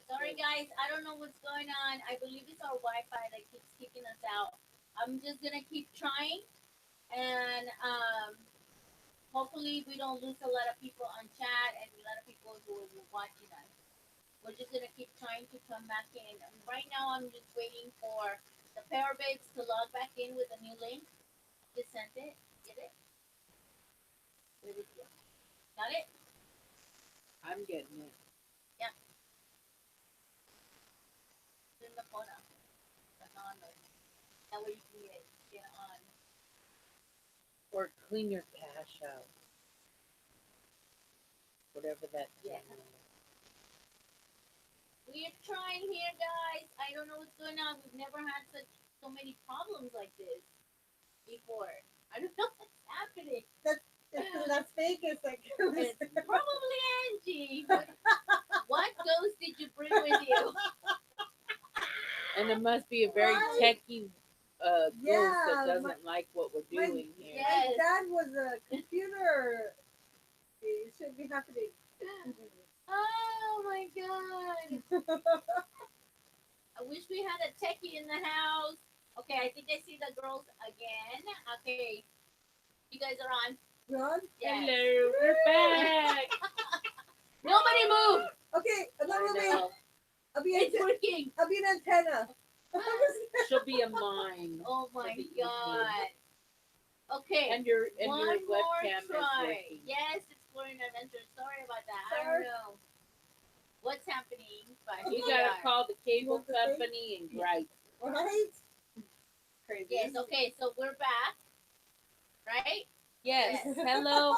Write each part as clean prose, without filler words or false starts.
Sorry, guys. I don't know what's going on. I believe it's our Wi-Fi that keeps kicking us out. I'm just gonna keep trying, and hopefully we don't lose a lot of people on chat and a lot of people who are watching us. We're just gonna keep trying to come back in. And right now, I'm just waiting for the Parabits to log back in with a new link. Just sent it. Get it? Where did you? Got it? I'm getting it. Yeah. Turn the phone off. Turn on there. That way you can get on. Or clean your cache out. Whatever that Yeah. thing is. We're trying here, guys. I don't know what's going on. We've never had so many problems like this before. I don't know what's happening. That's Las Vegas. Like, It's probably Angie. What ghost did you bring with you? And it must be a very Right? techie ghost that Yeah, doesn't like what we're my doing here. Yes. dad was a computer. It should be happening. Oh my god. I wish we had a techie in the house. Okay, I think I see the girls again. Okay, you guys are on. Ron? Yes. Hello, we're back. Nobody move. Okay, another I way. know. It's working. I'll be an antenna. She'll be a mime. Oh my She'll be god. Okay. And your One more webcam is try. working. Yes, Exploring Adventure. Sorry about that. I Sorry. don't know what's happening, but You here we gotta are. call the cable Want the thing? company and gripe. Right? Crazy. Yes. Okay. So we're back, right? Yes. Yes. Hello.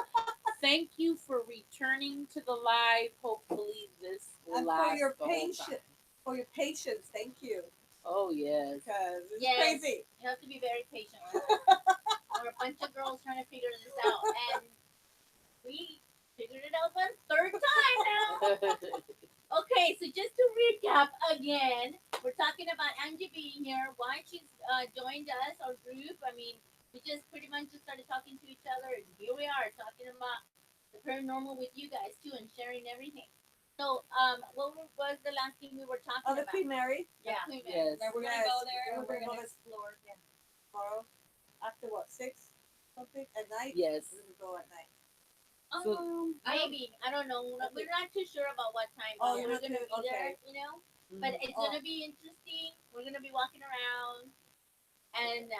Thank you for returning to the live. Hopefully this will And last for your the whole time. patience. For your patience, thank you. Oh yes. Because it's Yes. crazy. You have to be very patient with us. We're a bunch of girls trying to figure this out, and we figured it out the third time now. Okay, so just to recap again, we're talking about Angie being here, why she's joined us, our group. I mean, we just pretty much just started talking to each other, and here we are talking about the paranormal with you guys too, and sharing everything. So, was the last thing we were talking Oh, the about? Queen Mary. The Yeah. Queen Mary. Yes. That we're Yes. gonna go there Yeah, and we're we're gonna gonna- explore. Yeah. Tomorrow. After what, 6? Something? At night? Yes. We're going to go at night. Maybe I don't know. We're not too sure about what time. Oh, But you're we're not gonna too- be there, okay. you know. But it's Oh. gonna be interesting. We're gonna be walking around and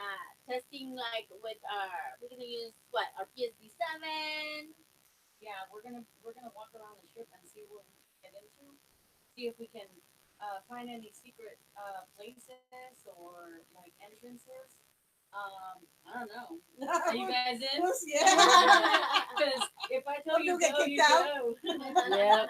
testing like with our. We're gonna use what our PSD7. Yeah, we're gonna walk around the ship and see what we can get into. See if we can find any secret places or like entrances. I don't know. Are you guys in? Yeah. Because if I tell you You'll get go, kicked you out. go. Yep.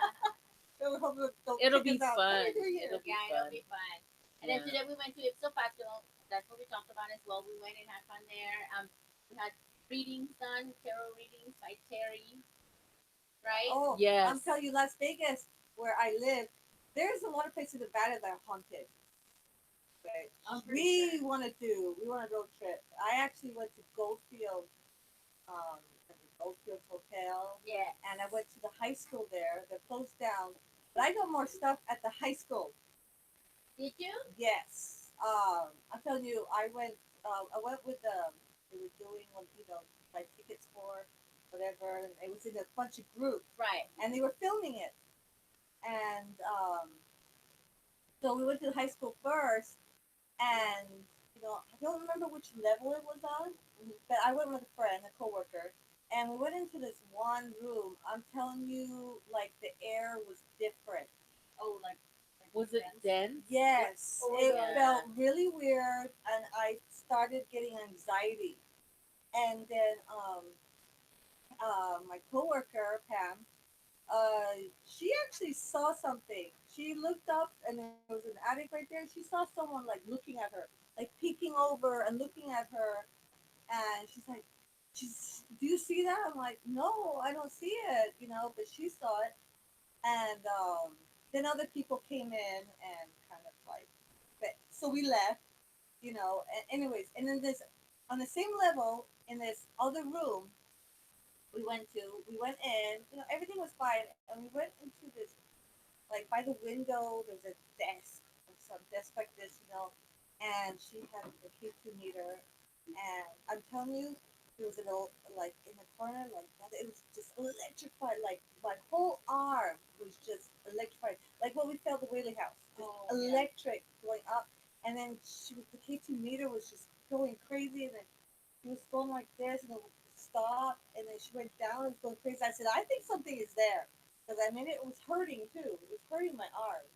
So we hope they don't It'll kick be us out. fun. What are you doing here? It'll be Yeah, fun. it'll be fun. And then Yeah. today we went to Ipso Facto. That's what we talked about as well. We went and had fun there. We had readings done, tarot readings by Terry. Right? Oh, Yes. I'm telling you, Las Vegas, where I live, there's a lot of places in Nevada that are haunted. Okay. I'm pretty sure. We want a road trip. I actually went to Goldfield, at the Goldfield Hotel, Yeah. and I went to the high school there. They're closed down, but I got more stuff at the high school. Did you? Yes. I'm telling you, I went. I went with they were doing like tickets for whatever. And it was in a bunch of groups, Right. and they were filming it. And so we went to the high school first, and I don't remember which level it was on, but I went with a friend, a coworker, and we went into this one room. I'm telling you, like the air was different. Oh, like Was it dense? Yes, Oh, it yeah. felt really weird, and I started getting anxiety. And then my coworker Pam, she actually saw something. She looked up, and there was an attic right there. She saw someone like looking at her, like peeking over and looking at her, and do you see that? I'm like, no, I don't see it, but she saw it, and then other people came in and kind of like, so we left, and anyways, and then this on the same level in this other room we went in, everything was fine, and we went into this like like by the window. There's a desk, some desk like this, and she had the K2 meter, and I'm telling you, there was an old like in the corner like that. It was just electrified. Like my whole arm was just electrified, like when we felt the Whaley House, just Oh, yeah. electric going up, and then she was the K2 meter was just going crazy, and then she was going like this, and it would stop, and then she went down and was going crazy. I said, I think something is there. Because I mean, it was hurting too. It was hurting my arm.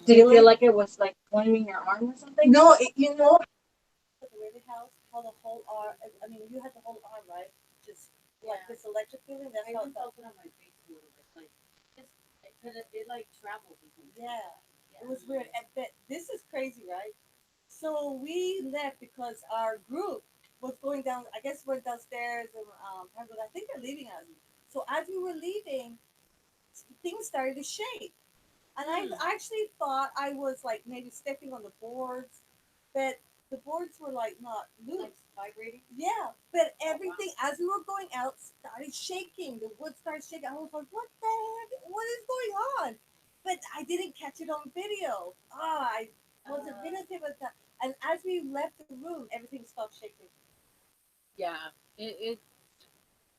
Did you feel like it was like pointing your arm or something? No, the Whaley House, how the whole arm. I mean, you had the whole arm, right? Just like Yeah. this electric feeling. That's I how even it felt. felt it on my face a little bit, like just because it like travels or something. Yeah, Yeah. it was weird. But this is crazy, right? So we left because our group was going down. I guess went downstairs, and I think they're leaving us. So as we were leaving, things started to shake. And I actually thought I was like maybe stepping on the boards, but the boards were like not loose. Like vibrating. Yeah, but everything as we were going out started shaking. The wood started shaking. I was like, "What the heck? What is going on?" But I didn't catch it on video. I wasn't videotaping with that. And as we left the room, everything stopped shaking. Yeah, it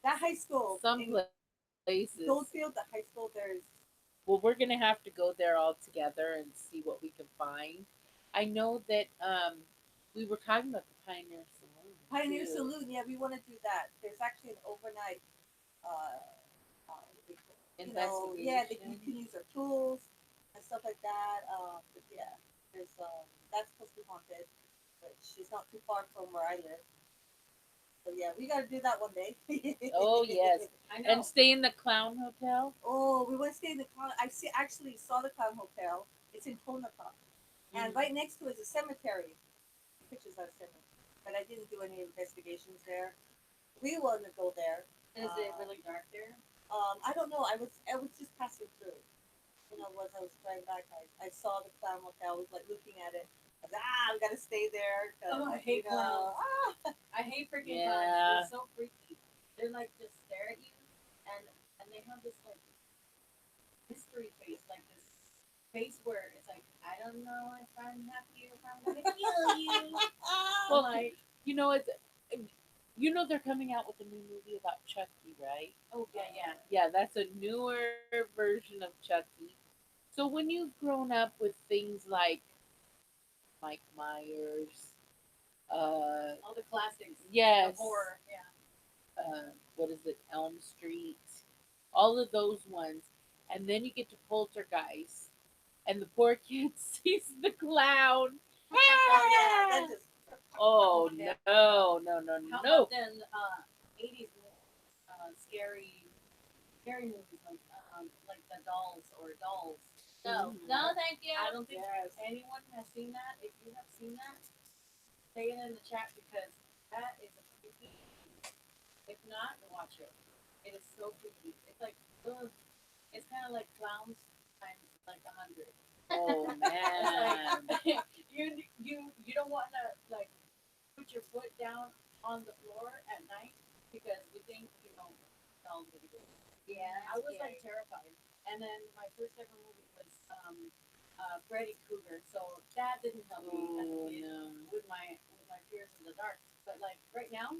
That high school some in places. Goldfield, the high school, there's Well, we're gonna have to go there all together and see what we can find. I know that we were talking about the Pioneer Saloon. Pioneer too. Saloon. Yeah, we want to do that. There's actually an overnight uh, yeah, that you Investigation. can use our tools and stuff like that. But yeah, there's that's supposed to be haunted, which is not too far from where I live. So yeah, we gotta do that one day. Oh yes, I know. and stay in the Clown Hotel. Oh, we went to stay in the clown. Actually saw the clown hotel. It's in Tonopah, and right next to it is a cemetery. Pictures of cemetery, but I didn't do any investigations there. We want to go there. Is it really dark there? I don't know. I was just passing through. Once I was driving back, I saw the clown hotel. I was like looking at it. I was like, I'm gonna stay there. 'Cause, Oh, I hate clowns. I hate freaking clowns. Yeah. They're so freaky. They're like just stare at you, and they have this like mystery face, like this face where it's like I don't know if I'm happy or if I'm gonna kill you. Well, Like, you know it's they're coming out with a new movie about Chucky, right? oh yeah, yeah. Yeah, that's a newer version of Chucky. So when you've grown up with things like Mike Myers, All the classics. yes, The horror. Yeah. what is it, Elm Street, all of those ones, and then you get to Poltergeist, and the poor kid sees the clown. Oh yeah, that just Oh Yeah. no! How about then 80s scary movies like the dolls or dolls. No, Mhm. no, thank you. I don't think Yes. anyone has seen that. If you have seen that, say it in the chat because that is a creepy. If not, watch it. It is so creepy. It's like ugh. It's kind of like clowns times like 100. Oh man! You don't want to like put your foot down on the floor at night because you think dolls are good. Yeah, I was scary. like terrified. And then my first ever movie was Freddy Krueger. So that didn't help me as a Oh kid no! with my fears in the dark. But like right now,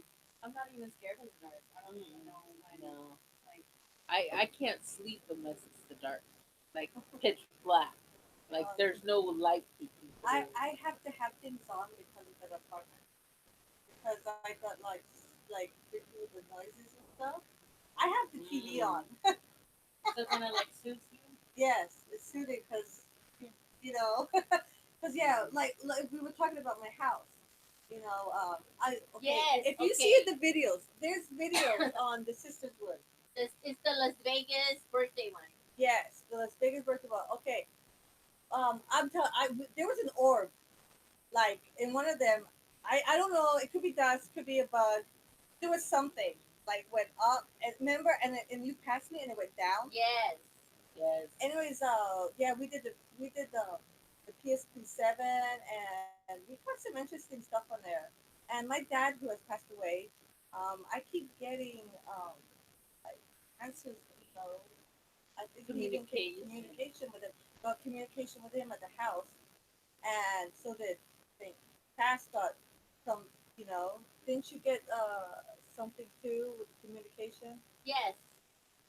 I'm not even scared in the dark. I don't even know when No, like I can't sleep unless it's the dark, like pitch black. Like there's no light keeping through. I have to have things on because of the apartment. Because I got like the noises and stuff. I have the TV on. so kind of like suits you. Yes, it's suited because because yeah, like we were talking about my house. Yes, If you see okay. the videos, there's videos on the Sisters Wood. It's the Las Vegas birthday one. Yes, the Las Vegas birthday one. Okay, there was an orb like in one of them. I don't know. It could be dust, could be a bug. There was something like went up and remember, and you passed me and it went down. Yes. Yes. Anyways, yeah, we did the PSP 7, and we put some interesting stuff on there. And my dad, who has passed away, I keep getting like answers, I think he even takes Communication. communication with him. got communication with him at the house, and so did I think Cass got some. You know, didn't you get something too with the communication? Yes,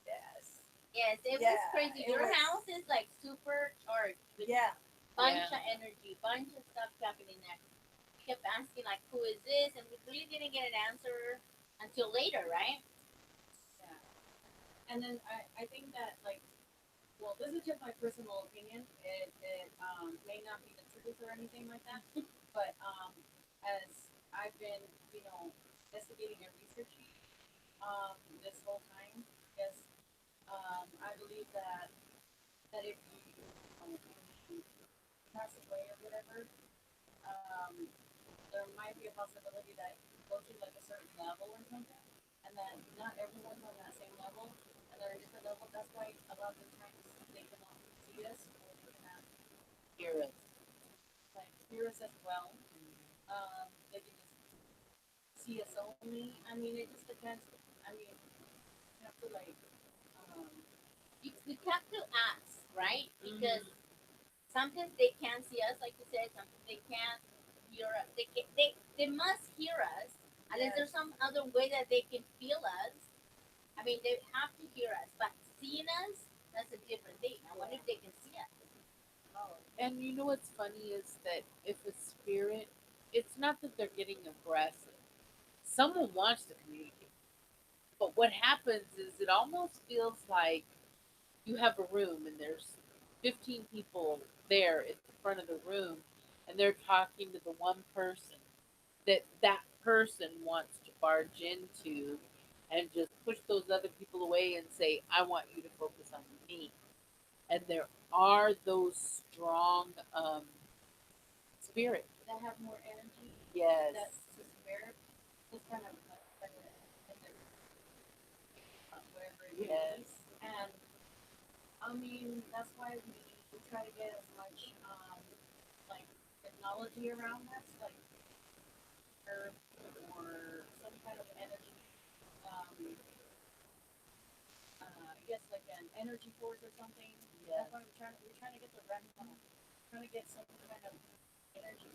Yes. yes, it was Yeah, crazy. it Your was. house is like super charged with Yeah. bunch Yeah. of energy, bunch of stuff happening there. Kept asking like, who is this? And we really didn't get an answer until later, right? Yeah. And then I think that like, well, this is just my personal opinion. It may not be the truth or anything like that, but as I've been, you know, investigating and researching this whole time, yes, I believe that if you pass away or whatever, um, there might be a possibility that you go to like a certain level or something, and that not everyone's on that same level, and they're at different levels. That's why a lot of the times they cannot see us or they cannot Hear us. like hear us as well. They can just see us only. I mean, it just depends. I mean, you have to like, um, We have to ask, right? Because Mhm. sometimes they can't see us, like you said. Sometimes they can't hear us. They must hear us unless Yes. there's some other way that they can feel us. I mean, they have to hear us, but seeing us, that's a different thing. I wonder if they can see us. Oh. And you know what's funny is that if a spirit, it's not that they're getting aggressive. Someone wants to communicate. But what happens is it almost feels like you have a room and there's 15 people there at the front of the room and they're talking to the one person that person wants to barge into and just push those other people away and say, I want you to focus on me. And there are those strong spirits. that have more energy. Yes. That's to spare. Just kind of like in their whatever it Yes. is. And I mean, that's why we try to get as much like technology around us, like earth or some kind of energy. Um, I guess like an energy force or something. Yes. That's why we're trying to get the REM tunnel. Trying to get some kind of energy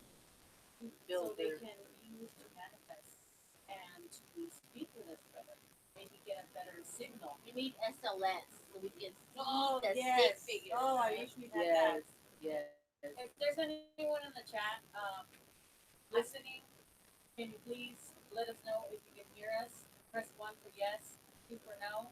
so they Builder. can use to manifest and to speak with us better. Maybe get a better signal. We need SLS so we can see Oh the stick yes. figure, Oh, I right? wish we had that. Yes. Yes. If there's anyone in the chat listening, can you please let us know if you can hear us? Press 1 for yes, 2 for no.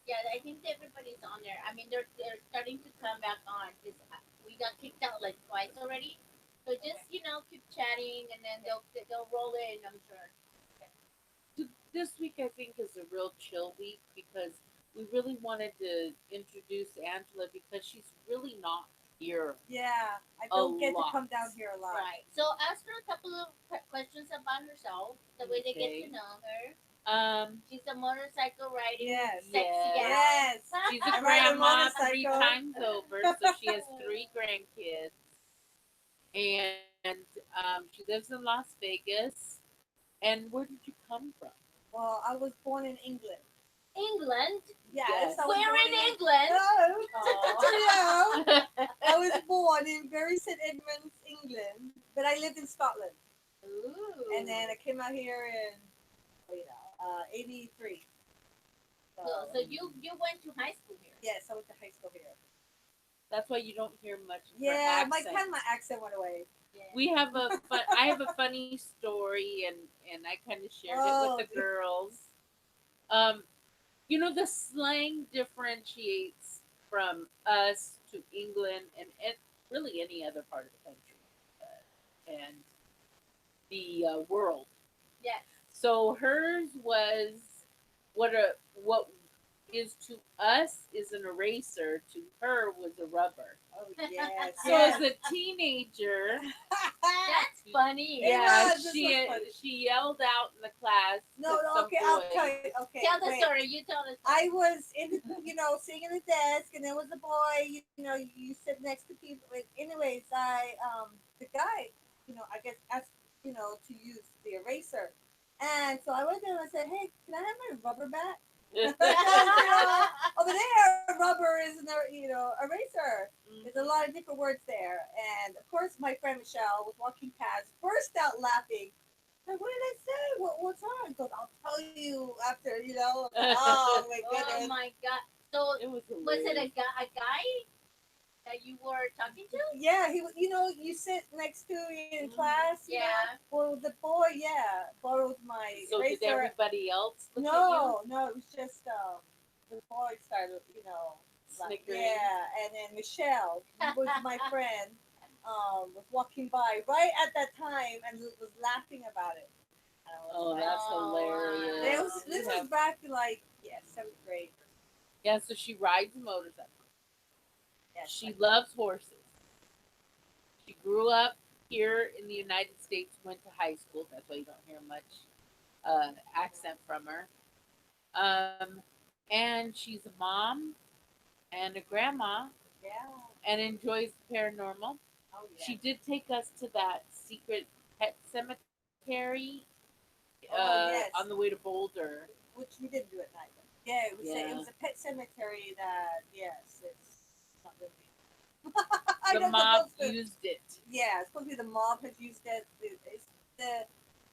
Yeah, I think that everybody's on there. I mean, they're starting to come back on because we got kicked out like twice already. So just Okay. keep chatting, and then they'll roll in. I'm sure. This week I think is a real chill week because we really wanted to introduce Angela because she's really not here Yeah, I a don't get to lot. come down here a lot. Right. So ask her a couple of questions about herself. The way they get Okay. to know her. Um, She's a motorcycle riding Yes. sexy Yes. gal. Yes. she's a I ride a grandma three motorcycle. times over, so she has three grandkids, and she lives in Las Vegas. And where did you come from? Well, I was born in England. England. Yes, Yes. I was Where born in in England? No. Aw. No. I was born in Bury St Edmunds, England, but I lived in Scotland, Ooh. and then I came out here in 83. So So you went to high school here. yes, I went to high school here. That's why you don't hear much of her Yeah, accent. my accent went away. Yeah. We have a fun. I have a funny story, and I kind of shared it with Oh, the girls. Um, the slang differentiates from us to England and really any other part of the country and the world. Yes. So hers was what is to us is an eraser. To her was a rubber. oh yes, So yes. as a teenager, That's funny. It yeah, was, this was funny. she yelled out in the class No, to no, some okay, I'll boys. tell you. Okay, Tell the wait. story. You tell the story. I was in, sitting at the desk, and there was a boy. You sit next to people. But anyways, the guy, I guess asked, to use the eraser, and so I went there and I said, "Hey, can I have my rubber back?" Over there, rubber is an eraser. There's a lot of different words there. And of course, my friend Michelle was walking past, burst out laughing. Like, what did I say? What's wrong? He goes, I'll tell you after, Oh my Oh goodness. my god. So It was was it hilarious. a guy that you were talking to? Yeah, you sit next to in class. Yeah. Well, the boy, yeah, borrowed my So did eraser. everybody else look at No, it was just the boy started, like Snickering. yeah, and then Michelle was my friend, was walking by right at that time and was laughing about it. And I you? was Oh, like, that's Oh, hilarious. it wow. was You this was have- back in like seventh grade. yeah, so she rides a motorcycle. Yes, She loves horses. She grew up here in the United States, went to high school. That's why you don't hear much accent from her. Um, and she's a mom and a grandma yeah. and enjoys the paranormal. Oh yeah. She did take us to that secret pet cemetery Oh yes. on the way to Boulder. Which we didn't do at night. Yeah, it Yeah. was a pet cemetery that yes, it's not really. I The know mob supposed to. used it. Yeah, it's supposed to be the mob has used it. The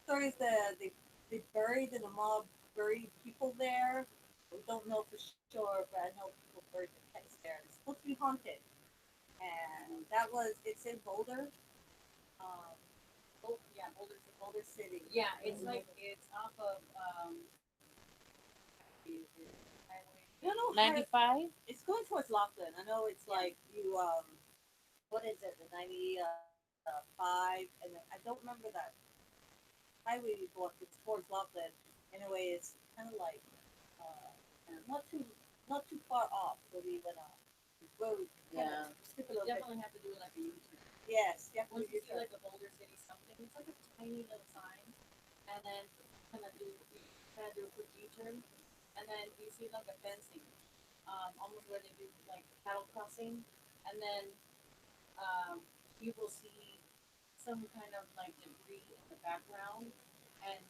story is they buried and the mob buried people there. We don't know for sure, but I know people buried the pets there. It's supposed to be haunted, and it's in Boulder, um, Boulder City. Yeah, it's like it's off of I don't know how 95? it's going towards Laughlin. I know it's Yeah. like you what is it, the 95, and then, I don't remember that highway you go up, it's towards Laughlin. Anyway, it's kind of like uh, not too far off where we went off. Where we kind Yeah. of skip a you little bit. definitely have to do like a U-turn. Yes, Once definitely you your see turn. like a Boulder City something, it's like a tiny little sign, and then you kind of do a quick U-turn, and then you see like a fencing, almost where they do like cattle crossing, and then um, you will see some kind of like debris in the background, and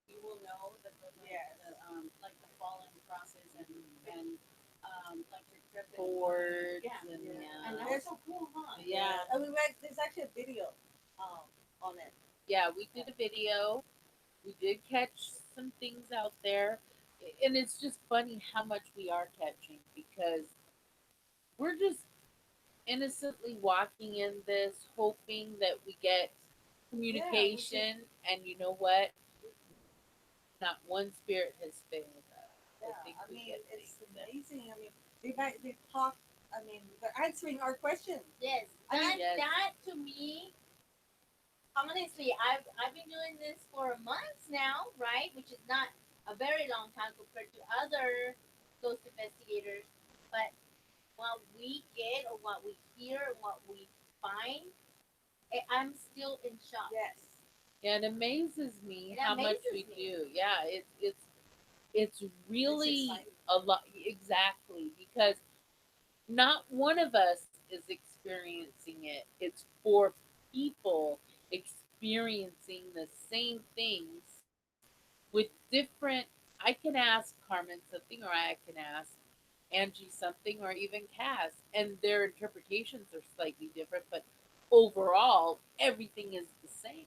you will know that Yes. like the fallen crosses and like decrepit Boards yeah. and And that was so cool, huh? Yeah. And we went. There's actually a video on it. Yeah, we did a video. We did catch some things out there. And it's just funny how much we are catching because we're just innocently walking in this hoping that we get communication. And you know what? Not one spirit has failed us. Yeah, think I we mean get it's things that- amazing. I mean they talk. I mean they're answering our questions. Yes. I mean, Yes. That to me, honestly, I've been doing this for months now, right? Which is not a very long time compared to other ghost investigators. But what we get or what we hear and what we find, I'm still in shock. Yes. Yeah, it amazes me It how much amazes we me. do. Yeah, it's really exciting. a lot exactly because not one of us is experiencing it. It's for people experiencing the same things with different. I can ask Carmen something, or I can ask Angie something, or even Cass, and their interpretations are slightly different, but overall, everything is the same.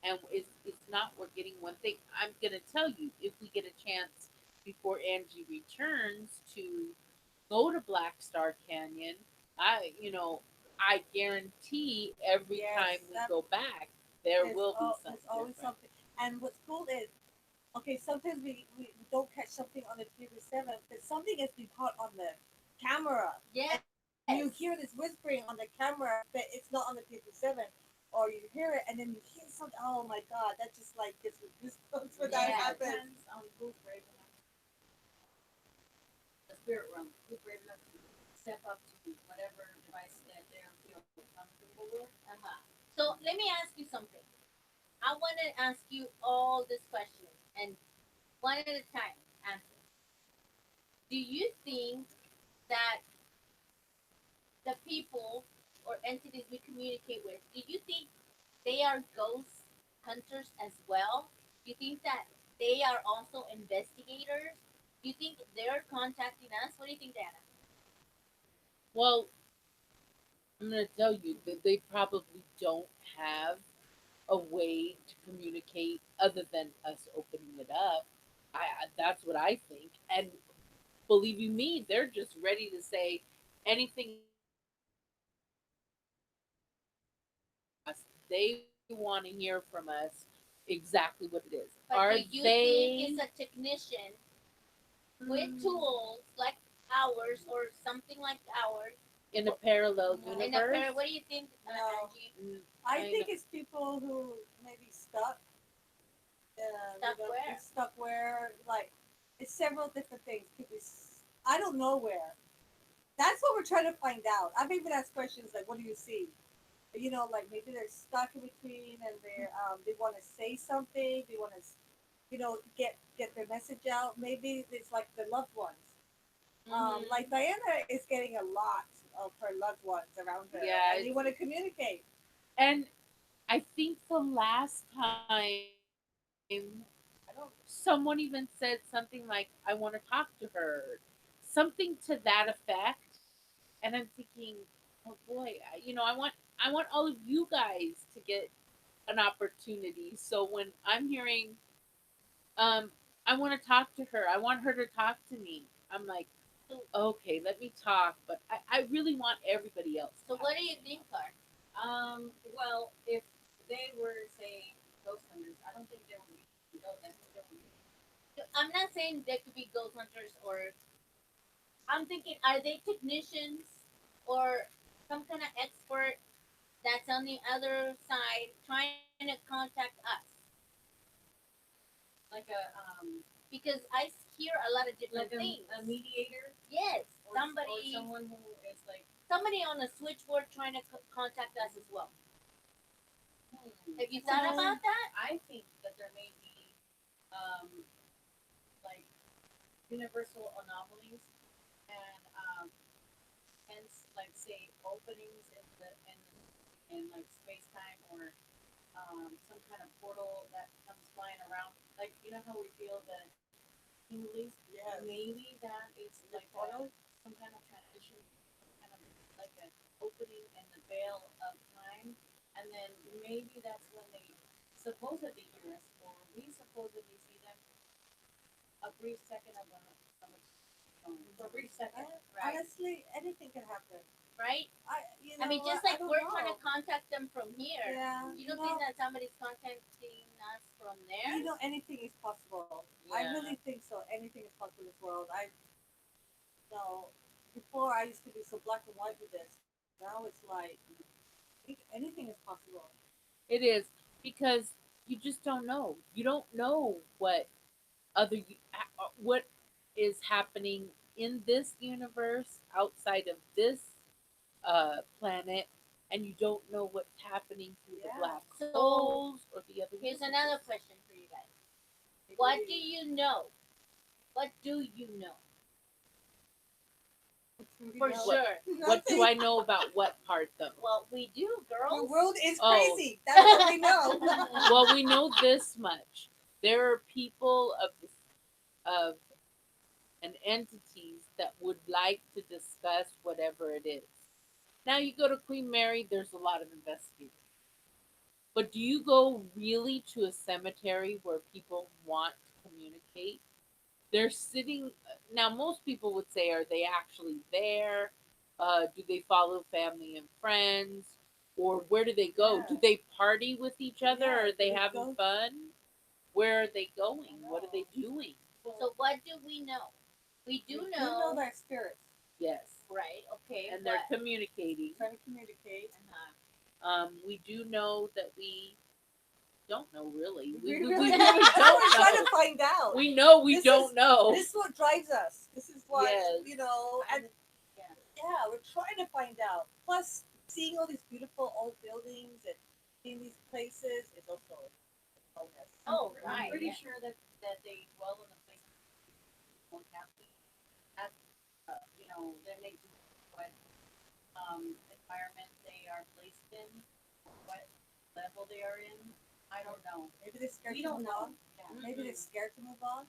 And it's not we're getting one thing. I'm gonna tell you, if we get a chance before Angie returns to go to Black Star Canyon, I guarantee every Yes, time we that- go back, there will be something there's always different. something. And what's cool is, okay, sometimes we don't catch something on the 3-7, but something has been caught on the camera. Yes. And you hear this whispering on the camera, but it's not on the 3-7. Or you hear it, and then you hear something. Oh my God, that just like gets me goosebumps when that Yeah. happens. Depends on who's brave enough, the spirit realm, who's brave enough to step up to whatever device that they feel comfortable with. Uh-huh. So let me ask you something. I want to ask you all these questions and one at a time answer. Do you think that the people or entities we communicate with, do you think they are ghost hunters as well? Do you think that they are also investigators? You think they're contacting us? What do you think, Dana? Well, I'm going to tell you that they probably don't have a way to communicate other than us opening it up. That's what I think. And believe you me, they're just ready to say anything and everything us. They want to hear from us exactly what it is. But Are do you think they it's a technician with tools like ours or something like ours in a parallel No. in a universe? pair? What do you think, No. Angie? I I think know. it's people who maybe stuck. Stuck where? Stuck where? Like, it's several different things. Could be. I don't know where. That's what we're trying to find out. I've even asked questions like, "What do you see?" You know, like maybe they're stuck in between and they want to say something. They want to, get their message out. Maybe it's like the loved ones. Like Diana is getting a lot of her loved ones around her, Yeah, and you want to communicate. and I think the last time someone even said something like, "I want to talk to her," something to that effect, and I'm thinking, "Oh boy, I want all of you guys to get an opportunity." So when I'm hearing, "I want to talk to her," I want her to talk to me. I'm like, okay, let me talk, but I really want everybody else. So what do you think, Car? Well, if they were, say, ghost hunters, I don't think there would be ghosts. I think there would be. I'm not saying they could be ghost hunters or I'm thinking, are they technicians or some kind of expert that's on the other side trying to contact us? Like a Because I hear a lot of different like things. a mediator, Yes, or somebody, someone who is like, somebody on the switchboard trying to contact us as well. Have you So thought about that? I think that there may be um, like universal anomalies and hence like say openings in like space time or some kind of portal that comes flying around. Like you know how we feel the tinglies? Yes. Maybe that is like some kind of transition, some kind of like an opening in the veil of time, and then maybe that's when they supposedly hear us, or we supposedly see them a brief second for a brief second. Right. Honestly, anything can happen. Right? I I mean, just I like don't we're know. trying to contact them from here. Yeah. You don't think that somebody's contacting us from there? Anything is possible. I Yeah. really think so. Anything is possible in this world. Before I used to be so black and white with this. Now it's like anything is possible. It is because you just don't know. You don't know what is happening in this universe outside of this planet, and you don't know what's happening through the Yeah. black So holes or the other. here's universes. another question for you guys. What do you know? What do you know? For No. sure. What do Nothing. I know about what part though? Well, we do, The girls. world is Oh. crazy. That's what we know. Well, we know this much. There are people of and entities that would like to discuss whatever it is. Now you go to Queen Mary, there's a lot of investigators. But do you go really to a cemetery where people want to communicate? They're sitting. Now, most people would say, are they actually there? Do they follow family and friends? Or where do they go? Yeah. Do they party with each other? Yeah, Are they it having goes- fun? Where are they going? What are they doing? So what do we know? We do You know know. their spirits. Yes. Right. Okay. And they're but, communicating. Trying to communicate. We do know that we don't know really. We really really That's what we're don't trying know. to find out. We know we This don't is- know. This is what drives us. This is what Yes. and we're trying to find out. Plus, seeing all these beautiful old buildings and seeing these places is also a bonus. Oh, I'm right. pretty Yeah. sure that they dwell in the place most happy at then they do what environment they are placed in, what level they are in. I don't know. Maybe they're scared We to don't move know. on. Yeah. Maybe they're scared to move on.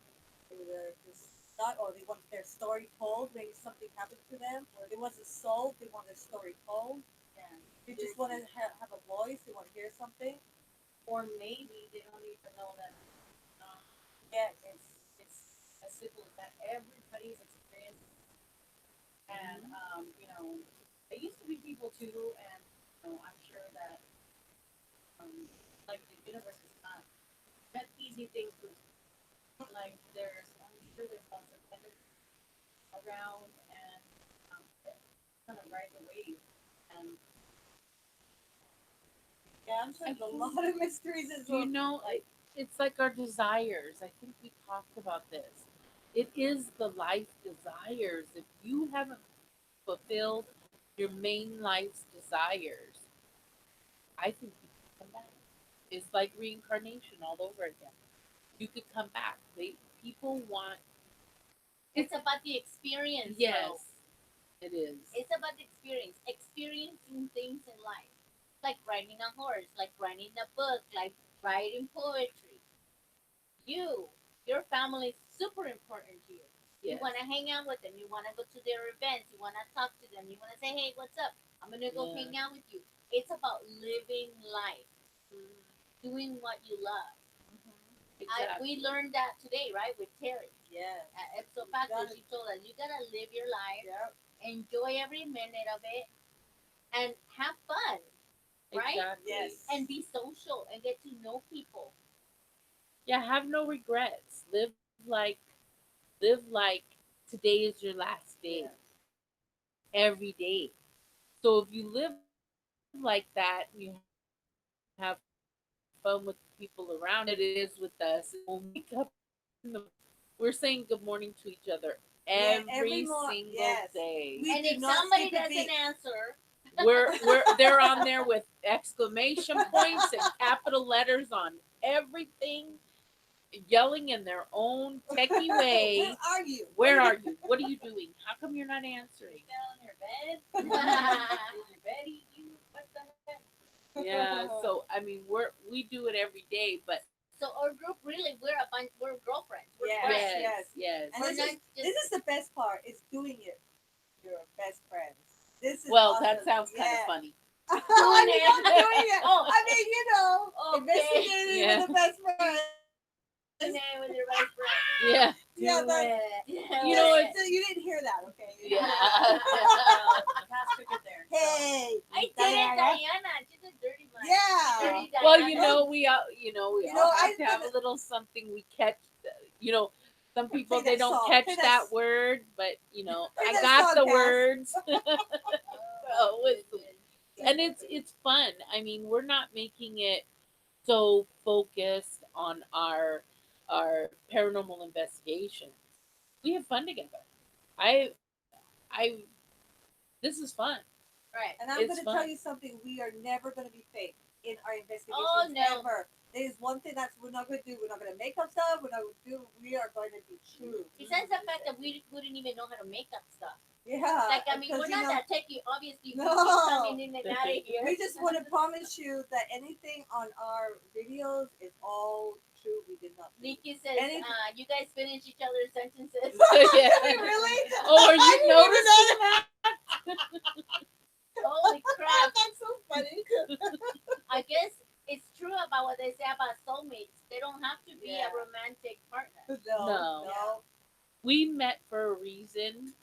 Maybe they're just stuck, or they want their story told. Maybe something happened to them, or they wasn't sold. They want their story told. Yeah. They just want to have a voice. They want to hear something. Or maybe they don't even know that um, Yes. it's as simple as that. Everybody's experience, and there used to be people too, and I'm sure that like the universe is not that easy thing to like. I'm sure there's lots of energy around, and kind of ride the wave, and Yeah, I'm sure I there's a think, lot of mysteries as do you well. know, it's like our desires. I think we talked about this. It is the life desires. If you haven't fulfilled your main life's desires, I think you can come back. It's like reincarnation all over again. You could come back. People want. It's about the experience, Yes, though. it is. It's about the experience, experiencing things in life, like riding a horse, like writing a book, like writing poetry. You, your family is super important to you. You Yes. want to hang out with them. You want to go to their events. You want to talk to them. You want to say, hey, what's up? I'm going to go Yeah. hang out with you. It's about living life, doing what you love. We Exactly. learned that today, right, with Terry. Yes. At Episode Factor, Gotta- she told us, you got to live your life, Yep. enjoy every minute of it, and have fun, right? Exactly. Yes. And be social and get to know people. Yeah, have no regrets. Live like today is your last day. Yeah. Every day. So if you live like that and you have fun with the people around you, it is with us. And when we wake up in the morning, we're saying good morning to each other every Yeah. Every single more. Yes. day. We And do if not somebody skip a doesn't beat. answer, They're on there with exclamation points and capital letters on everything, yelling in their own techie Where way. are you? Where are you? What are you doing? How come you're not answering? down in your bed. Did your bed eat you? What the heck? Yeah, so I mean, we do it every day, but so our group really, we're girlfriends. We're Yes, friends. yes, yes. yes. And We're this not is just this is the best part. Is doing it. Your best friends. This is Well, awesome. that sounds kind of Yeah. funny. I mean, not doing it. Oh, I mean, okay. investigating Yeah. with the best friends. Doing it with your best friend. Yeah, Yeah, Do that, it. You know, just- it's- you didn't hear that, okay? yeah. Cass took it there. Hey. I did it, Diana. She's a dirty man. Yeah. Dirty Diana. Well, we all, we You all know, have I to have a put little something we catch. You know, some people Play they that don't song. catch Play that that- word, but Play I that got song, the Cass. words. Oh, And it's fun. I mean, we're not making it so focused on our paranormal investigations. We have fun together. I this is fun. right. And I'm It's going to fun. tell you something. We are never going to be fake in our investigations Oh, no. ever. There's one thing that's we're not going to do. We're not going to make up stuff. We're not going to do. We are going to be true. Besides the fact that we wouldn't even know how to make up stuff. Yeah. Like, I mean, because, we're not that techie. Obviously, we No. keep coming in and out of here. We just want to promise you that anything on our videos is all true. We did not. Do. Nikki says, Any- you guys finish each other's sentences. Yeah. Really? Oh, are you I didn't even noticing know that? Holy crap. That's so funny. I guess it's true about what they say about soulmates. They don't have to be Yeah. a romantic partner. No. No. We met for a reason.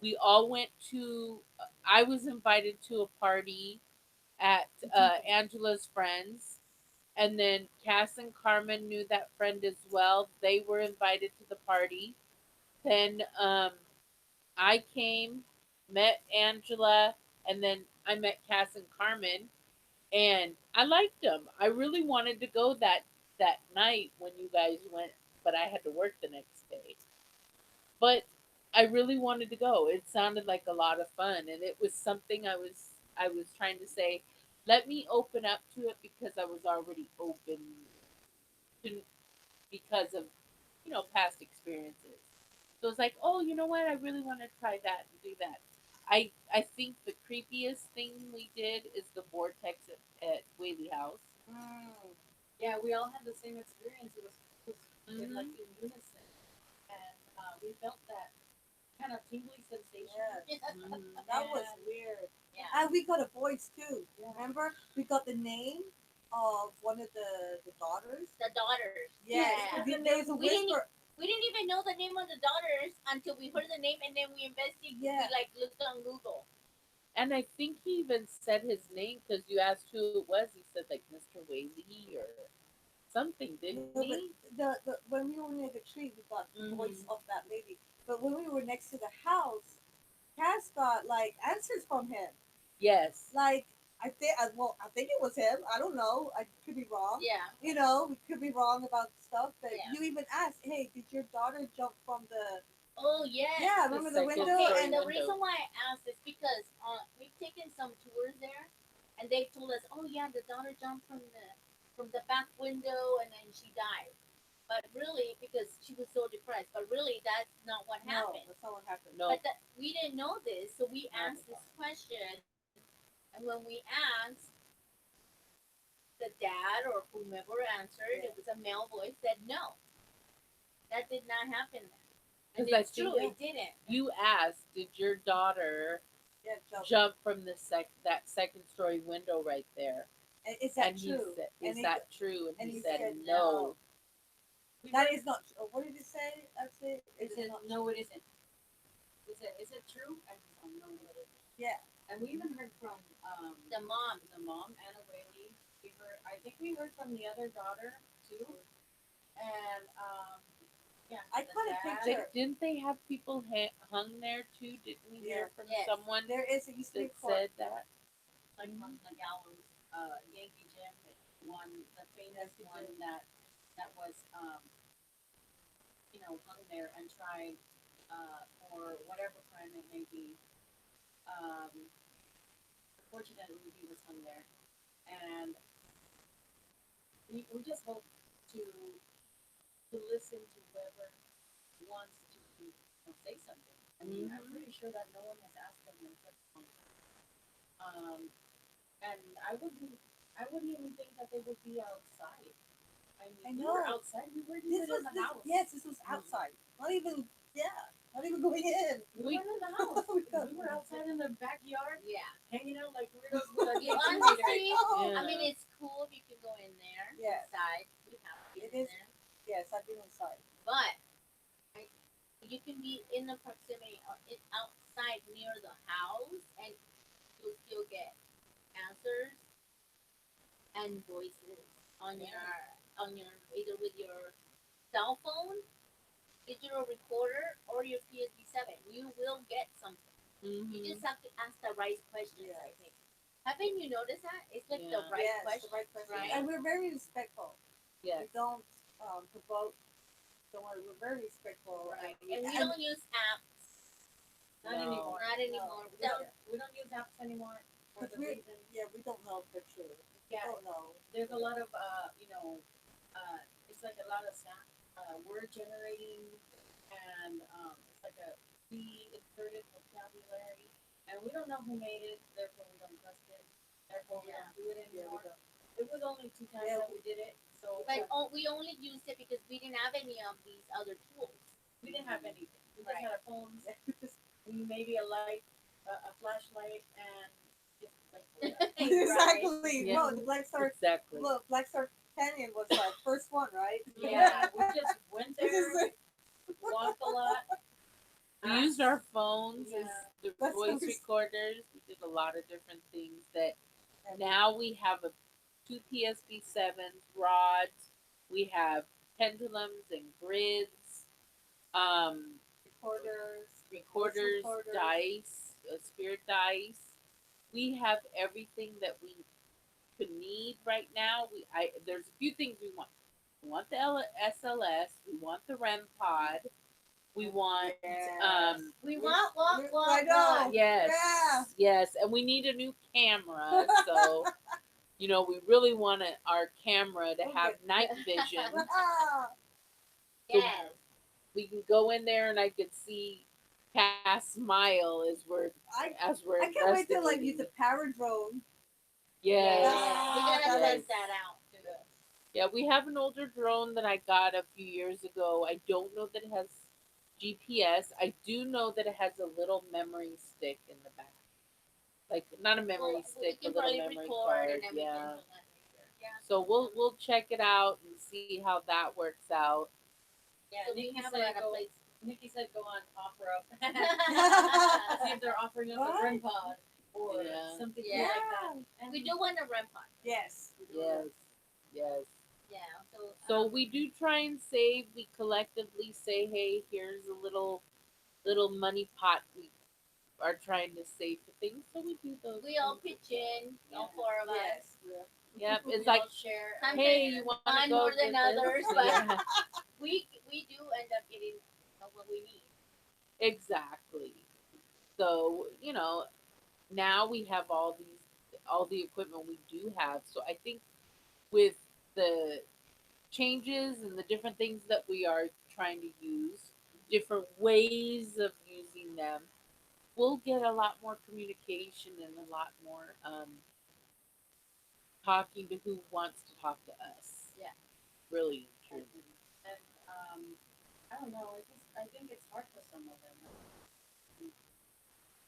We all went to. I was invited to a party at Angela's friends, and then Cass and Carmen knew that friend as well. They were invited to the party. Then I came, met Angela, and then I met Cass and Carmen, and I liked them. I really wanted to go that night when you guys went, but I had to work the next day. But I really wanted to go. It sounded like a lot of fun, and it was something I was trying to say. Let me open up to it because I was already open to, because of past experiences. So it's like, oh, you know what? I really want to try that and do that. I think the creepiest thing we did is the vortex at Whaley House. Yeah, we all had the same experience. It was in like Mhm. in unison, and we felt that kind of tingly sensation. Yes. Mhm. That was And- weird. Yeah. And we got a voice too. Yeah. Remember? We got the name of one of the daughters. The daughters. Yes. Yeah. There was a We didn't- whisper. We didn't even know the name of the daughters until we heard the name, and then we investigated. Yeah. We like looked on Google. And I think he even said his name because you asked who it was. He said like Mr. Whaley or something, didn't No, but he? the when we were near the tree, we got the voice Mhm. of that lady. But when we were next to the house, Cass got like answers from him. Yes. Like I think it was him. I don't know. I could be wrong. Yeah. You know, we could be wrong about stuff. But Yeah. you even asked, "Hey, did your daughter jump from the?" Oh yes. Yeah, remember the second window? Okay, story and the window. reason why I asked is because we've taken some tours there, and they've told us, oh yeah, the daughter jumped from the back window and then she died. But really, because she was so depressed. But really, that's not what No, happened. that's not what happened. No. But we didn't know this, so we No. asked this question, and when we asked, the dad or whomever answered, Yeah. it was a male voice, said no, that did not happen. And 'Cause I it's true, think it didn't. You asked, did your daughter Yeah, jump from that second story window right there? Is that And true? he said, And "Is he- that true?" And and he he said, said "No." We That heard- is not. What did he say? Actually, It said, no, it isn't. Is it true? I don't know what it is. Yeah. And we even heard from The mom. Anna Whaley. I think we heard from the other daughter too. And yeah, I the kinda dad- picture- Didn't they have people hung there too? Didn't we hear Yeah. from Yes. someone There is. It used to be that a court. said that? like on the gallows, Yankee Jim, the famous Yankee one Jim. that was hung there and tried for whatever crime it may be. Unfortunately, he was hung there, and we just hope to listen to whoever wants to say something. I mean, I'm pretty sure that no one has asked them in such a long time. And I wouldn't even think that they would be outside. I mean, I we were know. outside. We weren't This even was in the this, house. yes, this was outside. Not even not even going in. We weren't in the house. We We were outside in the backyard, Yeah. hanging out like weirdos with our You intimidator. honestly, Yeah. I mean, it's cool if you can go in there. Yes. Inside. We have been It in is. there. Yes, I've been inside. But you can be in the proximity or outside near the house, and you'll still get answers and voices on your either with your cell phone, digital recorder, or your PSP7. You will get something. You Mhm. just have to ask the right questions. Yes. I think. Haven't you noticed that? It's like the Yeah. right Yes, questions, the right question. right? And we're very respectful. Yes. We don't provoke. Don't worry, we're very respectful. Right. And And we don't use apps. Not No. anymore. Not anymore. No. We don't use apps anymore for Because the we reason. we don't know if they're true. We Yeah. don't know. There's a lot of it's like a lot of word generating, and it's like a pre-inserted vocabulary, and we don't know who made it, therefore we don't trust it, therefore we don't do it Yeah, we anymore. don't. It was only 2 times Yeah. that we did it, so But we only used it because we didn't have any of these other tools. we didn't have anything. We just Right. had our phones, We just maybe a light, a flashlight, and just like exactly. Yeah. No, the Black Star. Exactly. Look, Black Star Canyon was our first one, right? yeah, we just went We just- there, walked a lot. We used our phones as Yeah. the That's voice what we- recorders. We did a lot of different things that And now we have two PSP7s, rods. We have pendulums and grids, recorders, recorders, recorders. dice, spirit dice. We have everything that we could need right now. There's a few things we want. We want the SLS. We want the REM pod. We want Yes. We We- want. I know. yes, Yeah. yes, and we need a new camera. So, we really want our camera to have night vision. Ah, Yes. We can go in there and I could see Cass smile as we're I can't wait till like use investigating. a paradrone. Yes. We gotta that test is- that out. Yeah, we have an older drone that I got a few years ago. I don't know that it has GPS. I do know that it has a little memory stick in the back, like not a memory We stick, a can little probably memory record card. and everything Yeah. from that picture. Yeah. So we'll check it out and see how that works out. Yeah, So we Nikki have a said lot of go. places. Nikki said go on OfferUp. See if Yeah. they're offering up a What? REM pod or Yeah. something Yeah. like that. And We do want a REM pod. Yes. Yes. Yes. Yeah. So So we do try and save. We collectively say, "Hey, here's a little money pot we are trying to save for things." So we do those. we all things. pitch in, all Yeah. 4 of us. Yes. Yep. We It's like, all share. hey, you want to Mine go more to than this? others, but Yeah. we do end up getting what we need. Exactly. So now we have all the equipment we do have. So I think with the changes and the different things that we are trying to use, different ways of using them, we'll get a lot more communication and a lot more talking to who wants to talk to us. Yeah. Really, truly. and I don't know. I think it's hard for some of them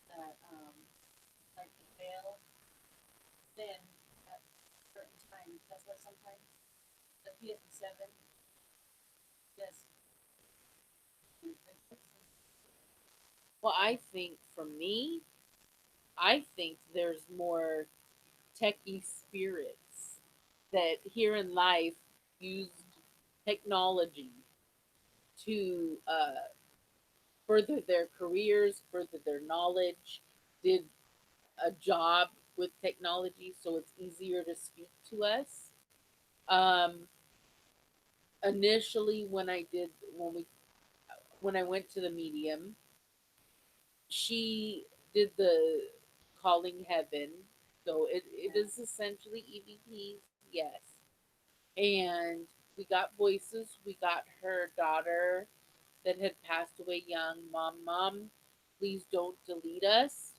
that like to fail thin at certain times. That's why sometimes the PS7 just Well, I think for me, I think there's more techie spirits that here in life used technology to further their careers, further their knowledge, did a job with technology so it's easier to speak to us. Um, Initially, when I went to the medium, she did the calling heaven, so it is essentially EVPs, yes. And we got voices. We got her daughter that had passed away young. Mom, please don't delete us.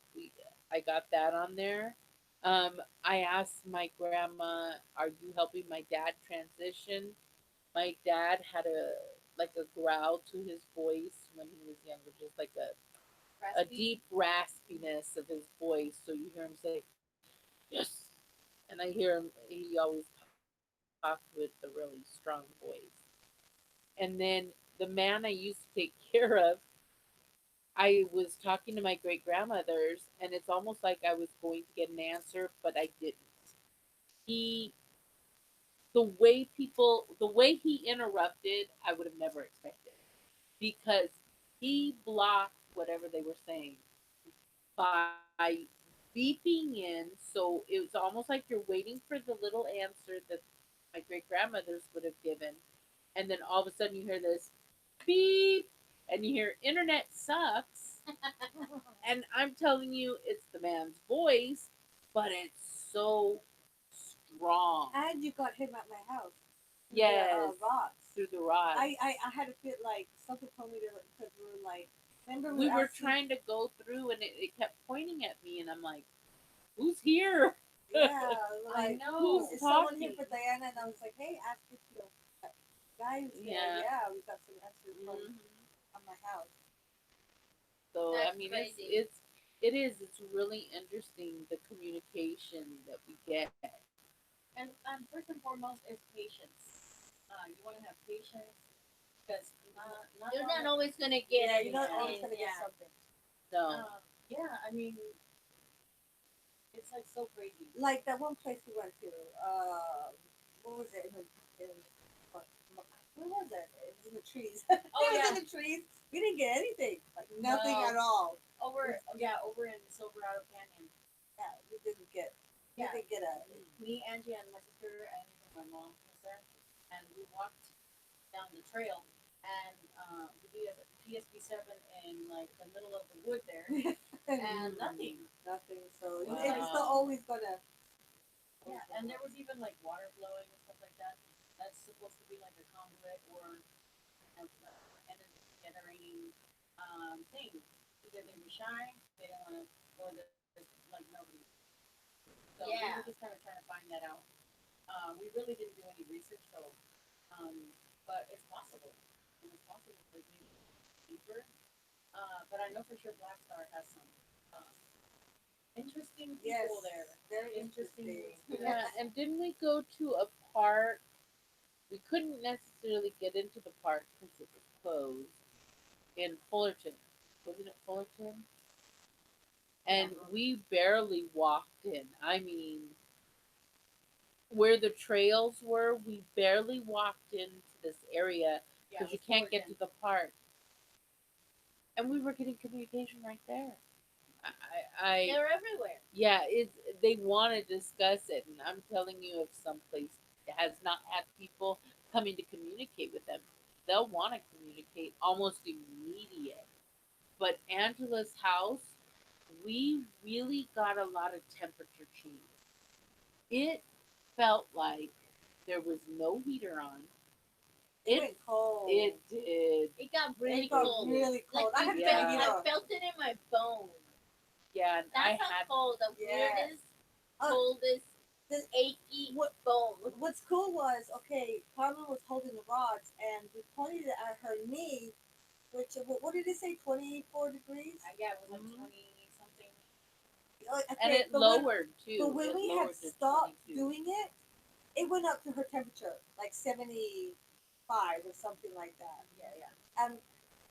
I got that on there. I asked my grandma, "Are you helping my dad transition?" My dad had a growl to his voice when he was younger, just like a Raspy. deep raspiness of his voice. So you hear him say, "Yes," and I hear him. He always talked with a really strong voice. And then the man I used to take care of, I was talking to my great grandmothers, and it's almost like I was going to get an answer, but I didn't. He, the way he interrupted, I would have never expected because he blocked whatever they were saying by beeping in. So it was almost like you're waiting for the little answer that my great grandmothers would have given, and then all of a sudden you hear this beep, and you hear internet sucks, and I'm telling you, it's the man's voice, but it's so strong. And you got him at my house. Yes, The rocks. through the rod. I had to fit like something told me to because we were like remember We were asking- trying to go through, and it kept pointing at me, and I'm like, "Who's here? yeah I like know. is Who's someone here talking?" for Diana and I was like hey ask if guys Yeah. yeah we got some answers from Mhm. on my house. So I That's mean, crazy. it's really interesting the communication that we get. and first and foremost is patience. You want to have patience because not You're long not always gonna get Yeah, it. you're not always gonna get Yeah. something. No, yeah, I mean, it's like so crazy. Like that one place we went to, what was it? In, where was it? It was in the trees. Oh, It was yeah. in the trees. We didn't get anything. Like nothing No. at all. Over in Silverado Canyon. Yeah, we didn't get. Yeah. We didn't get a. Me, Angie, and my sister, and even my mom was there, and we walked down the trail, and the PSP7 in like the middle of the wood there, and nothing. Nothing. So Wow. it's not always gonna. Yeah, and there was even like water flowing and stuff like that. That's supposed to be like a conduit or energy generating thing. Either they were shy, they don't want to, or there's like nobody. So we Yeah. were just kind of trying to find that out. We really didn't do any research, so but it's possible. And it's possible for me. deeper. But I know for sure Black Star has some uh, interesting Yes, people there. very Interesting interesting. Yeah, experience. and didn't we go to a park? We couldn't necessarily get into the park because it was closed in Fullerton. Wasn't it Fullerton? And we barely walked in. I mean, where the trails were, we barely walked into this area Yeah, because it you was can't get Fullerton. to the park. And we were getting communication right there. I They're everywhere. yeah, it's they want to discuss it, and I'm telling you, if some place has not had people coming to communicate with them, they'll want to communicate almost immediate. But Angela's house, we really got a lot of temperature change. It felt like there was no heater on. It It went cold. it did. It got really It got cold. really cold. Like I I had to felt, take it Yeah. I off. felt it in my bones. Yeah, and I That's how had cold. The Yes. weirdest, Uh, coldest, the, achy what bone. what's cool was, okay, Carmen was holding the rods and we pointed it at her knee, which what did it say, 24 degrees? Yeah, it was like Mhm. 20 something. and Okay, it lowered too. but when It we had lowered to stopped 22. doing it, it went up to her temperature, like 75 or something like that. Yeah, yeah.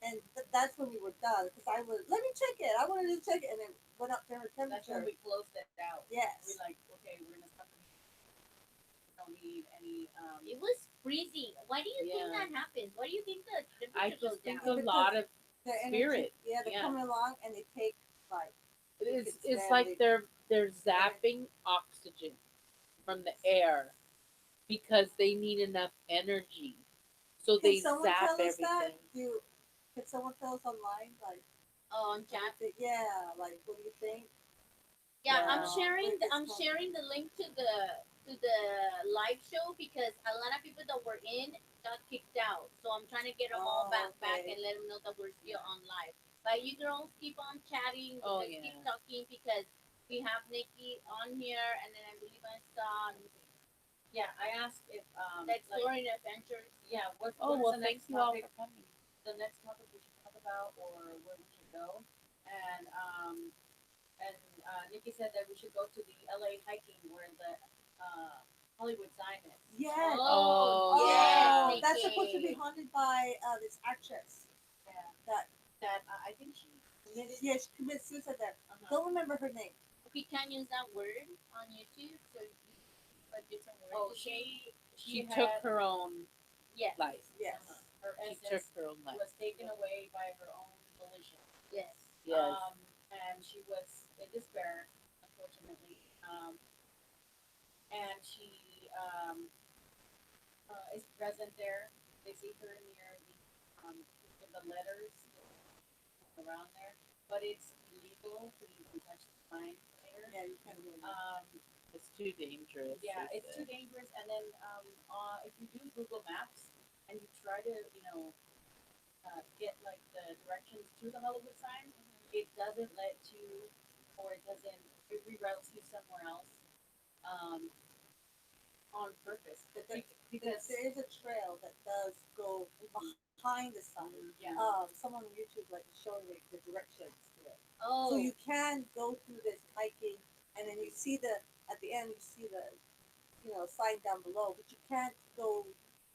And that's when we were done because I was, let me check it. I wanted to check it, and it went up to her That's when temperature. we closed it out. Yes. We're like, okay, we're gonna stop. We don't need any. It was freezing. Why do you think Yeah. that happens? Why do you think the I temperature goes just think down? a Because lot of the energy, spirit. yeah, they're Yeah. coming along and they take, like, It's stand like it. they're zapping oxygen from the air because they need enough energy. So Can they someone zap tell us that? everything. Can someone tell us online, like, Oh, on what do you chat. think? Yeah, like, what do you think? Yeah, I'm Yeah. sharing. Where this I'm comes- sharing the link to the live show because a lot of people that were in got kicked out. So I'm trying to get them all Oh, back okay. and let them know that we're still on live. But you girls keep on chatting. Oh, Let's yeah. keep talking because we have Nikki on here, and then I believe I saw Yeah, I asked if the like exploring adventures. yeah, Oh what is well, the thank next you all topic? for coming. The next topic we should talk about, or where we should go, and Nikki said that we should go to the LA hiking where the Hollywood sign is. Yes. Oh, Oh, Oh, yes, that's supposed to be Nikki. haunted by this actress. Yeah, That that I think she committed. yeah, she committed suicide there. Uh-huh. Don't remember her name. We can't use that word on YouTube, so you put different words. Oh, to she had, took her own Yes. life. Yes. her She took essence her own life. was taken away by her own volition. Yes. Yes. And she was in despair, unfortunately. And she is present there. They see her near the letters around there, but it's illegal to even touch the sign there. Yeah, you can't really. It's too dangerous. Yeah, they it's too said. dangerous. And then if you do Google Maps and you try to, get like the directions to the Hollywood sign, it doesn't let you, or it reroutes you somewhere else um, on purpose. Because There is a trail that does go behind the sun. yeah, Someone on YouTube like showing the directions to it. Oh. So you can go through this hiking, and then you see at the end you see the sign down below, but you can't go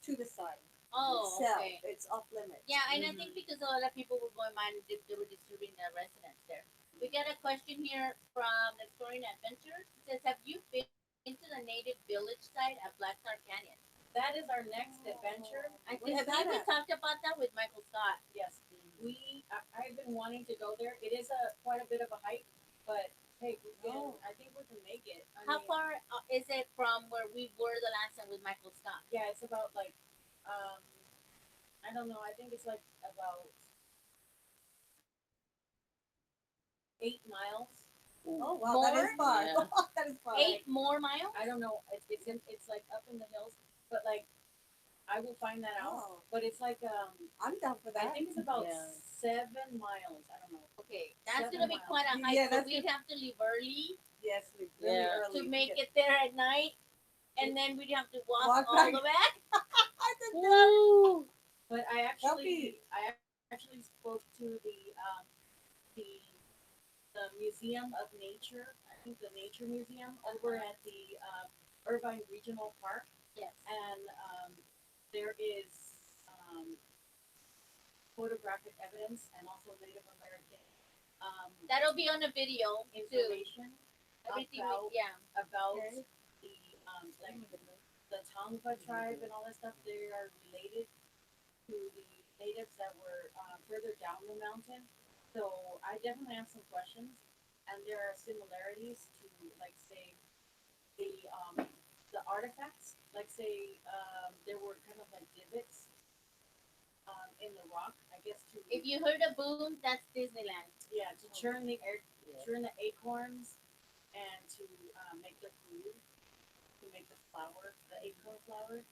to the sign Oh, itself. okay. It's off limits. Yeah, and I think because a lot of people were going mad if they were disturbing the residents there. We got a question here from Exploring Adventure. It says, "Have you been to the native village site at Black Star Canyon?" that is our next adventure. I Where's believe that we at? talked about that with Michael Scott. Yes, I've been wanting to go there. It is quite a bit of a hike, but hey, I think we can make it. How far is it from where we were the last time with Michael Scott? Yeah, it's about like um, I don't know. I think it's like about 8 miles. Oh wow, that is More? far. Yeah. That is far. 8 more miles? I don't know. It's like up in the hills, but like I will find that out. Oh, But it's like I'm down for I that. think it's about Yeah. 7 miles. I don't know. Okay, that's 7 gonna be miles. quite a hike. Yeah, so that's we'd have to leave early Yes, we really Yeah. early to make get- it there at night, and then we'd have to walk Walk all back. the way back. Woo! But be- I actually spoke to the the Museum of Nature. I think the Nature Museum over at the Irvine Regional Park, Yes. and there is photographic evidence and also Native American That'll be on a video too. information Everything about yeah. about Okay. the like the Tongva tribe and all that stuff. They are related to the natives that were further down the mountain. So I definitely have some questions, and there are similarities to, like, say, the artifacts. Like, say, there were kind of like divots in the rock, I guess, to If you heard a boom, that's Disneyland. yeah, to churn the air, churn the acorns, and to make the food, to make the flour, the acorn flour.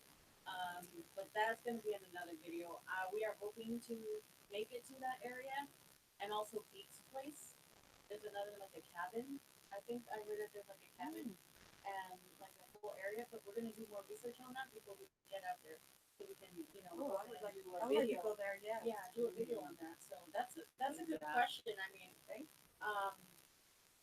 But that's going to be in another video. We are hoping to make it to that area, and also Beak's place. There's another like a cabin. I think I heard that there's like a cabin and like a whole area. But we're going to do more research on that before we get out there, so we can Oh, go I would and like, do I a would like to video. go there. Yeah. Yeah, do a video on that. So that's a good Yeah. question. I mean, um,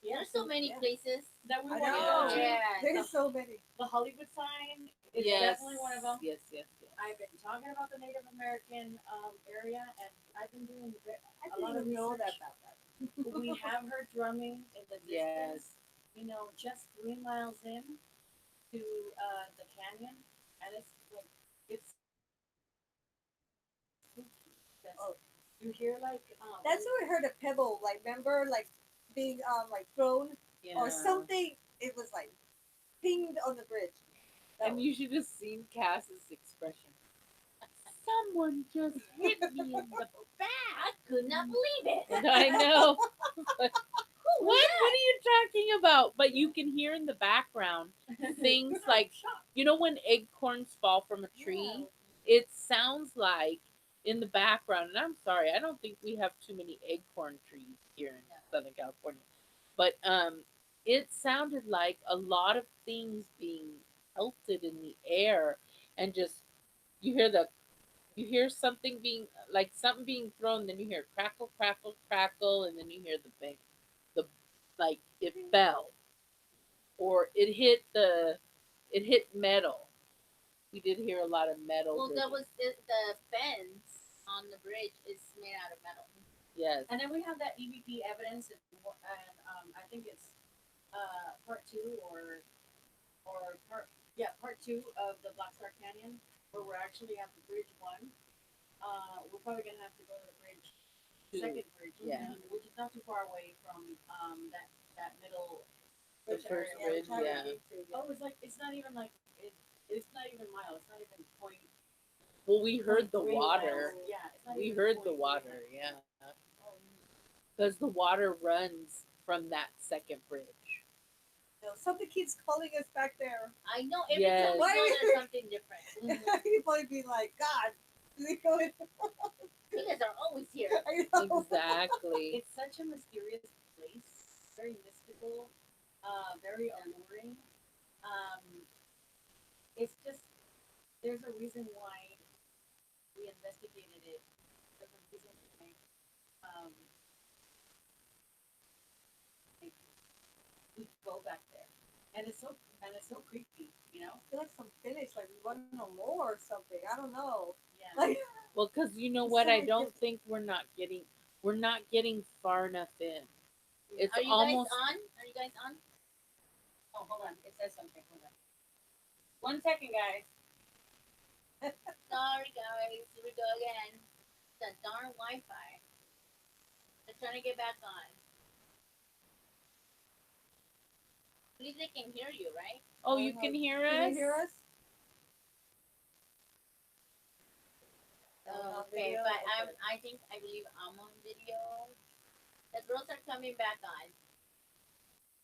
yeah, There's so many yeah. places. that we I want to know. go to. Yeah. There's so many. The Hollywood sign is Yes. definitely one of them. Yes, yes, yes. I've been talking about the Native American area, and I've been doing I a lot didn't of even know that research. about that. We have heard drumming in the Yes. distance. Just 3 miles in to the canyon, and it's spooky. Oh. You hear like That's where I heard a pebble. Like, remember, like being like thrown Yeah. or something. It was like pinged on the bridge. That And was- you should have seen Cass's expression. Someone just hit me in the back. I could not believe it. And I know. What are you talking about? But you can hear in the background things like, when acorns fall from a tree, it sounds like in the background, and I'm sorry, I don't think we have too many acorn trees here in Southern California, but it sounded like a lot of things being pelted in the air, and just you hear something being like something being thrown, then you hear crackle, crackle, crackle, and then you hear the like it fell or it hit metal. We did hear a lot of metal. Well, that digging. was the fence on the bridge is made out of metal. Yes. And then we have that EVP evidence, and I think it's part two or part two of the Black Star Canyon, where we're actually at the bridge one. We're probably gonna have to go to the bridge, Two. second bridge, Yeah. which is not too far away from that middle The bridge first area. bridge, which I would yeah. need to, yeah. Oh, it's not even like it's not even a mile. It's not even point. Well, we heard the 0.3 water. miles. Yeah, it's not We even heard the 0.3 water. miles. Yeah. Oh, Because the water runs from that second bridge. Something keeps calling us back there. I know every Yes. time we go, there's something different. You probably be like, God, we going. You guys are always here. I know. Exactly. It's such a mysterious place, very mystical, very alluring. Um, it's just there's a reason why we investigated it. There's a reason why um, like, we go back there, and it's so creepy, I feel like some finish, like we want to know more or something. I don't know. Yeah. Like, Well, because you know It's what, so I don't different. think we're not getting far enough in. It's Are you almost guys on? Are you guys on? Oh, hold on. It says something. Hold on. 1 second, guys. Sorry, guys. Here we go again. The darn Wi-Fi. They're trying to get back on. At least they can hear you, right? Oh, you can hear us? Can you hear us? Oh, on okay, video? but Okay. I believe I'm on video. The girls are coming back on.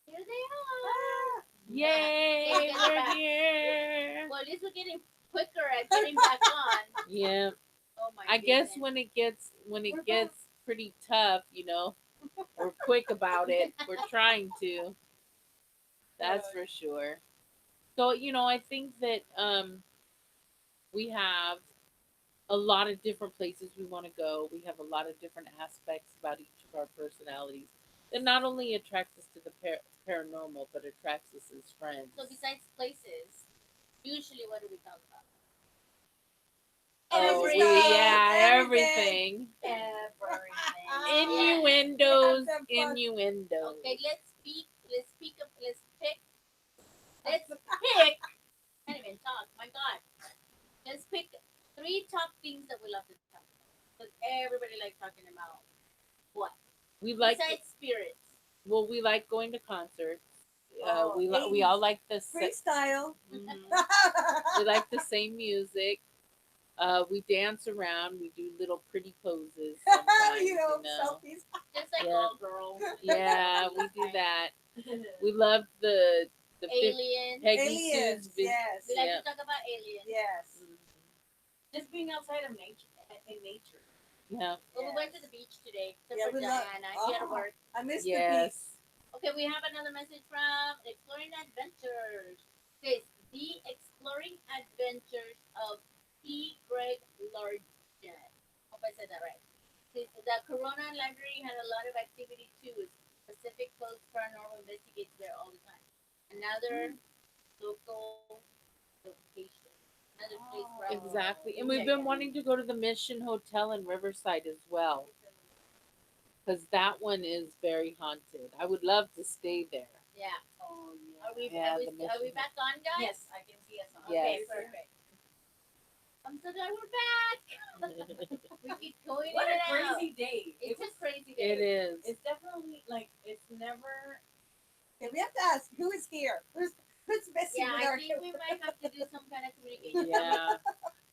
Here they are. Yay, Yeah, get we're back. here. Well, at least we're getting quicker at getting back on. Yeah. Oh my I guess goodness. when it gets We're pretty tough, we're quick about it. We're trying to. That's for sure. So, I think that we have a a lot of different places we want to go. We have a lot of different aspects about each of our personalities that not only attracts us to the paranormal, but attracts us as friends. So besides places, usually what do we talk about? Oh, Crazy we stuff, yeah, everything. Everything. innuendos, Have fun. innuendos. Okay, let's speak. Let's speak up. Let's pick. Let's pick. Can't even talk. My God. Let's pick three top things that we love to talk about. Because everybody likes talking about what? We like Besides spirits. well, we like going to concerts. Oh, We all like the Freestyle. we like the same music. We dance around. We do little pretty poses sometimes. you know, selfies. Just like Yeah. all girls. Yeah, we do that. We love the Aliens. Aliens. Pegasus. Yes. We like Yeah. to talk about aliens. Yes. Just being outside of nature, in nature. Yeah. Well, we went to the beach today. Except Yeah, for we love- Diana. She had to Oh. work. I missed the Yes. Okay, we have another message from Exploring Adventures. Says the Exploring Adventures of P. Greg Largen. Hope I said that right. Says, the Corona Library had a lot of activity too. Pacific Coast Paranormal investigates there all the time. Another local location. Another place for us. Exactly. And we've been wanting to go to the Mission Hotel in Riverside as well. Because that one is very haunted. I would love to stay there. Yeah. Oh yeah. Are we, Yeah, are we, the are we mission. back on, guys? Yes, I can see us on. Okay, Yes. perfect. I'm so glad we're back. We keep going What in a and out. crazy day! It's a crazy It day. is. It's definitely like it's never. Okay, we have to ask who is here. Who's messing Yeah, with I our think we might have to do some kind of communication. Yeah.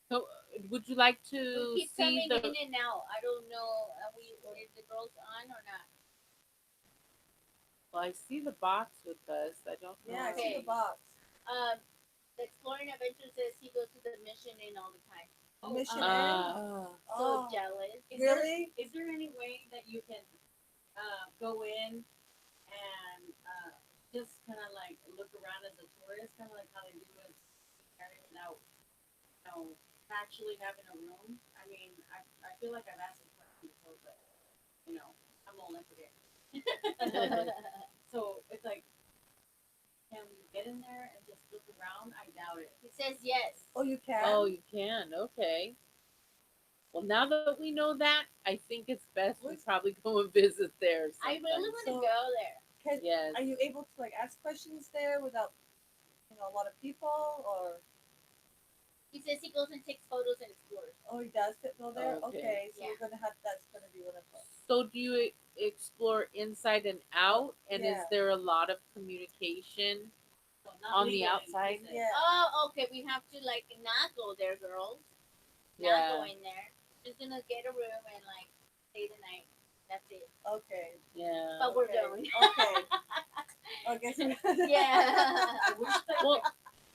So, would you like We to keep see coming the? in and out. I don't know. Is the girls on or not? Well, I see the box with us. I don't know. Yeah, I see the box. The Exploring Adventure says he goes to the mission inn all the time. Mission Ah. So Oh, jealous. really? Is there any way that you can go in and just kind of like look around as a tourist, kind of like how they do with without, actually having a room? I mean, I feel like I've asked this question before, but I'm old and forget. So it's like, can we get in there and just look around? I doubt it. He says yes. Oh, you can. Oh, you can. Okay. Well, now that we know that, I think it's best we probably go and visit there. I really want to So- go there. Can, Yes. Are you able to like ask questions there without, a lot of people, or He says he goes and takes photos and explores. oh, he does go there? Okay. Okay, so Yeah. we're gonna have that's gonna be one of them. So, do you explore inside and out? And is Yeah. there a lot of communication? So not On the legally, outside? is it? Yeah. Oh, okay. We have to like not go there, girls. Not go in there. Just gonna get a room and like stay the night. That's it. Okay. Yeah. But we're Okay. going. Okay. Okay. So Yeah. I wish that Well,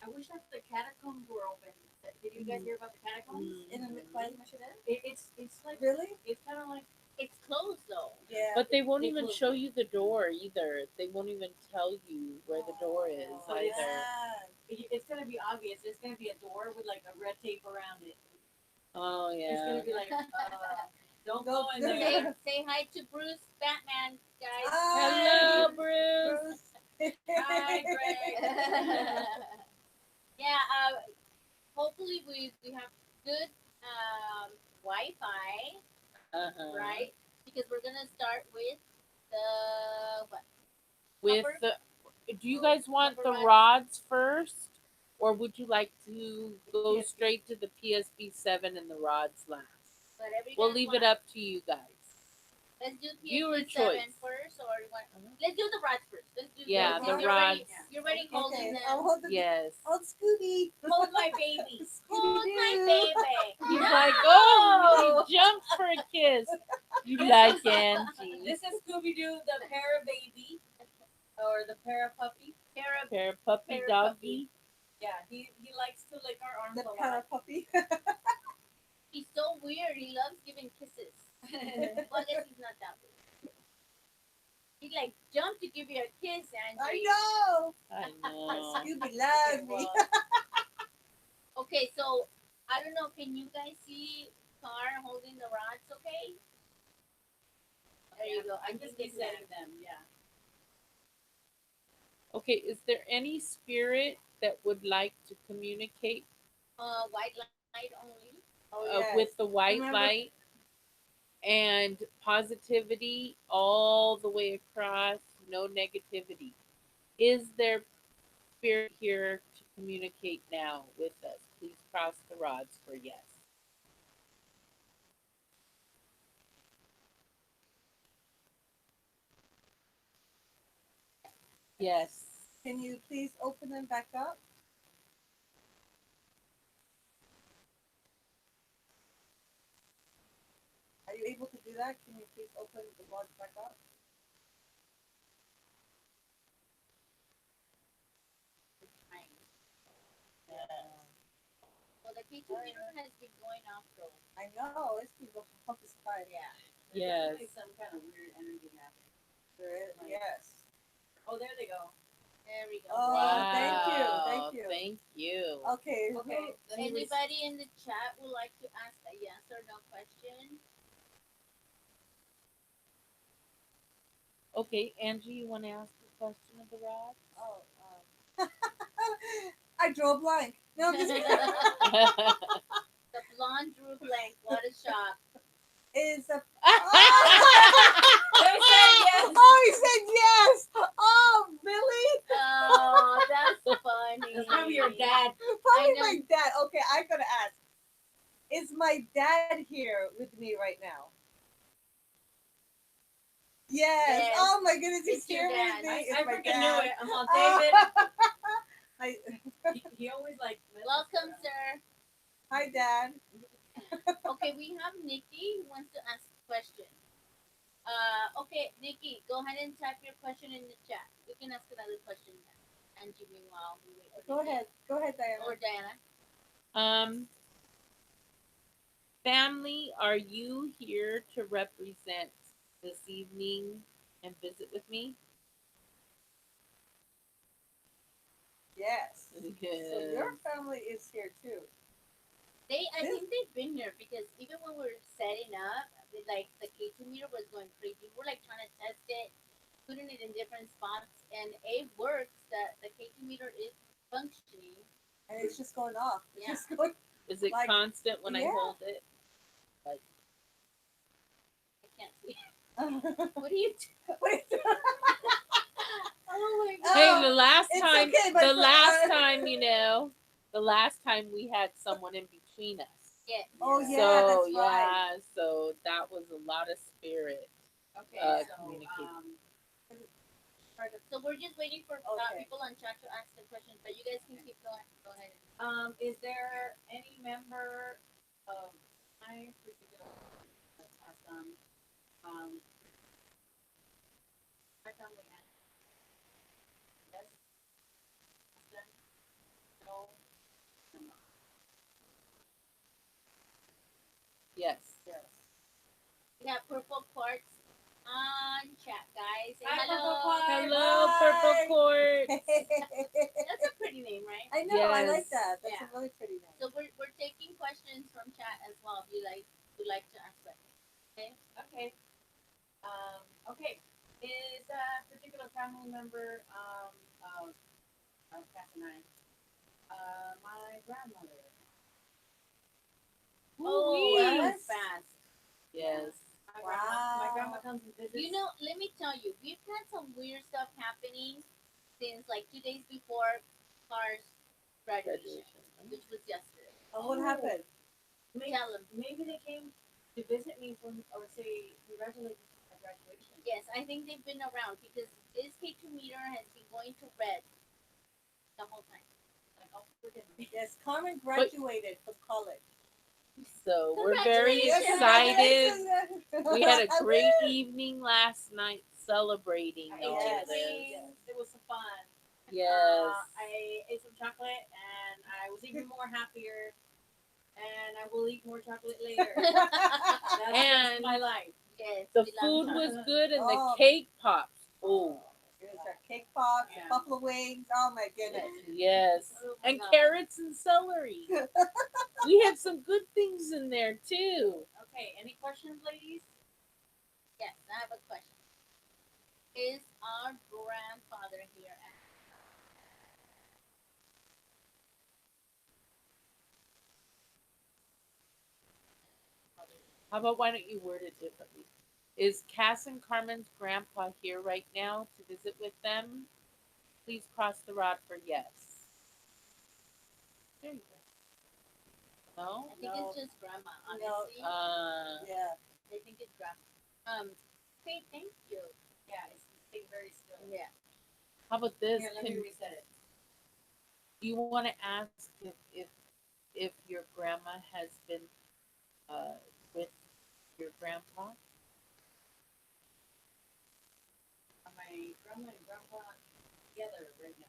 I wish that the catacombs were open. Did you guys hear about the catacombs? in the by the mission inn? It's like Really? it's kind of like It's closed though. Yeah. But they won't They even close show it. you the door either. They won't even tell you where the door is But either. yeah. it's gonna be obvious. There's gonna be a door with like a red tape around it. Oh It's yeah. gonna be like, don't Go- go in go there. Say hi to Bruce Batman, guys. Hello, Bruce. Hi, Greg. Yeah. Hopefully we have good Wi-Fi, Uh-huh. right? Because we're gonna start with the what? With Upper? the, do you guys want Upper the rods? rods first, or would you like to go PSP. straight to the PSP 7 and the rods last? Whatever you We'll guys leave want. it up to you guys. Let's do Viewer PSP 7 choice. first, or you want? Let's do the rods first. Let's do Yeah, the the you're rods. Ready, you're ready holding Okay. them. I'll hold the Yes. hold Scooby. Hold my baby. Hold my Scooby-Doo. baby. He's No! like, oh, he jumped for a kiss. You like Angie. This is Scooby Doo, the para baby, or the para puppy. Para- Pair of puppy Pair doggy. Yeah, he likes to lick our arms The a lot. para puppy. He's so weird. He loves giving kisses. Well, I guess he's not that weird. He like jumped to give you a kiss, Angie. I know. I know. Scooby loves me. Okay, so I don't know. Can you guys see Car holding the rods? Okay. There you go. I I'm think just it's resetting that. them. Yeah. Okay, is there any spirit that would like to communicate White light only. Oh yes. with the white Remember, light and positivity all the way across, no negativity? Is there spirit here to communicate now with us? Please cross the rods for yes. Yes. can you please open them back up? Are you able to do that? Can you please open the rods back up? Fine. Yeah. Well, the K2 meter has been going off though. I know it's been going all this time. Yeah. There's Yes. definitely some kind of weird energy happening. Yes. Oh, there they go. There we go. Oh, thank you, Wow. thank you. Thank you. Okay. Okay. Let me Anybody in the chat would like to ask a yes or no question? Okay, Angie, you want to ask a question of the rod? Oh, I drew a blank. No, I'm just kidding. The blonde drew blank. What a shock. Is a They said yes. oh, he said yes. Oh, Billy. Oh, that's funny. That's probably your dad. Probably know. my dad. Okay, I gotta ask. Is my dad here with me right now? Yes. Yes. Oh my goodness, he's It's your here dad. with me. It's I my freaking dad. knew it. I'm on David. Hi, He always like. Welcome, sir. hi, Dad. Okay, we have Nikki who wants to ask a question. Okay, Nikki, go ahead and type your question in the chat. We can ask another question then. Angie, meanwhile, we wait for Go Nikki. ahead. Go ahead, Diana. Or Diana. um, family, are you here to represent this evening and visit with me? Yes. So Yes. your family is here too. I think they've been here because even when we were setting up, like the K2 meter was going crazy. We're like trying to test it, putting it in different spots, and it works. The K2 meter is functioning. And it's just going off. It's Yeah. just going. Is it Like, constant when I yeah. hold it? Like, I can't see. What are you doing? Wait. Oh my god. hey, Oh, the last it's time, okay, but the for- last time, the last time we had someone in between us. Yeah. Oh yeah, So that's right. yeah, so that was a lot of spirit. Okay. So Communicate. So we're just waiting for Okay. people on chat to ask the questions, but you guys can keep going. Go ahead. is there any member of my particular that has um my family has yes, then no, no. Yes. Yes. We have purple quartz on chat, guys. Say Hi, hello. Purple Quartz. Hello, Bye. Purple Quartz. That's a pretty name, right? I know. I like Yes. that. That's Yeah. a really pretty name. So we're taking questions from chat as well. If you would like to ask questions. Okay. Okay. Okay. Is a particular family member Cass and I my grandmother? Oh, Ooh-wee. that was fast. Yes. My grandma Wow. comes and visits. You know, let me tell you, we've had some weird stuff happening since like 2 days before Car's graduation, which was yesterday. Oh, what happened? maybe, Tell 'em. maybe they came to visit me from or say congratulations on my graduation. Yes, I think they've been around because this K2 meter has been going to red the whole time. Like, oh, forgive me. Yes, Carmen graduated from college. So we're very Congratulations. excited. Congratulations. We had a great evening last night celebrating I all ate of Yes. this. wings. It was some fun. Yes. I ate some chocolate and I was even more happier. And I will eat more chocolate later. That's And just my life. Yes, The we love food chocolate. was good and the Oh. cake pops. Oh, It was our cake pops, Yeah. buffalo wings. Oh my goodness. Yes. Oh my And God. carrots and celery. We have some good things in there too. Okay, any questions, ladies? Yes, I have a question. Is our grandfather here? How about why don't you word it differently? Is Cass and Carmen's grandpa here right now to visit with them? Please cross the rod for yes. There you go. No? I think No. it's just grandma, No. honestly. Yeah. I think it's grandma. Okay, thank you. Yeah, it's stay very still. Yeah. How about this? Here, let me reset it. Do you want to ask if your grandma has been with your grandpa? My grandma and grandpa together right now.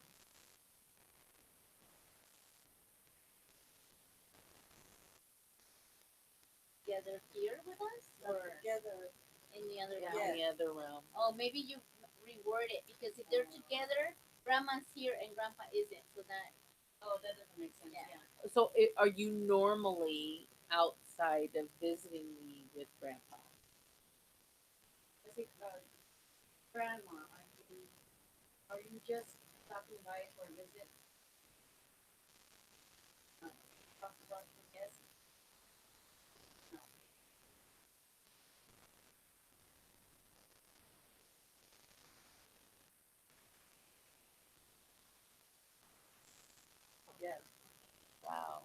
Together here with us or Together. in the other Yeah. room? In the other realm. Oh, maybe you reword it because if they're together, grandma's here and grandpa isn't. So that Oh, that doesn't make sense. Yeah. Yeah. So, are you normally outside of visiting me with grandpa? I think, grandma, are you just stopping by for a visit? Uh, talk about the guest? No. Yes. Wow.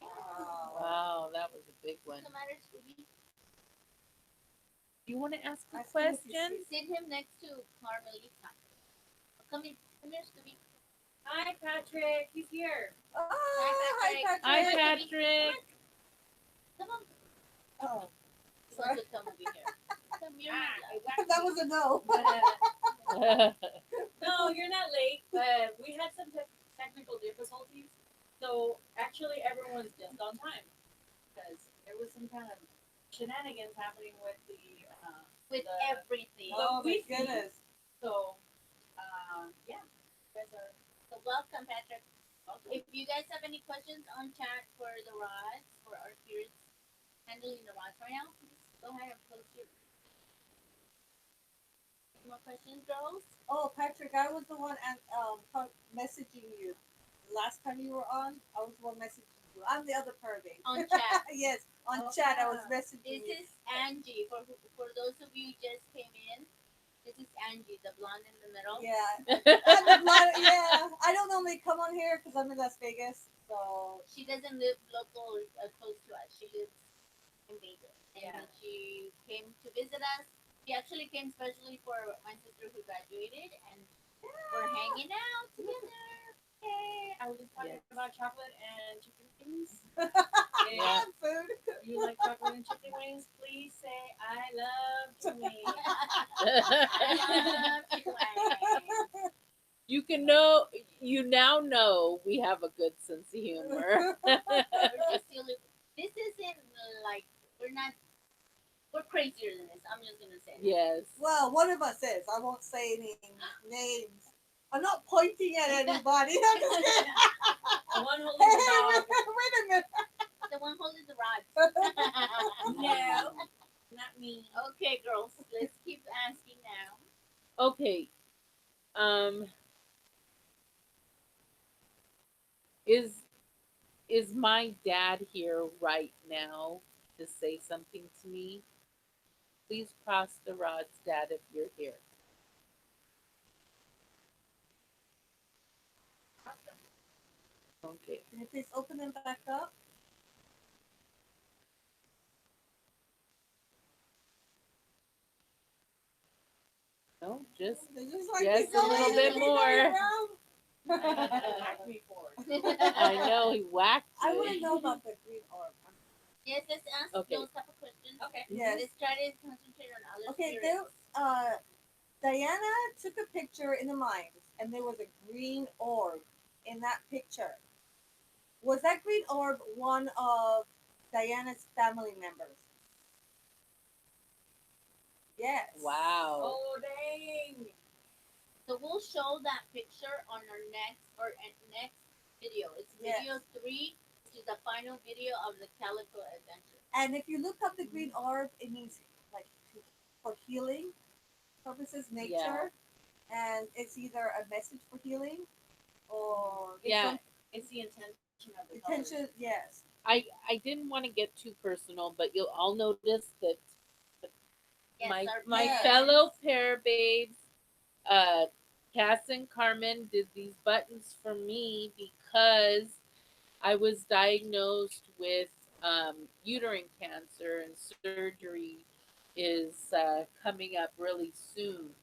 Wow. Wow, that was a big one. what's the matter, Scooby? Do you want to ask a Ask him if he's question? Sit him next to Carmelita. Come in. Come here, Scooby. Hi, Patrick. He's here. Oh, Hi, hi, Patrick. Hi, Patrick. Patrick. Come on. Oh, He wants to come over here. Come here, my love. that was a no. No, you're not late, but we had some technical difficulties. So actually, everyone's just on time because there was some kind of shenanigans happening with the With the- everything. Oh my we- goodness. so yeah, you guys are So welcome, Patrick. welcome. If you guys have any questions on chat for the rods, for our spirits handling the rods right now, please go ahead and post your more questions, girls. Oh, Patrick, I was the one messaging you last time you were on. I was the one messaging you. I'm the other pervy. On chat. Yes, on Oh, chat I was yeah. messaging This you. is Angie. For those of you who just came in, this is Angie, the blonde in the middle. Yeah, I'm the blonde, yeah. I don't normally come on here because I'm in Las Vegas. So She doesn't live local close to us. She lives in Vegas, and Yeah. she came to visit us. She actually came specially for my sister who graduated, and we're hanging out together. Hey, I was just talking Yes. about chocolate and chicken wings. Yeah. food. If you like chocolate and chicken wings, please say I love chicken wings. I love chicken wings. You can know. You now know we have a good sense of humor. We're just silly. This isn't like we're not. We're crazier than this. I'm just gonna say. Yes. Well, one of us is. I won't say any names. I'm not pointing at anybody. I'm just kidding. The one holding Hey, the dog. wait a minute. The one holding the rods. No, not me. Okay, girls. Let's keep asking now. Okay. Is my dad here right now to say something to me? Please cross the rods, Dad, if you're here. Okay. Can you please open them back up? No, just They're just like Just keep a little going, bit keep more. going around. Whack me for it. I know he whacked I you. want to know about the green orb. Yes, let's ask Okay. those type of questions. Okay. Yes. Let's try to concentrate on other Okay, spirits. Diana took a picture in the mines, and there was a green orb in that picture. Was that green orb one of Diana's family members? Yes. Wow. Oh dang! So we'll show that picture on our next video. It's Yes. video 3, which is the final video of the Calico adventure. And if you look up the green orb, it means like for healing purposes, nature, and it's either a message for healing or Yeah. It's the intention of the colors. intention. Yes. I didn't want to get too personal, but you'll all notice that Yes, my our my parents. fellow pair babes, Cass and Carmen, did these buttons for me because I was diagnosed with uterine cancer, and surgery is coming up really soon.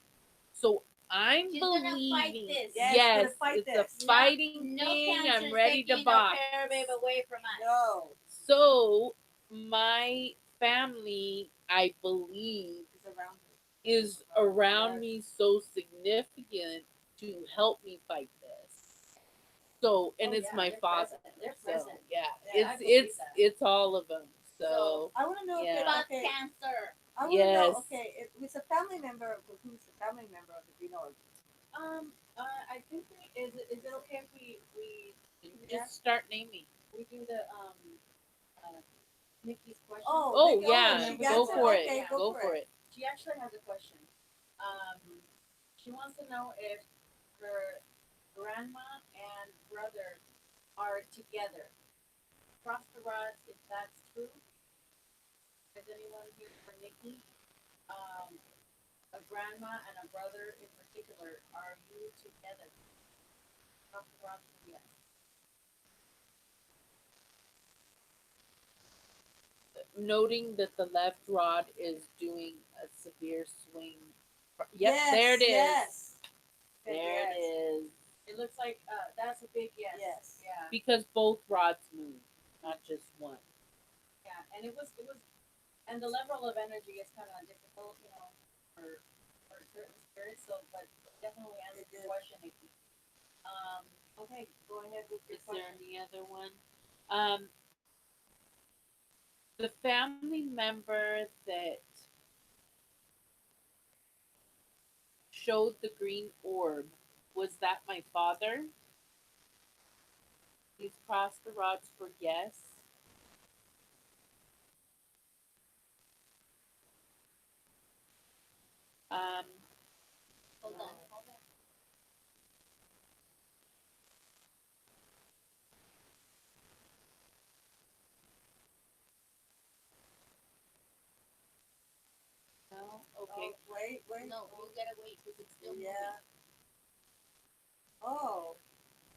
So I'm She's gonna fight believing, this. Yes, yes, gonna fight it's this. a fighting No thing. cancer I'm ready to taking our box. pair babe away from us. No. So my family, I believe, It's around. is around me so significant to help me fight this. So, and Oh, it's yeah, my they're father. present. They're So present. yeah, Yeah, I it's believe it's that. it's all of them. So I want to know. Yeah. About Okay. cancer. I want to Yes. know. Okay, if it's a family member, who's the family member of the green orb? I think is it okay if we just start naming. do the Nikki's question? Oh Nick- yeah, she go got it. for it. Okay, Go for it. She actually has a question. She wants to know if her grandma and brother are together. Cross the rods if that's true. Is anyone here for Nikki? A grandma and a brother in particular, are you together? Cross the rods for yes. Noting that the left rod is doing a severe swing. Yep, Yes, there it is. Yes. There Yes. it is. It looks like that's a big yes. Yes. Yeah. Because both rods move, not just one. Yeah, and and the level of energy is kind of difficult, for certain spirits. So, but definitely answer the question, Nikki. Okay, go ahead with your Is there question. any other one? The family member that showed the green orb, was that my father? Please cross the rods for yes. Um, Hold on. no? Okay. Oh, wait. No, you gotta wait because it's still moving. Yeah. Oh.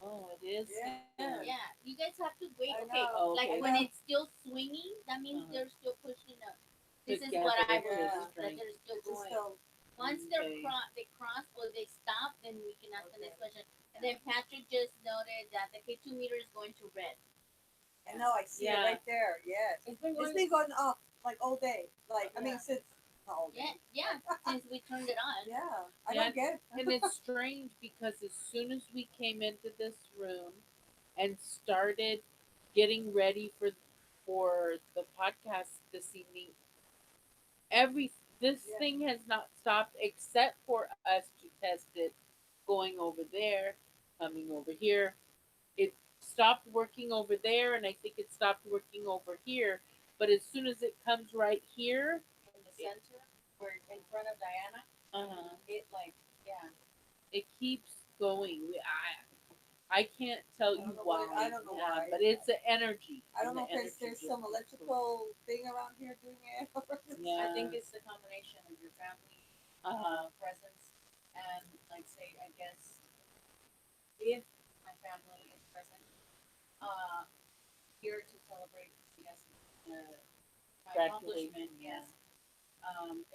Oh, it is. Yeah. Yeah, you guys have to wait. I Okay, know. like Okay. when it's still swinging, that means Uh-huh. they're still pushing up. This is Together what I with believe the that strength. they're still It's just going. so. Once Okay. they cross or they stop, then we can ask the next Okay. question. And then Patrick just noted that the K2 meter is going to red. I know. I see Yeah. it right there. Yes. It's been It's going. been going off like all day. Like I mean, Yeah. since not all day. Yeah, since we turned it on. Yeah. I Yeah, don't get it. And it's strange because as soon as we came into this room and started getting ready for the podcast this evening, this Yeah. thing has not stopped except for us to test it going over there, coming over here. It stopped working over there, and I think it stopped working over here. But as soon as it comes right here, In the center, where in front of Diana, it yeah. it keeps going. I can't tell you why, I don't know why. but it's an energy. I don't and know the if energy there's just some keeps electrical thing around here doing it. Yeah. I think it's the combination of your family presence and like say I guess if my family is present uh here to celebrate yes my Graduation, accomplishment, yeah. yes.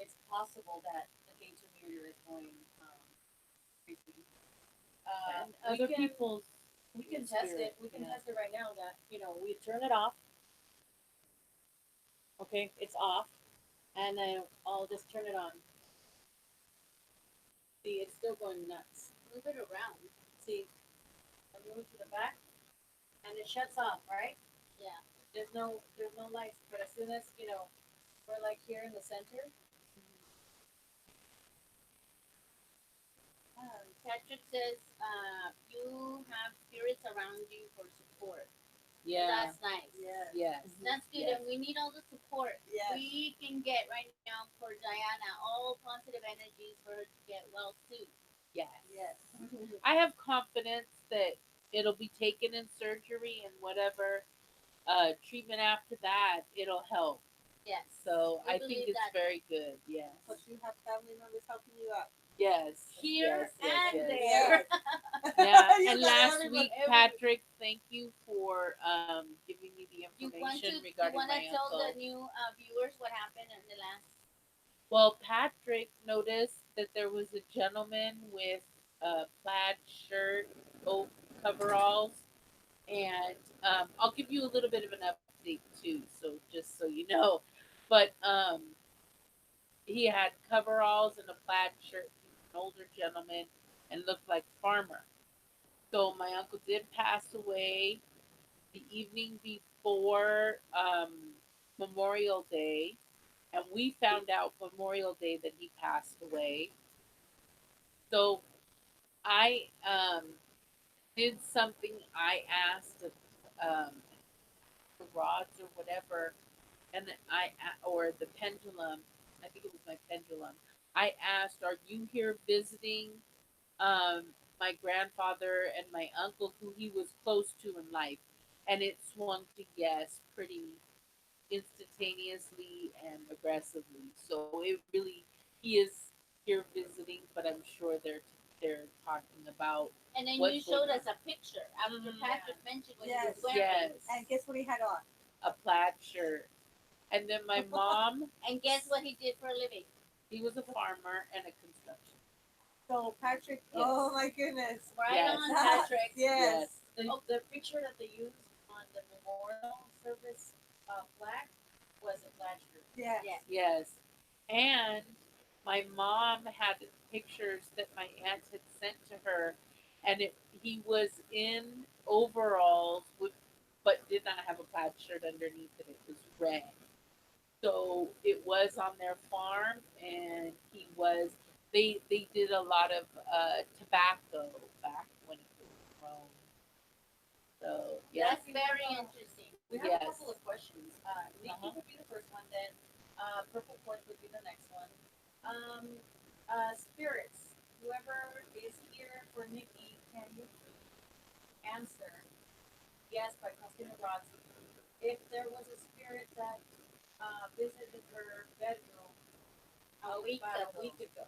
It's possible that the K2 meter is going crazy. And We other can people's we can test spirit, it. We can yeah. test it right now that we turn it off. Okay, it's off, and then I'll just turn it on. See, it's still going nuts. Move it around. See, I move it to the back, and it shuts off. Right? Yeah. There's no lights. But as soon as we're like here in the center. Patrick says, you have spirits around you for support. And Yeah. that's nice. Yes. Yes. That's good, Yes. and we need all the support Yes. we can get right now for Diana. All positive energies for her to get well soon. Yes. Yes. I have confidence that it'll be taken in surgery and whatever treatment after that, it'll help. Yes. So We I believe think it's that. very good. Yes. But you have family members helping you out. Yes. Here Yes. Yes. and Yes. there. Yeah. You And got last everybody- week, Patrick, thank you for giving me the information You regarding want my to tell uncle. the new viewers what happened in the last? Well, Patrick noticed that there was a gentleman with a plaid shirt, coveralls, and I'll give you a little bit of an update too, so just so you know. But he had coveralls and a plaid shirt. He was an older gentleman and looked like a farmer. So my uncle did pass away the evening before Memorial Day, and we found out Memorial Day that he passed away. So I did something. I asked the rods or whatever, and or the pendulum. I think it was my pendulum. I asked, "Are you here visiting my grandfather and my uncle, who he was close to in life?" And it swung to yes, pretty instantaneously and aggressively. So it really, he is here visiting, but I'm sure they're talking about And then you what's showed going us a picture after Mhm. Patrick mentioned what he Yes. was wearing. Yes, And guess what he had on? a plaid shirt. And then my mom, And guess what he did for a living? he was a farmer and a construction. So Patrick. Yes. Oh my goodness. Right Yes. on, Patrick. Yes. The picture that they used on the memorial service plaque was a plaid shirt. Yes. Yes. Yes. And my mom had pictures that my aunt had sent to her, and he was in overalls with, but did not have a plaid shirt underneath it. It was red. So it was on their farm, and he was. They did a lot of tobacco back when it was grown. So yeah. That's very interesting. We have Yes. a couple of questions. Nikki would be the first one, then Purple Quartz would be the next one. Spirits. Whoever is here for Nikki, can you answer yes by trusting the rods? If there was a spirit that visited her bedroom A week about ago. a week ago.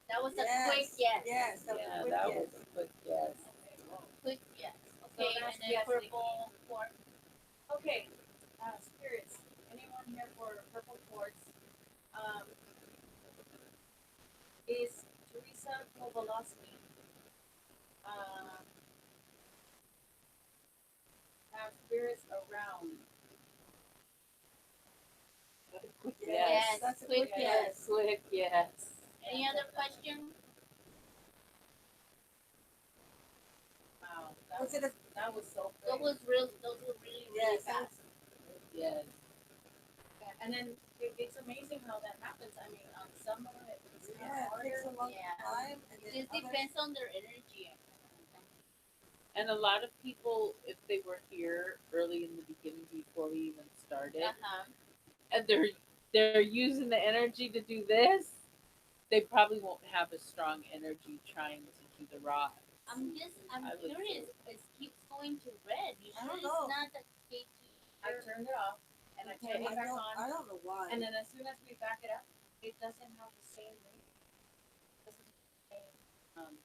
That was Yes. a quick yes. Yes. That Yeah, was that quick was a quick yes. Okay, well, Quick yes. So Okay, that's and then yes, purple quartz. okay, spirits. Anyone here for Purple Quartz? Um, is Teresa Kowalowski have spirits around? Quick Yes. yes. That's a Quick quick yes. yes. Quick yes. Any other question? Wow, Was it a that was so Those quick. was real. Those were really really Yes, that was- fast. Yes. And then it's amazing how that happens. I mean, on some of it, it's yeah, it takes a harder. long Yeah. time, and It then just others- depends on their energy. And a lot of people, if they were here early in the beginning before we even started, Uh-huh. and they're using the energy to do this, they probably won't have a strong energy trying to do the rock. I'm I would curious. It keeps going to red. You I sure don't it's know. not the KT? I turned it off and I turned Okay. it I back don't. on. I don't know why. And then as soon as we back it up, it doesn't have the same rate. It doesn't have the same, um,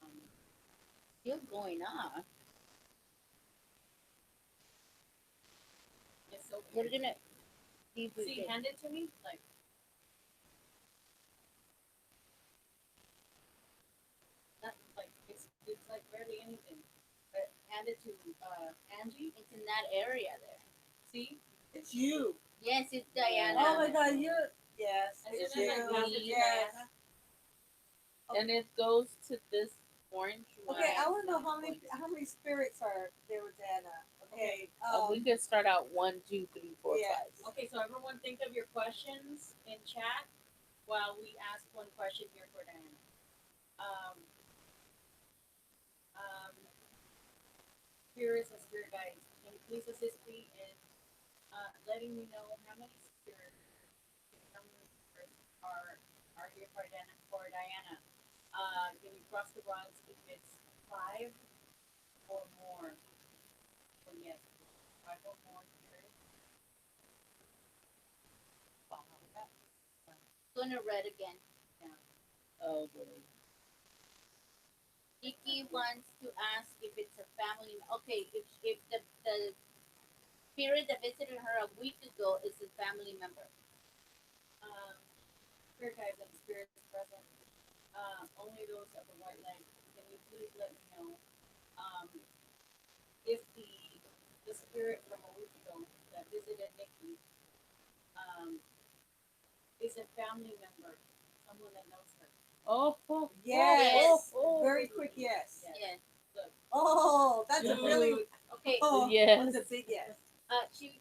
um, Still going up. it's so We're weird. gonna see if we See, get. hand it to me. Like, not like it's like barely anything. But hand it to Angie. It's in that area there. See, It's you. Yes, it's Diana. Oh my God, you're. Yes, as it's soon as I you. pass it to Yes. Diana, And it goes to this orange one. Okay, I want to know and how it's many going to- how many spirits are there with Anna. Okay, Okay. And we can start out 1, 2, 3, 4, Yeah. 5. Okay, so everyone think of your questions in chat while we ask one question here for Diana. Um, um, spirits and spirit guides, can you please assist me in letting me know how many spirits, how many spirits are here for Diana? Can you cross the rods if it's 5 or more? So yes, 5 or more spirits. Gonna read again. Oh, boy. Nikki wants to ask if it's a family. Okay, if the spirit that visited her a week ago is a family member. Um, spirit guides and spirits present. Only those of the white light. Can you please let me know if the spirit from a week ago that visited Nikki is a family member, someone that knows her? Oh, Yes. oh, Very quick yes. Yes. Look, Oh, that's a dude. really Okay. oh, Yes. that's a big yes. She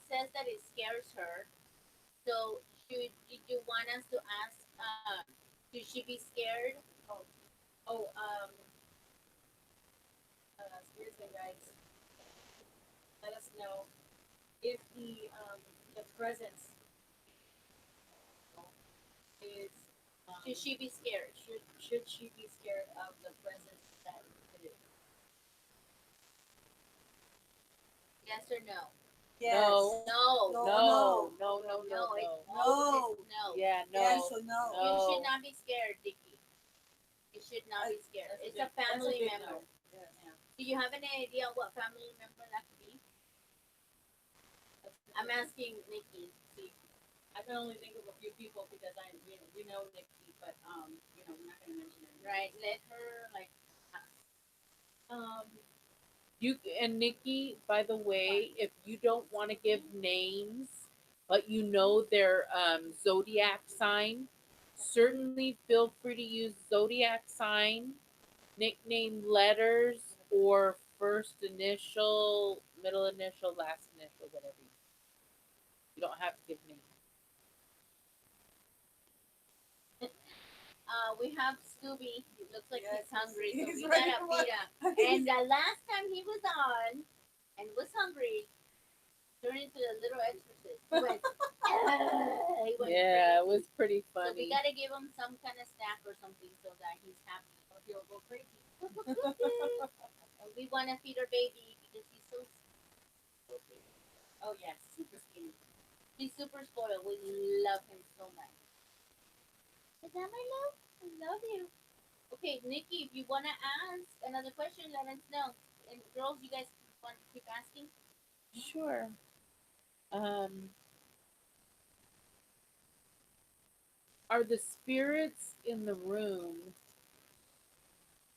says that it scares her. So did you want us to ask? Should she be scared? Oh, spirits and guides, let us know if the presence is Should she be scared? should she be scared of the presence that it is? Yes or no? Yes. No. No. No. No, no, no, No. no, It's no. No. It's no. Yeah, no. Yes or no? You No. should not be scared, Dicky. You should not be scared. It's a family big member. no. Yeah. Do you have any idea what family member that could be? I'm asking Nikki. See. I can only think of a few people because we know Nikki, but we're not gonna mention it. Right. Let her like. Um, You and Nikki, by the way, if you don't want to give names, but you know their zodiac sign, certainly feel free to use zodiac sign, nickname letters, or first initial, middle initial, last initial, whatever. You don't have to give names. We have Scooby. It looks like Yes, he's hungry, so he's we ready gotta for feed him. And the last time he was on and was hungry, turned into the little exorcist. He went, he went Yeah, it crazy. was pretty So we funny. gotta give him some kind of snack or something so that he's happy. Or he'll go crazy. And we wanna feed our baby because he's so sweet. oh yes, super skinny. He's super spoiled. We love him so much. Is that my love? I love you. Okay, Nikki, if you want to ask another question, let us know. And girls, you guys want to keep asking? Sure. Are the spirits in the room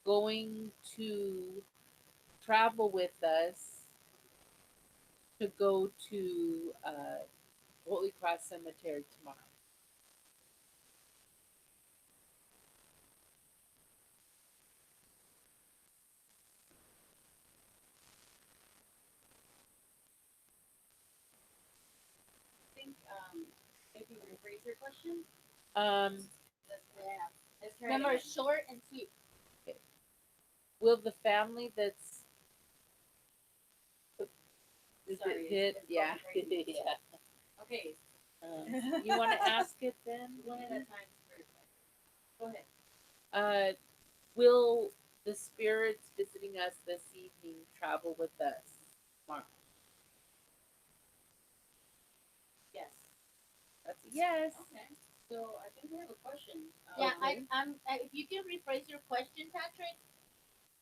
going to travel with us to go to Holy Cross Cemetery tomorrow? I think maybe rephrase your question. Um, Yeah. Let's try Remember, it again. short and sweet. will the family that's is Sorry, it hit? it's Yeah, going crazy. yeah. Okay, You want to ask it then? one at a time. Spirit guide. Go ahead. Will the spirits visiting us this evening travel with us tomorrow? Yes. That's a yes. Okay. So I think we have a question. Yeah, Okay. if you can rephrase your question, Patrick,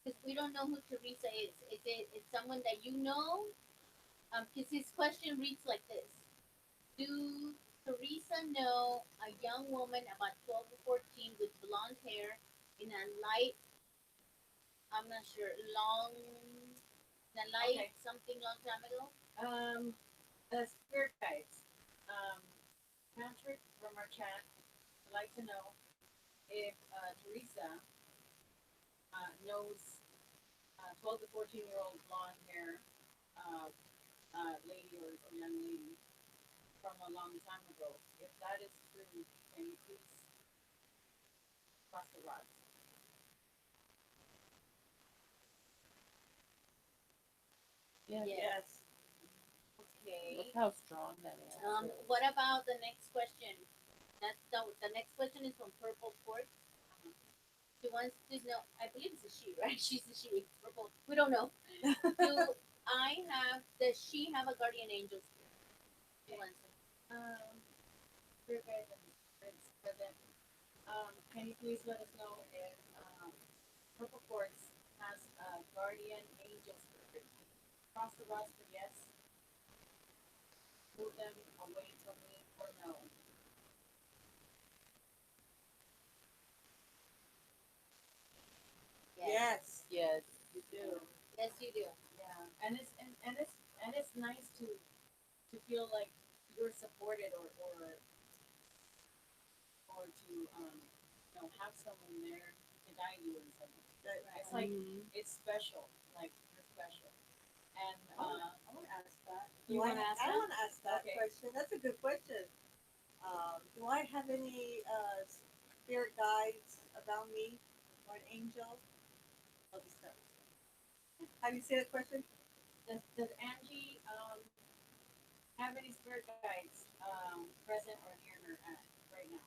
because we don't know who Teresa is. It's someone that you know? Because his question reads like this: Do Teresa know a young woman about 12 to 14 with blonde hair in a light? I'm not sure. In a light Okay. something long time ago. The spirit guides. Patrick from our chat would like to know if Teresa knows 12 to 14-year-old blonde hair lady or young lady from a long time ago. If that is true, can you please cross the rods? Yeah. Yes. Okay. Look how strong that is. What about the next question? That's the next question is from Purple Court. She wants to know. I believe it's a she, right? She's a she. Purple. We don't know. Does she have a guardian angel spirit? She wants to. Spirit guides and spirits present. Can you please let us know if Purple Quartz has a guardian angel spirit? Cross the rods for yes. Move them away from me or no. Yes. Yes. Yes. You do. Yes, you do. Yeah. And it's nice to feel like you're supported or to have someone there to guide you in something. It's like it's special. Like you're special. And I want to ask that. You wanna ask I that? want to ask that Okay. question. That's a good question. Do I have any spirit guides around me or an angel? I'll just start. How do you say that question? does Angie have any spirit guides present or near her at right now?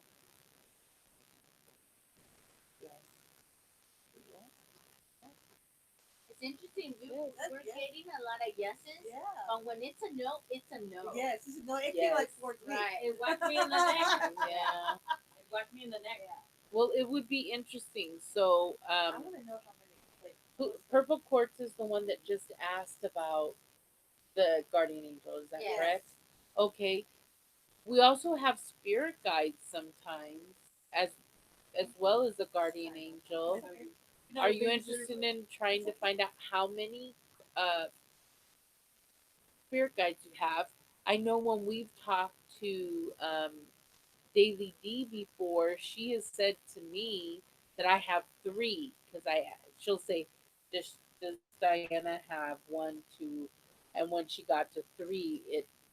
It's interesting. We're Yeah. getting a lot of yeses, Yeah. but when it's a no, it's a no. Yes. This is no. It came like Yes. 4-3. Right. It whacked me in the neck. Yeah. It whacked me in the neck. Well, it would be interesting. So, I want to know how many. Like, Purple Quartz is the one that just asked about the guardian angel. Is that Yes. correct? Okay. We also have spirit guides sometimes, as well as a guardian angel. Okay. Are you interested in trying to find out how many spirit guides you have? I know when we've talked to Daily D before, she has said to me that I have three because she'll say, does Diana have one, two, and when she got to three,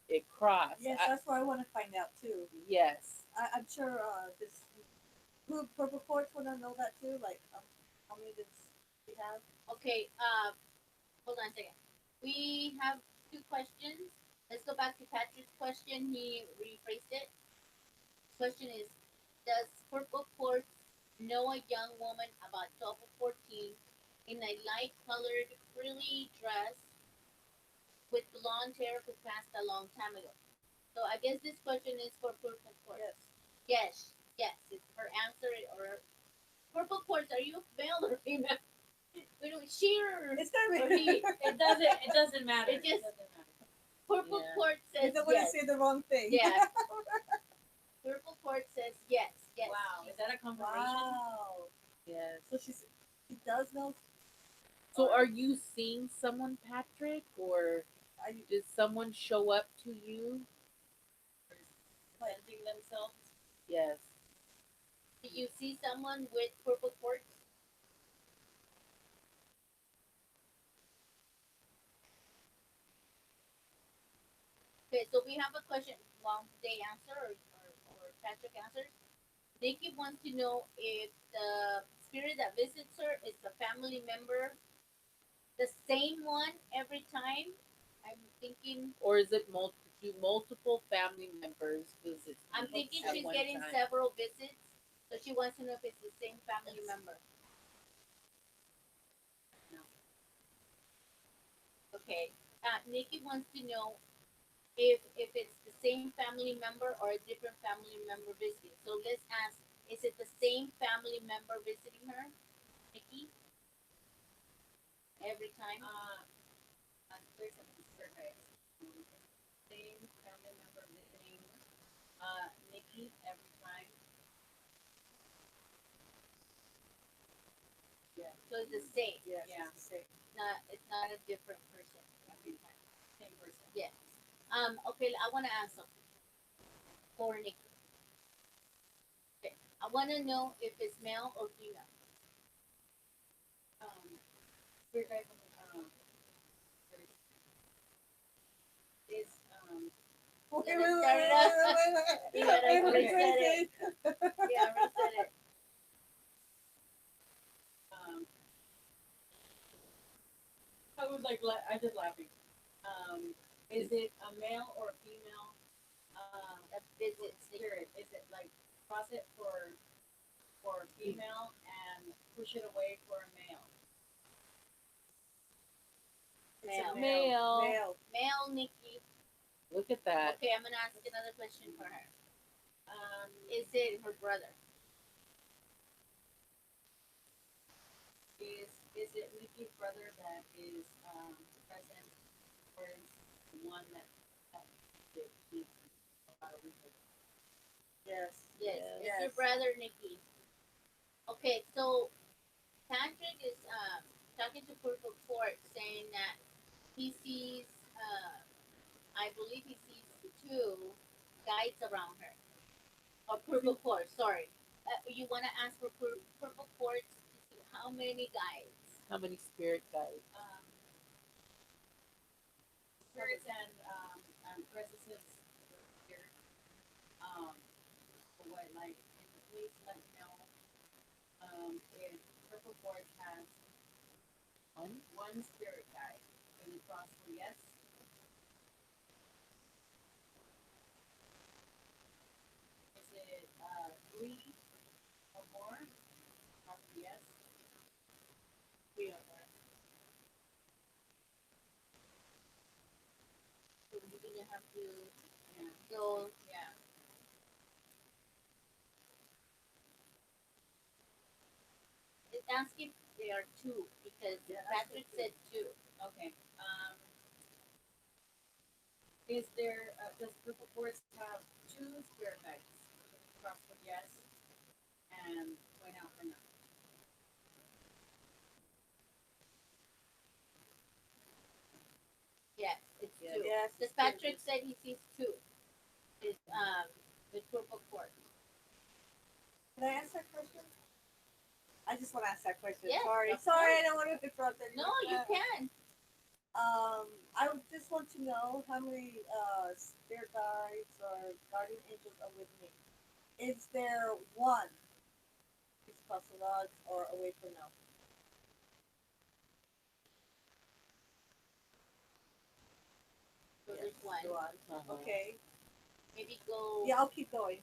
it crossed. Yes, that's what I want to find out too. Yes. I'm sure this who Purple Courts want to know that too. Like, how many does we have? Okay. Hold on a second. We have two questions. Let's go back to Patrick's question. He rephrased it. Question is, does Purple Quartz know a young woman about 12 or 14 in a light-colored frilly dress with blonde hair who passed a long time ago? So I guess this question is for Purple Quartz. Yes. Yes. It's her answer or Purple Quartz. Are you male or female? We don't sheer. It's not or really. he. It doesn't matter. It just doesn't matter. Purple Yeah. Quartz You says don't want to yes. say the wrong thing. Yeah. Purple Quartz says yes. Yes. Wow. Is that a confirmation? Wow. Yes. So she does know. So are you seeing someone, Patrick, or I, did someone show up to you? Presenting themselves. Yes. Do you see someone with purple quartz? Okay, so we have a question. Well, they answer or Patrick answers. Nikki wants to know if the spirit that visits her is a family member, the same one every time. I'm thinking. Or is it do multiple family members visit? I'm thinking at she's one getting time? several visits, so she wants to know if it's the same family member. No. Okay. Nikki wants to know if it's the same family member or a different family member visiting. So let's ask: is it the same family member visiting her, Nikki? Every time. There's some surveys. Same family member visiting Nikki every time. yeah. So it's the same. Yes. Yeah. It's the same. It's not a different person every time. Same person. Yes. Okay. I want to ask something for Nikki. Okay. I want to know if it's male or female. Spirit guide from Wait, Let's start it up. You gotta wait, reset wait. Yeah, reset it. Um, I was like, I just laughing. Is it a male or a female? A visit Spirit. Is it like cross it for a female and push it away for a male? It's a Male. Male. Male. Male Nikki. Look at that. Okay, I'm gonna ask another question for her. Um, Is it her brother? is it Nikki's brother that is present, or is the one that he about a week ago? Yes. Yes. Yes. It's your Yes. brother Nikki. Okay, so Patrick is talking to Purple Court saying that he sees I believe he sees two guides around her. Or Purple Court, sorry. You wanna ask for Purple Court to see how many guides? How many spirit guides? Spirits and presences here. Um, for what like in the please let me know if Purple Forge has one spirit guide. Can you cross for yes? Is it three or more? Cross for yes. Three or more. So you're gonna have to Yeah. go. Yeah. It's asking if there are two because Yeah, that's Patrick good, said two. Okay. Is there does Purple Force have two spirit guides? Cross for yes and point out for no. Yes, it's Yes. two. Yes. Because Patrick said he sees two. Is with Purple Court. Can I ask that question? I just want to ask that question. Yes, Sorry. of Sorry, course. I don't want to interrupt No, anyone. you can. I would just want to know how many spirit guides or guardian angels are with me. Is there one? It's across the rods or away from now? So Yes, there's one. the one. Uh-huh. Okay. Maybe go. Yeah, I'll keep going.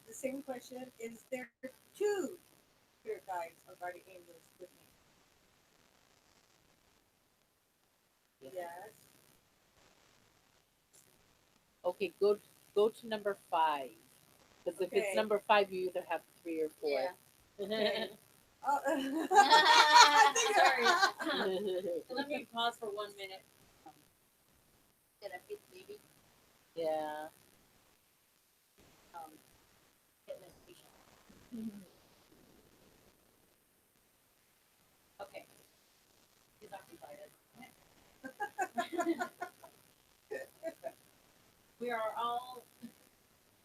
The same question: is there two spirit guides or guardian angels with me? Yes. Okay, go to number 5. Because if it's Okay. number 5, you either have 3 or 4. Yeah. Okay. Oh, Sorry. Let me pause for 1 minute. Get a bit maybe. Yeah. Get meditation. Okay. He's occupied. We are all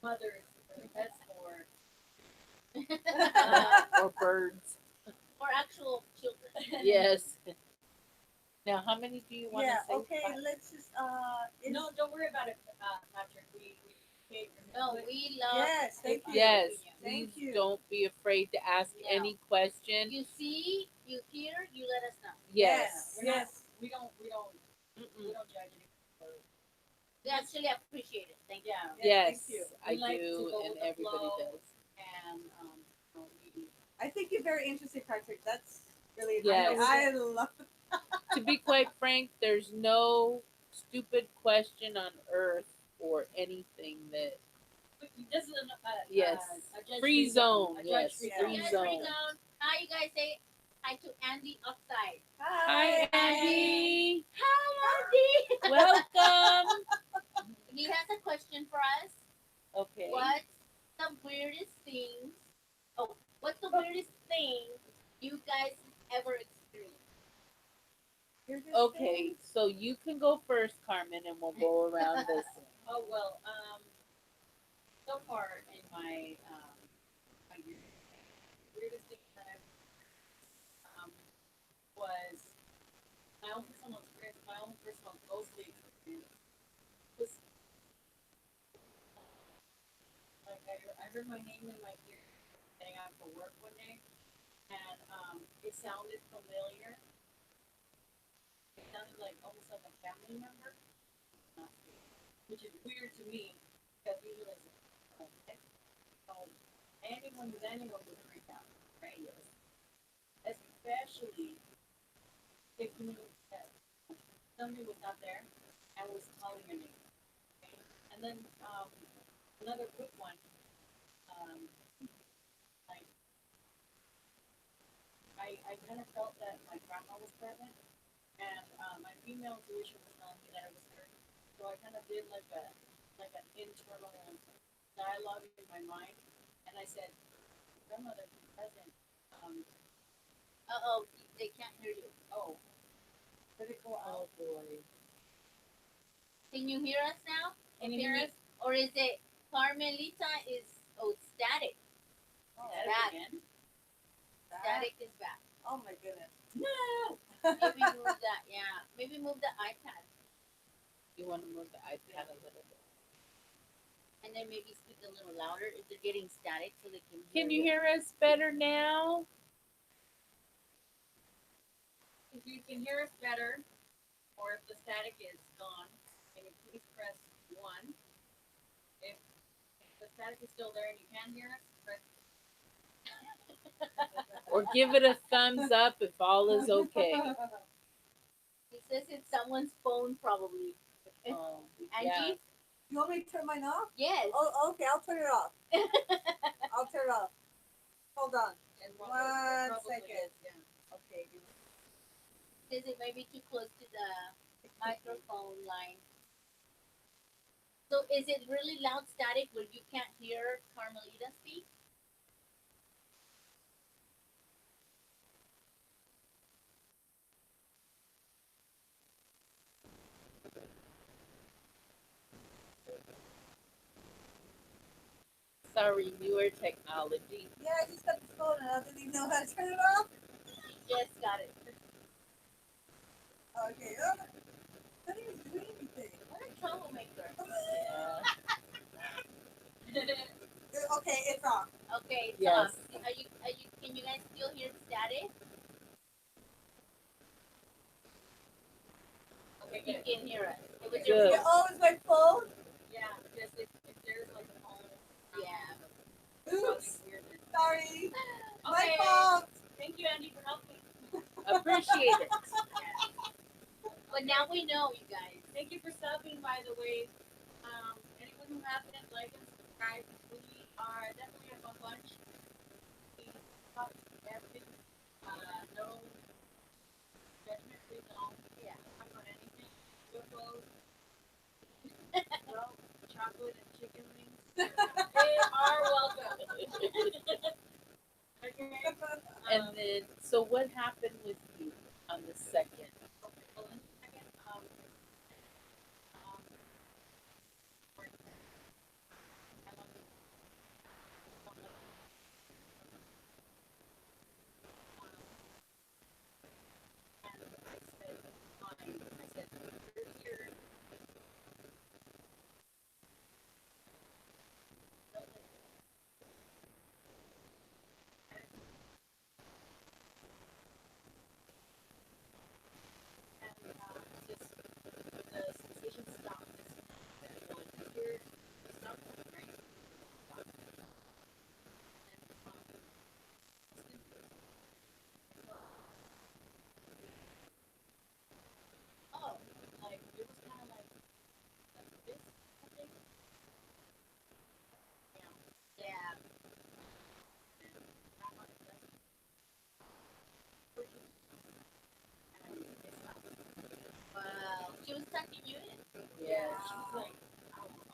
mothers or pets for Or birds. Or actual children. Yes. Now, how many do you want to yeah. say? Okay. 5? Let's just No, don't worry about it, Patrick. We gave your No, input. we love. Yes. Thank you. Yes. Thank Please you. don't be afraid to ask No. any question. You see, you hear, you let us know. Yes. We're not, Yes. we don't Mm-mm. judge anything. We actually appreciate it. Thank you. Yeah. Yes, Yes, thank you. I We like to do, go and with the everybody flow. does. And we I think you're very interesting, Patrick. That's really Yes. I love. To be quite frank, there's no stupid question on earth or anything that. this is Yes. a judge Free zone. A Yes. judge free Free Yes, zone. free zone. Hi, you guys say hi to Andy upside. Hi, Andy. Hi, Andy. Welcome. He has a question for us. Okay. What's the weirdest things? Oh, what's the weirdest thing you guys ever experienced? Okay, so you can go first, Carmen, and we'll go around this. Oh well, so far in my year, weirdest thing that was my own personal experience, my own personal ghostly experience was heard my name in my ear getting out for work one day, and it sounded familiar. It sounded like almost like a family member, which is weird to me because usually it's anyone with anyone would freak out, right? Especially if you knew that somebody was not there and was calling your name. Okay? And then another quick one, like I kind of felt that my grandma was present, and my female intuition was telling me that it was her. So I kind of did like an internal dialogue in my mind, and I said, "Grandmother, be present." Um, Oh, they can't hear you. oh, did it go Oh out? boy. Can you hear us now? Can you hear us? Or is it Carmelita is static? Oh, It's that back. again. Static is back. Oh my goodness. No. Maybe move that. Yeah, maybe move the iPad, You want to move the iPad a little bit. and then maybe speak a little louder if they're getting static, so they can hear Can you hear us better now? If you can hear us better, or if the static is gone, can you please press 1? If the static is still there and you can hear us, press Or give it a thumbs up if all is okay. It says it's someone's phone, probably. Oh, Angie? You want me to turn mine off? Yes. Oh, okay. I'll turn it off. I'll turn it off. Hold on. and One probably second. is, yeah. Okay. Says it may be too close to the microphone line. So is it really loud static where you can't hear Carmelita speak? sorry, newer technology. Yeah, I just got the phone and I didn't even know how to turn it off. Just got it. Okay. Oh, I didn't even do anything. What a troublemaker. Okay, it's off. Okay, Yes. Tom, can you guys still hear the static? Okay, You good. can hear us. It was Good. your Yeah, oh, it's my phone. Yeah, just if there's like a phone. Yeah. Oops. Weirdness. Sorry. My Okay. fault. Thank you, Andy, for helping. Appreciate it. But now we know, you guys. Thank you for stopping, by the way. Anyone who hasn't liked and subscribed, we are definitely a fun bunch. We talk everything, no judgment free zone. Yeah. Talk about anything. UFOs, well, chocolate and chicken wings. They are welcome. Okay. And then, so what happened with you on the second? Okay, well, in a second, oh, like it was kind of like this, I think. Yeah. Wow. She was tucking you in. Yeah, she was like,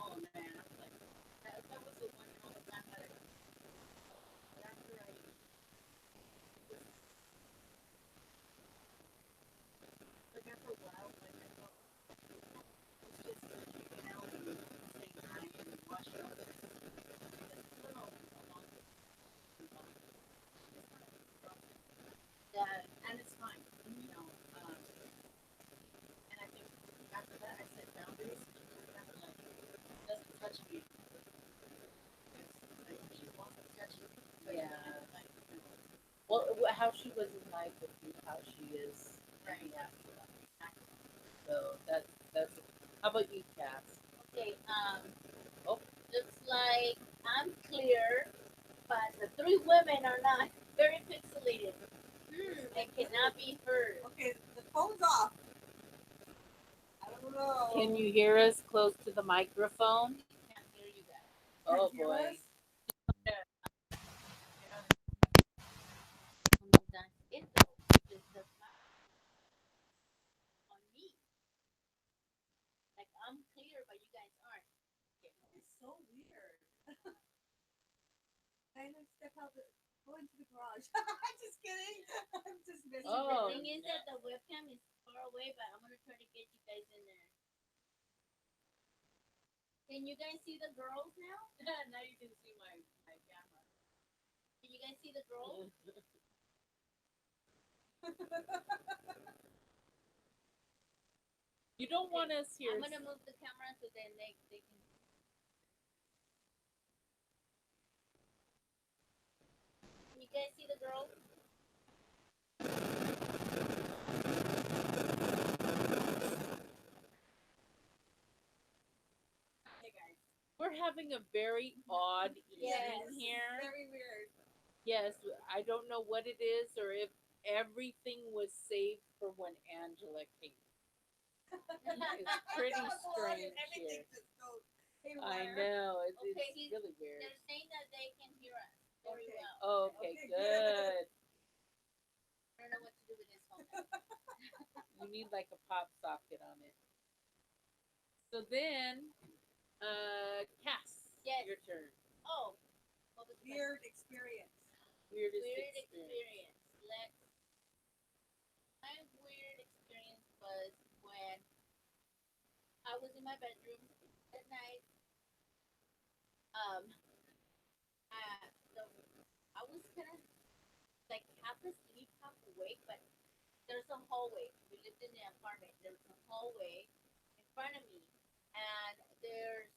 oh man, I was like, that was the one all the time that after I like after a while, like I thought it's just chicken out at the same time and wash it up. I don't know how long Yeah. and it's fine, you know. And I think after that, I how she was in life with you, how she is in the afterlife. So that's. How about you, Cass? Okay, Oh, looks like I'm clear, but the three women are not very pixelated. And cannot be heard. Okay, the phone's off. I don't know. can you hear us close to the microphone? Can't hear you guys. Can't Oh hear boy. us? That's it though. Just the on me. Like I'm clear, but you guys aren't. It's so weird. I know step out the go into the garage. I'm just kidding. I'm just messing Oh. The with thing you. is that the webcam is far away, but I'm gonna try to get you guys in there. Can you guys see the girls now? Now you can see my camera. Can you guys see the girls? You don't want us here. I'm gonna move the camera so then they can. Can you guys see the girls? Hey guys. We're having a very odd Yes. evening here. Very weird. Yes, I don't know what it is or if everything was saved for when Angela came. It's pretty All of a sudden, strange everything here. just goes I haywire. know, Okay, it's really weird. They're saying that they can hear us very Okay. well. Oh, okay, Okay, good. I don't know what to do with this phone. You need like a pop socket on it. So then, Cass, Yes. your turn. Oh, what was the Weird experience. Weirdest weird experience. experience? My weird experience was when I was in my bedroom at night. Um, the, I was kind of like half asleep, half awake, but there's a hallway. We lived in an apartment. There's a hallway in front of me, and there's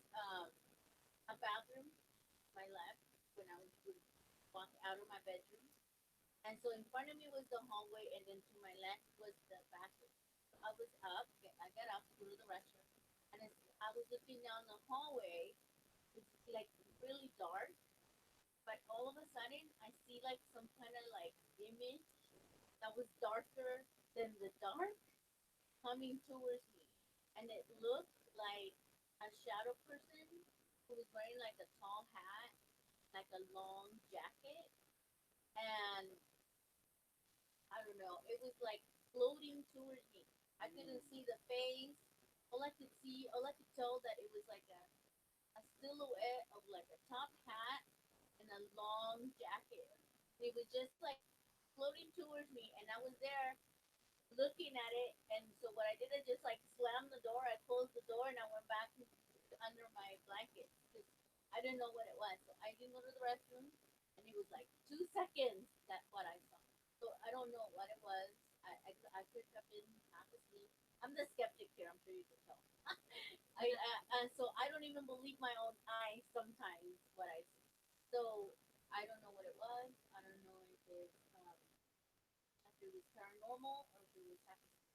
a bathroom to my left when I would walk out of my bedroom. And so in front of me was the hallway, and then to my left was the bathroom. I was up. I got up to go to the restroom, and as I was looking down the hallway, it's like really dark. But all of a sudden, I see like some kind of like image that was darker than the dark coming towards me, and it looked like a shadow person who was wearing like a tall hat, like a long jacket, and I don't know. It was like floating towards me. I couldn't see the face. All I could tell that it was like a silhouette of like a top hat and a long jacket. It was just like floating towards me, and I was there looking at it. And so what I did, I just like slammed the door. I closed the door, and I went back under my blanket because I didn't know what it was. So I didn't go to the restroom, and it was like 2 seconds. That's what I saw. So I don't know what it was. I could have been half asleep. I'm the skeptic here. I'm sure you can tell. So I don't even believe my own eyes sometimes what I see. So I don't know what it was. I don't know if it was paranormal or if it was happening.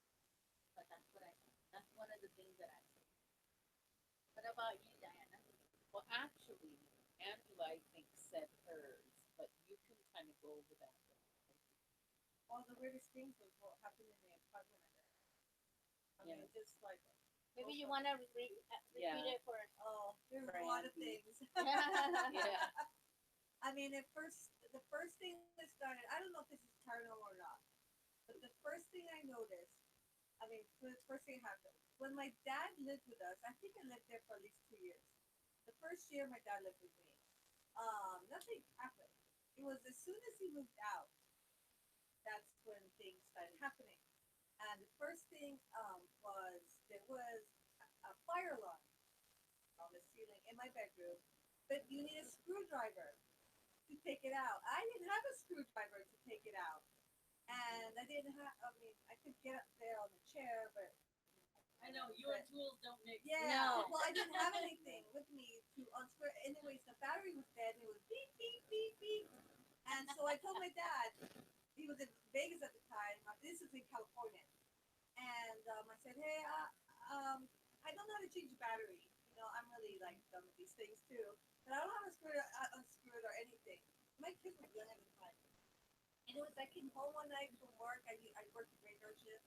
But that's what I saw. That's one of the things that I saw. What about you, Diana? Well, actually, Angela, I think, said hers, but you can kind of go over that. All the weirdest things was what happened in the apartment I got. I mean, Yeah. just like Maybe you want to repeat Yeah. it for oh, there's For a lot of Andy. things. Yeah. I mean, the first thing that started, I don't know if this is paranormal or not, but the first thing I noticed, I mean, the first thing happened when my dad lived with us. I think I lived there for at least 2 years. The first year my dad lived with me, nothing happened. It was as soon as he moved out, that's when things started happening. And the first thing was there was a fire alarm on the ceiling in my bedroom, but you need a screwdriver to take it out. I didn't have a screwdriver to take it out, and I didn't have. I mean, I could get up there on the chair, but I know you and tools don't mix. yeah. No. Well, I didn't have anything with me to unscrew. Anyways, the battery was dead, and it was beep beep beep beep. And so I told my dad. He was change a battery. I'm really like done with these things too. But I don't know how to unscrew it or anything. My kids were young at the time. And it was, I came home one night from work. I worked a graveyard shift.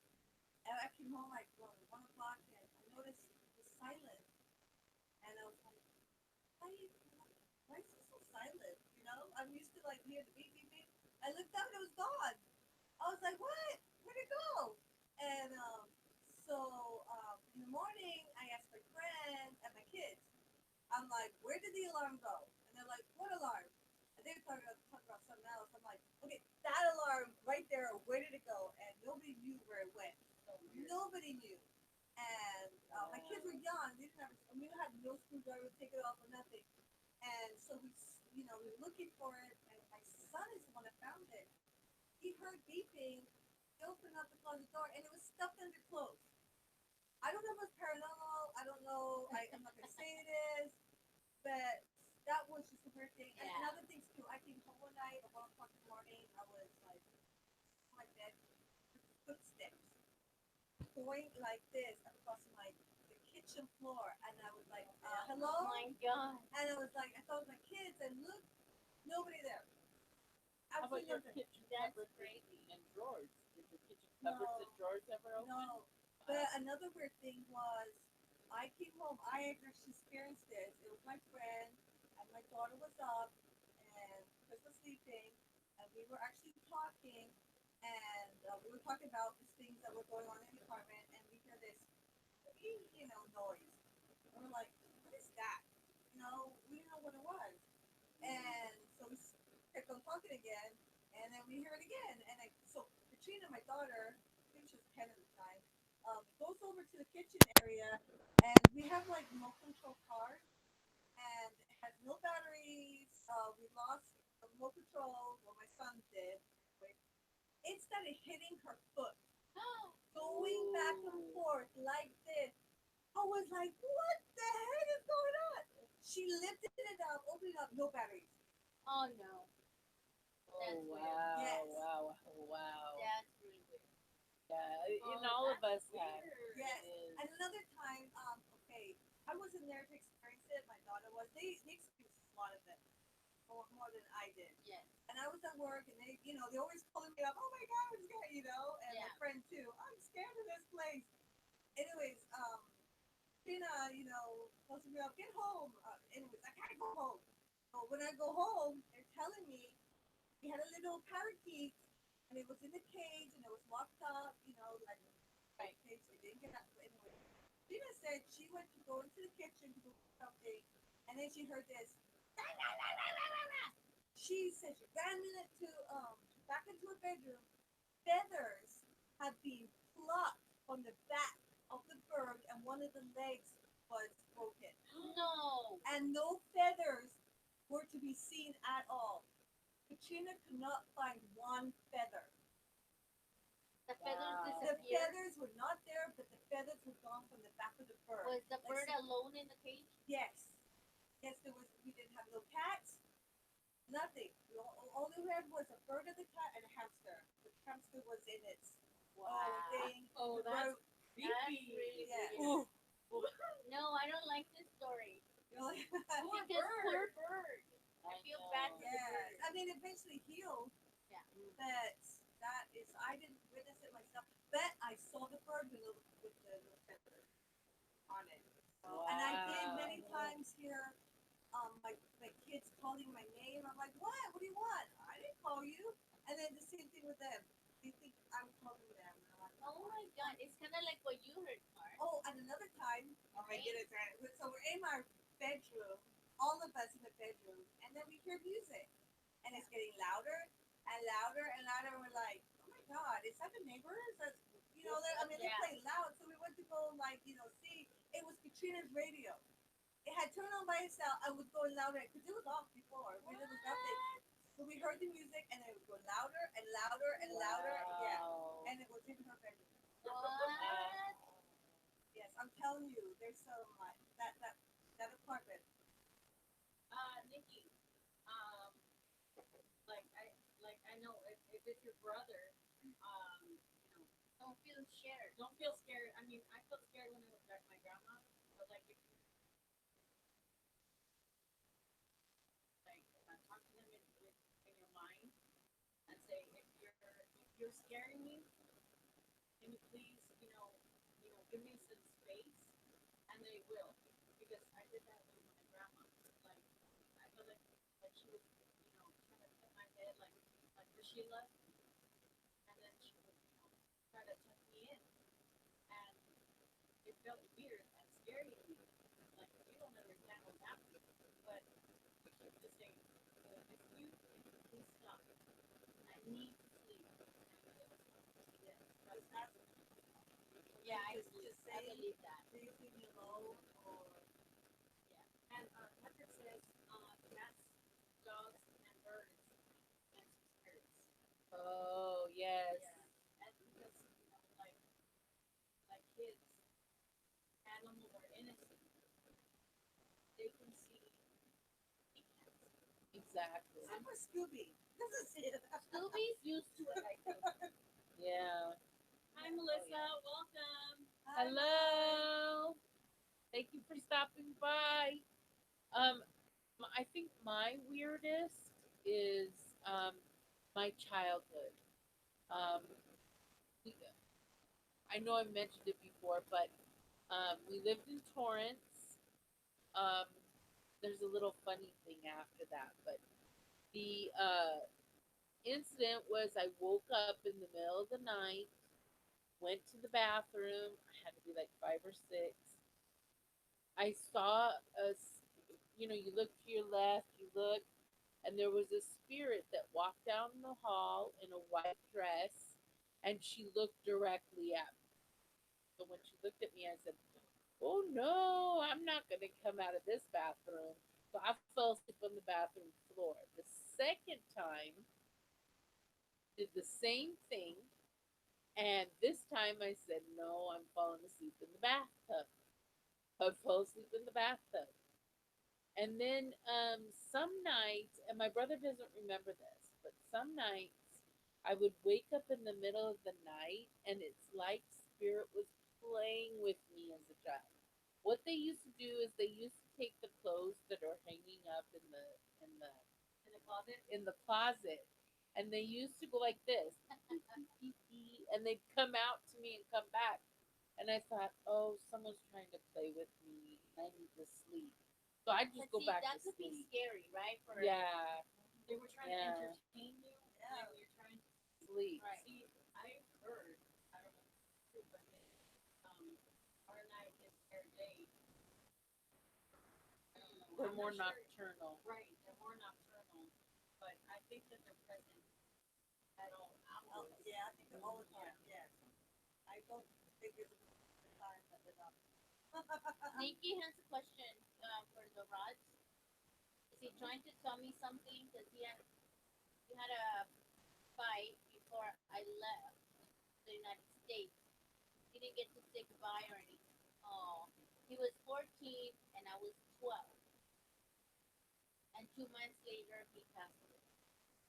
And I came home like 1 o'clock and I noticed it was silent. And I was like, why is it so silent? I'm used to like hear the beep, beep, beep. I looked up and it was gone. I was like, what? Where'd it go? And in the morning, I asked my friend and my kids, I'm like, where did the alarm go? And they're like, what alarm? And they were talking about something else. I'm like, okay, that alarm right there, where did it go? And nobody knew where it went. Nobody knew. And my kids were young. They didn't have, we had no screwdriver to take it off or nothing. And so we were looking for it. And my son is the one that found it. He heard beeping. He opened up the closet door, and it was stuffed under clothes. I don't know if it's paranormal. I don't know. I'm not gonna say it is, but that was just the weird thing. And other things too. I came home one night at 1 o'clock in the morning. I was like in my bed, footsteps going like this across the kitchen floor, and I was like, Oh "Hello?" my god. And I was like, I thought it was my kids, and look, nobody there. How about Absolutely your nothing. kitchen That's cupboards crazy. and drawers? Did your kitchen cupboards and drawers ever open? No. But another weird thing was, I came home. I actually experienced this. It was my friend, and my daughter was up, and Chris was sleeping, and we were actually talking, and we were talking about these things that were going on in the apartment, and we hear this, noise. And we're like, what is that? We didn't know what it was. And so we kept on talking again, and then we hear it again. So Katrina, my daughter, I think she was 10 at the time, goes over to the kitchen area, and we have like remote control cars, and it has no batteries. We lost the remote control. Well, my son did. Anyway, it started hitting her foot, going back and forth like this. I was like, what the heck is going on? She lifted it up, opened it up, no batteries. Oh no. Oh That's weird. wow, Yes. wow, wow. That's really weird. Yeah, and Oh, all of us that's have. weird. Yes. It And is. another time, okay, I wasn't there to experience it. My daughter was. They experienced a lot of it, more than I did. Yes. And I was at work, and they always calling me up. Oh my God, I'm scared, And my Yeah. friend too. I'm scared of this place. Anyways, Tina, supposed to be up. Get home. Anyways, I gotta go home. So when I go home, they're telling me we had a little parakeet, and it was in the cage, and it was locked up. Like cage. They didn't get out. Anyway, Tina said she went to go into the kitchen to do something, and then she heard this. She said she ran into back into her bedroom. Feathers had been plucked from the back of the bird, and one of the legs was broken. No. And no feathers were to be seen at all. Katrina could not find one feather. The feathers Wow. The disappeared. feathers were not there, but the feathers were gone from the back of the bird. Was the Like bird some- alone in the cage? Yes. Yes, there was. We didn't have no cats. Nothing. All we had was a bird and a cat and a hamster. The hamster was in its thing. Oh, The that's bird, That's creepy. really yeah. weird. Ooh. No, I don't like this story. Poor Because poor bird. I feel bad for the Yeah. bird. I mean, eventually healed. Yeah. But that is, I didn't witness it myself. But I saw the bird with the little feathers on it. So, and I did many times hear my kids calling my name. I'm like, what? What do you want? I didn't call you. And then the same thing with them. They think I'm calling them. And I'm like, Oh my god, it's kind of like what you heard, Mark. oh, and another time, oh my goodness, right? So we're in our bedroom, all of us in the bedroom, and then we hear music, and it's getting louder and louder and louder. And we're like, oh my god, is that the neighbors? They're playing loud. So we went to go see. It was Katrina's radio. It had turned on by itself. I was going louder because it was off before. There was nothing. So we heard the music, and it was going louder and louder and louder. Yeah, and it was in her bedroom. What? Yes, I'm telling you, there's some that apartment. Nikki, um, like I know if it's your brother, Don't feel scared. don't feel scared. I mean, I felt scared when I was at my grandma's, but like say, if you're scaring me, can you please, give me some space? And they will, because I did that with my grandma. Like, I feel like she was, trying to pet my head, like Sheila, and then she would, try to tuck me in, and it felt weird and scary to me. Like, you don't understand what's happening, but just saying, if you please stop, I need to sleep. Yes, that's Yeah, I just, believe, just I saying, believe that. do you leave me alone or yeah. And Patrick says, cats, dogs, and birds and spirits. Oh yes. Yeah, and because like kids, animals are innocent. They can see. We can't. Exactly. except for Scooby? Doesn't see it. Scooby's used to it, I think. Yeah. Hi, Melissa. Welcome. Hi, Mom. Hello. Thank you for stopping by. I think my weirdest is my childhood. Um, we- I know I mentioned it before, but we lived in Torrance. Um, there's a little funny thing after that, but the incident was I woke up in the middle of the night, went to the bathroom. I had to be like 5 or 6. I saw you look to your left, you look, and there was a spirit that walked down the hall in a white dress, and she looked directly at me. So when she looked at me, I said, "Oh no, I'm not going to come out of this bathroom." So I fell asleep on the bathroom floor. The second time, did the same thing, and this time I said, "No, I'm falling asleep in the bathtub." I fell asleep in the bathtub. And then some nights, and my brother doesn't remember this, but some nights I would wake up in the middle of the night and it's like spirit was playing with me as a child. What they used to do is they used to take the clothes that are hanging up In the closet. in the closet, and they used to go like this, and they'd come out to me and come back. And I thought, oh, someone's trying to play with me. I need to sleep. So I just But go see, back that to could be sleep. scary, right? For Yeah, They were trying yeah, to entertain you. Yeah. They were trying to. sleep. right. See, I heard. I don't know if it's true, but our night is their day. I don't know. They're I'm more not sure. nocturnal. Right, they're more nocturnal, but I think that they're present at all Oh, hours. yeah, I think all the Yeah. time. Yes. I don't think it's the time that they're not. Nikki has a question for the rods. Is he trying to tell me something? Because he had a fight before I left the United States. He didn't get to say goodbye or anything. Oh, he was 14 and I was 12. And 2 months later, he passed away.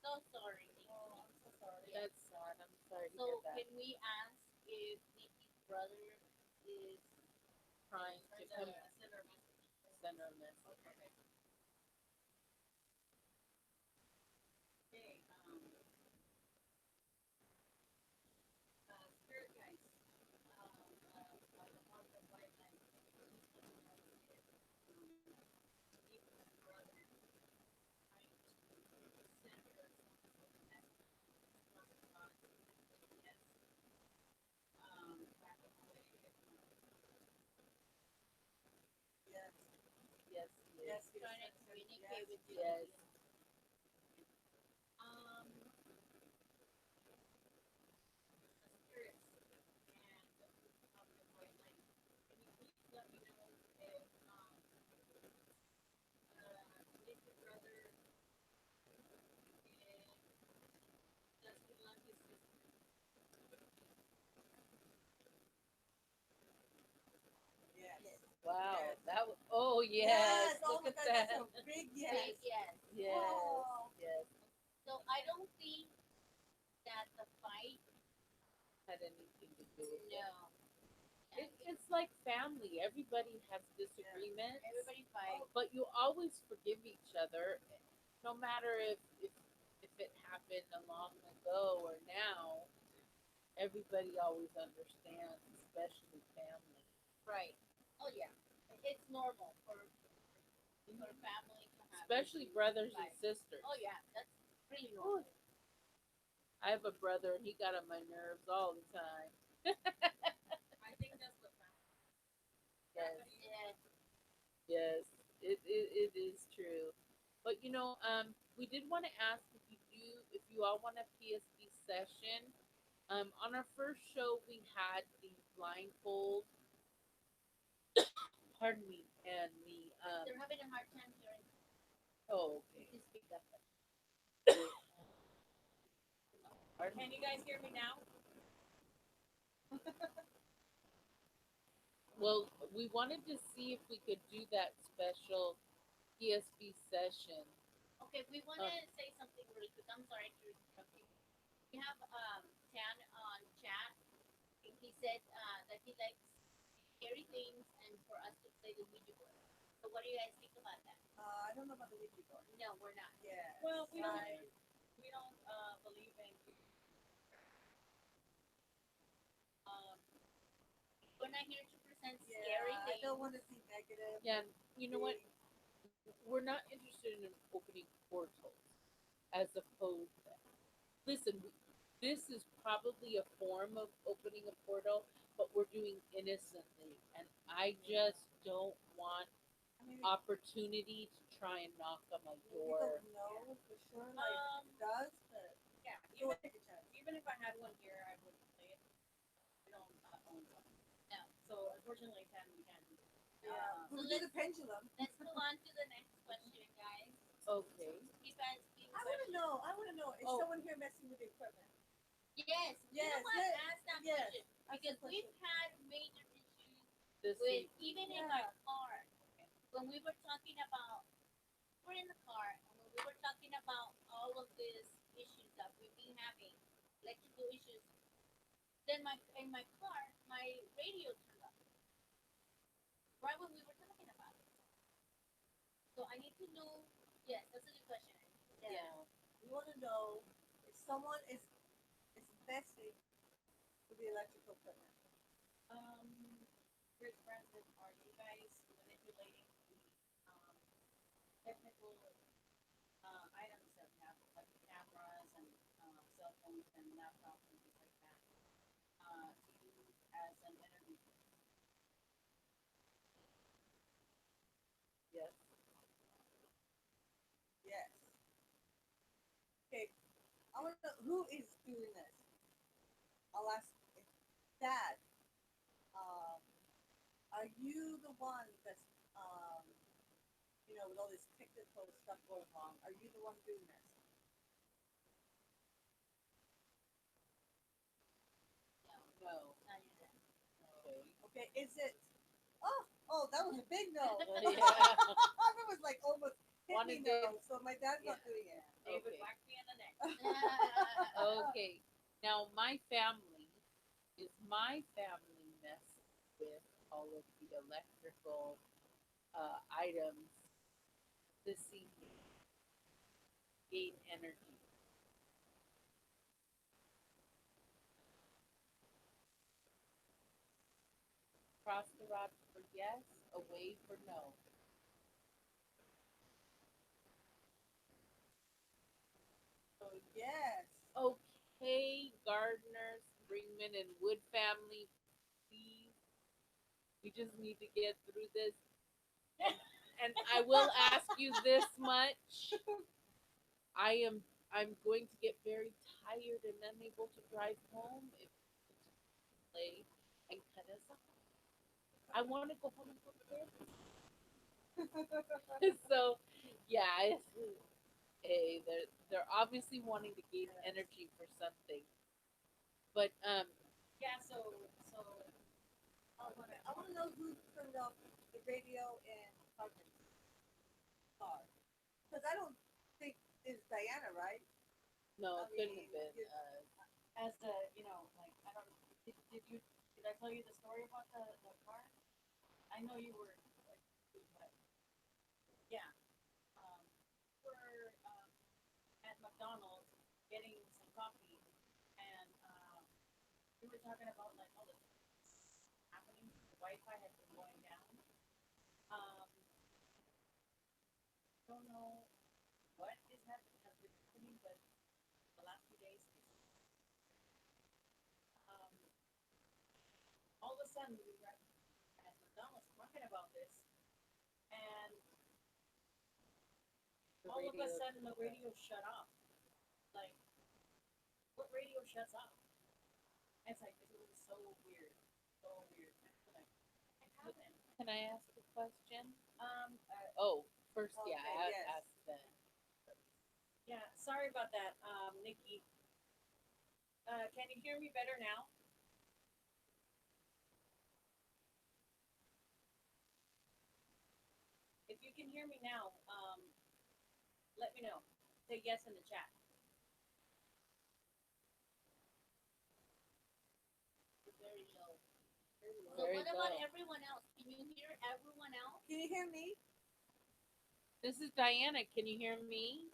So sorry, Nikki. Oh, I'm so sorry. Yeah. That's sad. I'm sorry to hear So that. can we ask if Nikki's brother is Trying to Trying come to send her a message. send her a message. Okay. Okay. Spirit guides. On the white line. Deep brother trying to send her some sort of message from God. Yes. Back away. Yes. Yes, Yes, yes, he trying to sends it. communicate Yes. with you? yes. Um, spirits and of the white light. Can you please let me know if Nick's brother is, does he love his sister? Yes. Yes. Wow, Yes. that was. Oh yes, Yes. Oh look my at God, that. that's a big Big yes. yes. Yes, Oh. yes. So I don't think that the fight, Had anything to do with it. no. Yeah. It's like family. Everybody has disagreements, Everybody fight. but you always forgive each other, no matter if it happened a long ago or now, everybody always understands, especially family. Right. Oh yeah. It's normal for family to have Especially issues, brothers and like, sisters. oh yeah, that's pretty Ooh, normal. I have a brother and he got on my nerves all the time. I think that's what Yes, Yeah. yes, it is true. But we did want to ask if you all want a PSP session. On our first show, we had the blindfold. Pardon me, and the They're having a hard time hearing. oh, You okay. can speak up. Pardon Can me. you guys hear me now? Well, we wanted to see if we could do that special PSP session. Okay, we want to say something really quick. I'm sorry to interrupt you. We have Tan on chat, and he said that he likes scary things and for us to play the Ouija board. So what do you guys think about that? I don't know about the Ouija board. No, we're not. Yeah. Well, I, we don't believe in um We're not here to present yeah, scary I things. don't want to see negative. Yeah, and you know what? We're not interested in opening portals as opposed to. Listen, this is probably a form of opening a portal, but we're doing innocently, and I just don't want I mean, opportunity to try and knock on my we door. don't know for sure. Like it does, but yeah, go even take a chance. even if I had one here, I wouldn't play it. We don't own one. No. So unfortunately, Tan, we can't do it. Yeah, So we do let's the pendulum. let's go on to the next question, guys. Okay. Keep asking I want to questions. know. I want to know. Is Oh. someone here messing with the equipment? Yes. You know Yes, what? yes, Ask that yes. question Ask because the we've question. had major issues This with is even in Yeah. my car when we were talking about we're in the car and when we were talking about all of these issues that we've been having, electrical issues. Then my in my car, my radio turned off right when we were talking about it. So I need to know. Yes, that's a good question. yeah. We want to know if someone is messing with the electrical equipment. Chris Francis, are you guys manipulating the technical items that we have, like the cameras and cell phones and laptops and things like that, to use as an interview? Yes. Yes. Okay. I want to know who is doing this. I'll ask Dad. Um, are you the one that's with all this technical stuff going on? Are you the one doing this? No. Not yet. Okay. Okay. Is it? Oh, that was a big no. Yeah. That was like almost hit me Wanted no. So my dad's not doing it. David Okay. whacked me in the neck. Okay. Now my family messed with all of the electrical items this evening. Gain energy. Cross the rod for yes, away for no. So yes. Okay, gardeners, Springman, and Wood family, please. We just need to get through this. And I will ask you this much. I am I'm going to get very tired and unable to drive home if you play and cut us off. I want to go home and go to bed. So yeah, hey, they're obviously wanting to gain energy for something. But Yeah, so I want to know who turned off the radio in Hutton's car. Because I don't think it's Diana, right? no, I it couldn't mean, have been. you- as the like I don't did I tell you the story about the car? I know you were like, but yeah, we're at McDonald's getting some coffee, and we were talking about like all the happening. The Wi-Fi had been going down. Don't know what is happening, has been happening, but the last few days, um, all of a sudden we were as Madonna was talking about this, and The all of a radio. sudden the radio shut off. Like, what radio shuts off? And it's like it was so weird, so weird. Like, what happened? Can I ask a question? Um, uh, Oh, first, yeah, Okay, yes. ask then. yeah, sorry about that, Nikki. Can you hear me better now? If you can hear me now, let me know. Say yes in the chat. Very low. So Very what about low. everyone else? Can you hear everyone else? Can you hear me? This is Diana. Can you hear me?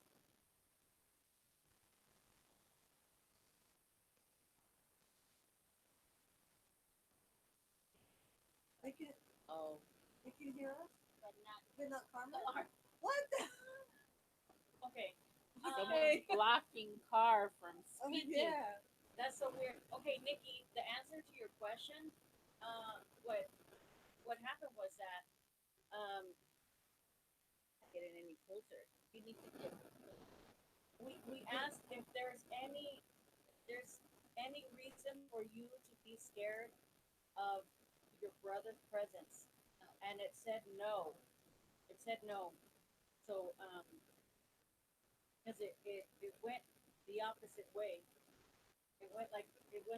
They can. Oh, They can hear us, But not but not Carmen. Car. What? The? Okay. someone's blocking Car from Oh speaking. yeah. That's so weird. Okay, Nikki, the answer to your question, what happened was that get it any closer. you need to get We asked if there's any reason for you to be scared of your brother's presence, no. and it said no. It said no. So because it went the opposite way. It went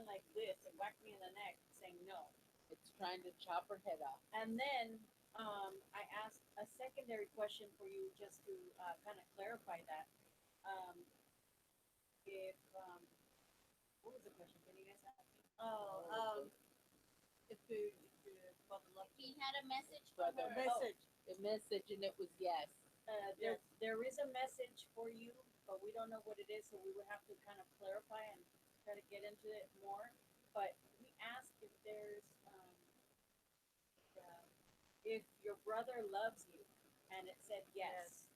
like this. It whacked me in the neck, saying no. It's trying to chop her head off. And then I asked a secondary question for you just to kind of clarify that. Um, if what was the question? Can you guys ask me? Oh, if you about the love He had a message for Brother. her. message. The message, and it was yes. Yes. There is a message for you, but we don't know what it is, so we would have to kind of clarify and try to get into it more. But we asked if there's if your brother loves you, and it said yes.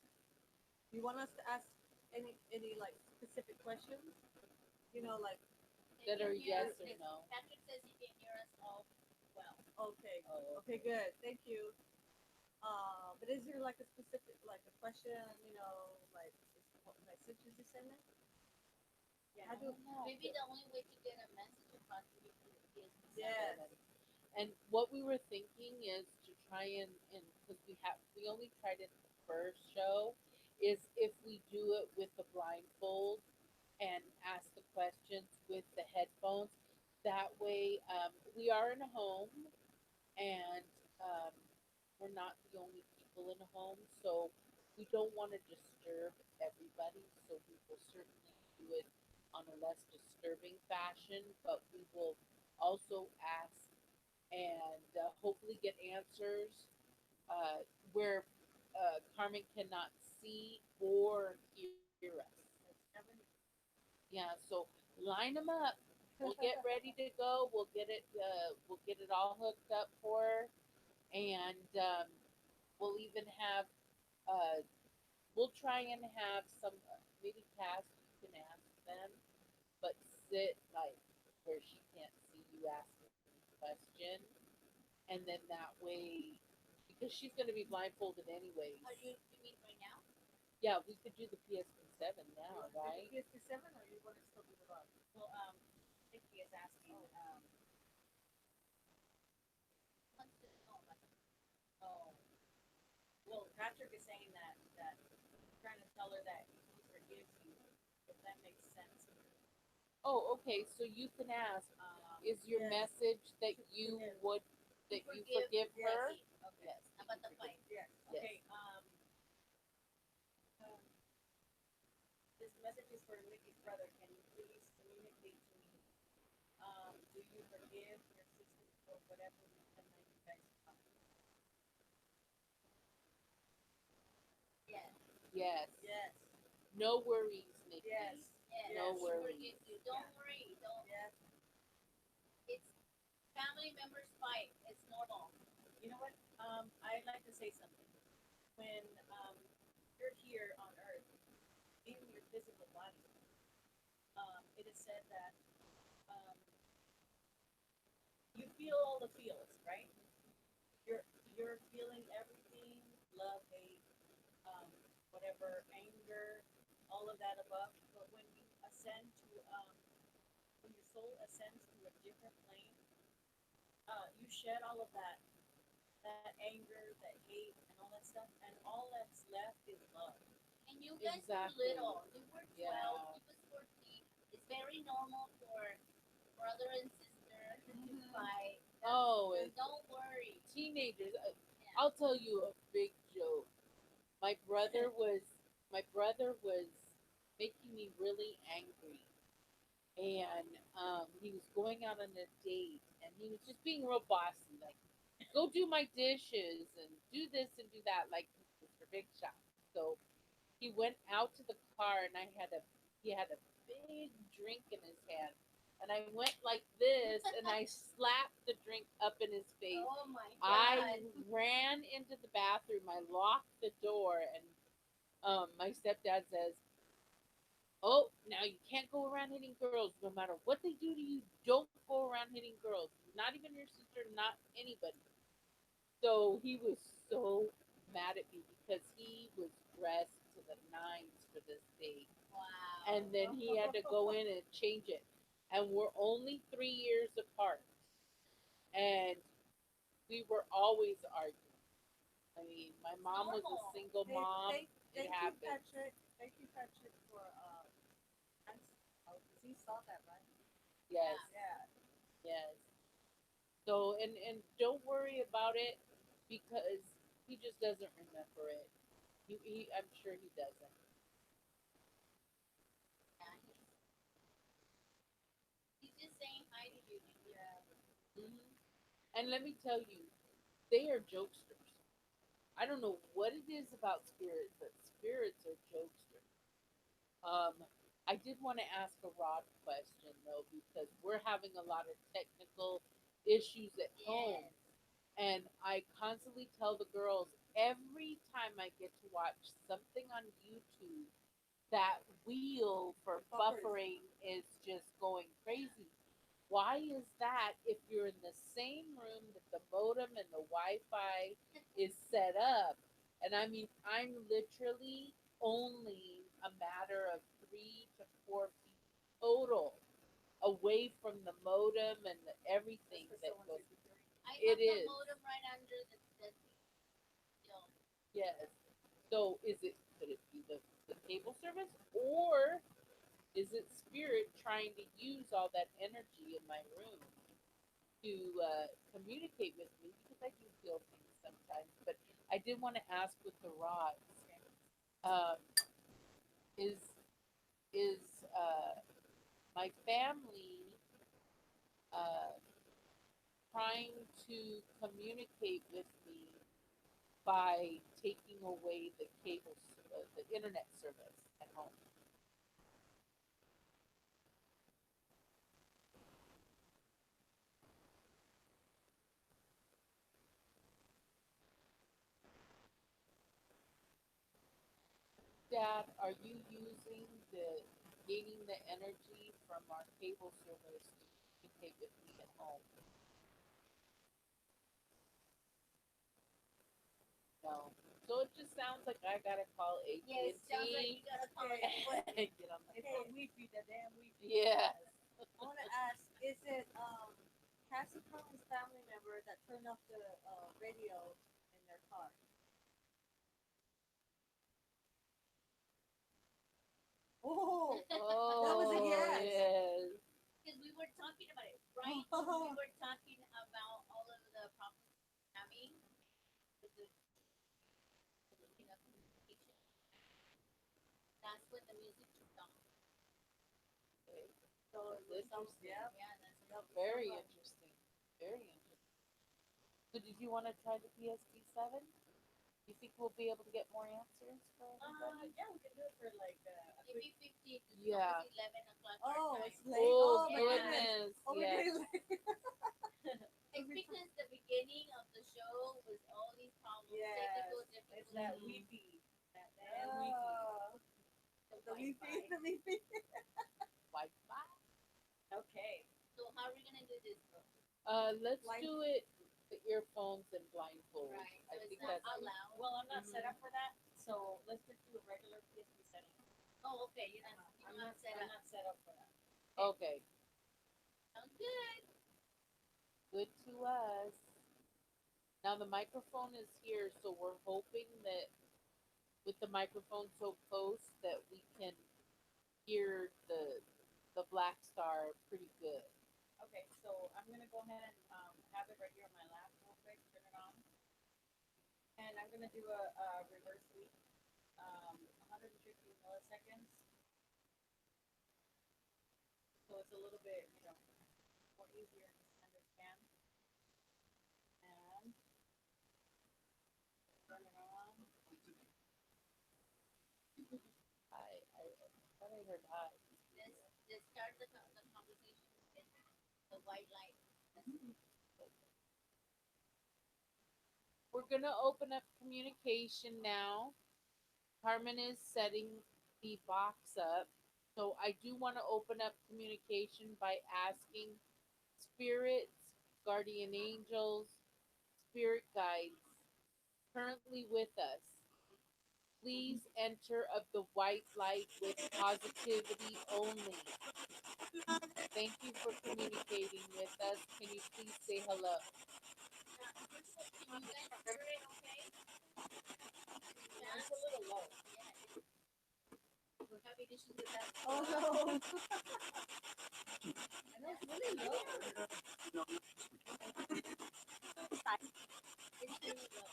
You want us to ask any like specific questions? You know, like That They are can hear yes us. or no. Patrick says he can hear us all well. okay, Oh, okay, good, thank you. But is there like a specific like a question? You know, like messages you send it? Yeah. How do? Maybe the only way to get a message across to people is Yes. And what we were thinking is to try and because we only tried it the first show, is if we do it with the blindfold and ask the questions with the headphones. That way, we are in a home, and um, we're not the only people in a home, so we don't want to disturb everybody. So we will certainly do it on a less disturbing fashion, but we will also ask and hopefully get answers uh, where Carmen cannot see or hear us. Yeah, so line them up. We'll get ready to go. We'll get it all hooked up for her, and we'll even have. Uh, we'll try and have some maybe Cass. You can ask them, but sit like where she can't see you asking the question, and then that way, because she's going to be blindfolded anyways. Are you mean right now? Yeah, we could do the PSP7 You now, want to right? do the PSP7 or you want to still do the love? Well, Nikki is asking. Wants to know about Oh, well, Patrick is saying that trying to tell her that he forgives you, if that makes sense. Oh, okay. So you can ask. Is your Yes. message that To you forgive. would that you Forgive forgive her? Becky Okay. Yes. about the fight. Yes. Yes. Okay. This message is for Nikki's brother. Can you please communicate to me? Do you forgive your sister for whatever reason that you guys fought? Yes. Yes. Yes. No worries, Nikki. Yes. Yes. Yes, No we worries. forgive you. Don't worry. Don't. Yes. It's family members fight. It's normal. You know what? I'd like to say something. When you're here on Earth, in your physical body, it is said that um, you feel all the feels, right? You're feeling everything, love, hate, um, whatever, anger, all of that above. But when you ascend to, when your soul ascends to a different plane, you shed all of that anger, that hate, and all that stuff, and all that's left is love. And you guys Exactly. were little. You were 12. Yeah. He was 14. It's very normal for brother and sister to fight. Oh, And it's don't worry. teenagers. Yeah. I'll tell you a big joke. My brother was my brother was making me really angry, and he was going out on a date, and he was just being real bossy, like go do my dishes and do this and do that, like Mr. Big Shot. So he went out to the car, and he had a big drink in his hand, and I went like this, and I slapped the drink up in his face. Oh my I god. ran into the bathroom. I locked the door, and my stepdad says, "Oh, now you can't go around hitting girls. No matter what they do to you, don't go around hitting girls. Not even your sister, not anybody." So he was so mad at me because he was dressed to the nines for this date, Wow. and then he had to go in and change it. And we're only 3 years apart, and we were always arguing. I mean, my mom was a Normal. single Hey, mom. It thank you, happened. Patrick. Thank you, Patrick, for because he saw that, right? Yes, Yeah. yes. So and don't worry about it because he just doesn't remember it. I'm sure he doesn't. Yeah, he's just saying hi to you. Yeah. Hmm. And let me tell you, they are jokesters. I don't know what it is about spirits, but spirits are jokesters. Um, I did want to ask a Rod question though, because we're having a lot of technical issues at home. Yes. And I constantly tell the girls every time I get to watch something on YouTube, that wheel for It buffers. buffering is just going crazy. Why is that if you're in the same room that the modem and the Wi Fi is set up? And I mean, I'm literally only a matter of 3 to 4 feet total away from the modem and everything That's for that someone goes. to be doing. I It have the is. modem right under the still. Yes. So could it be the cable service, or is it spirit trying to use all that energy in my room to communicate with me? Because I do feel things sometimes. But I did want to ask with the rods, um, is is my family uh, trying to communicate with me by taking away the internet service at home? Dad, are you using the gaining the energy from our cable service to communicate with me at home? No. So it just sounds like I gotta call AT Yes, and sounds like you T gotta call Okay. it. and get on the It's phone. the Wi-Fi, the damn Wi-Fi. Yes. I want to ask: is it Cassie Collins' family member that turned off the radio in their car? Oh, that was a Oh yes. yes. Because we were talking about it, right? We were talking about all of the problems we're having with the communication. That's when the music turned on. Okay. So it was That's some, interesting. yeah, Yeah, that's that when was Very somebody. interesting. Very interesting. So did you want to try the PSP 7? You think we'll be able to get more answers for everybody? Yeah, we can do it for like a quick. Maybe 50. It's Yeah. almost 11 o'clock our Oh, time. it's late. Oh, Oh, my yeah. goodness. goodness. Oh, my Yes. goodness. It's because the beginning of the show was all these problems, Yes. technical It's that difficulties. Wi-Fi. That damn Wi-Fi. Oh, The the Wi-Fi. Wi-Fi. The Wi-Fi. Wi-Fi. Okay. So how are we gonna do this, bro? Let's Blind- do it with earphones and blindfold. Right. I So think it's not that's out loud. Well, I'm not set Mhm. up for that, so let's just do a regular PSP setting. Oh, okay. You're not. I'm You're not not set I'm up. not set up for that. okay. Sounds good. Good to us. Now the microphone is here, so we're hoping that with the microphone so close that we can hear the black star pretty good. Okay, so I'm gonna go ahead and have it right here on my lap real quick, turn it on. And I'm gonna do a reverse sweep. 150 milliseconds. So it's a little bit, more easier to understand. And turn it on. I thought I heard hi. Let's start the conversation with the white light. We're gonna open up communication now. Carmen is setting the box up. So I do want to open up communication by asking spirits, guardian angels, spirit guides currently with us. Please enter of the white light with positivity only. Thank you for communicating with us. Can you please say hello? First of all, can you guys hear it? Okay. Yeah. It's a little low. Yeah. We're having issues with that. Oh, no. I know it's really low. It's really low.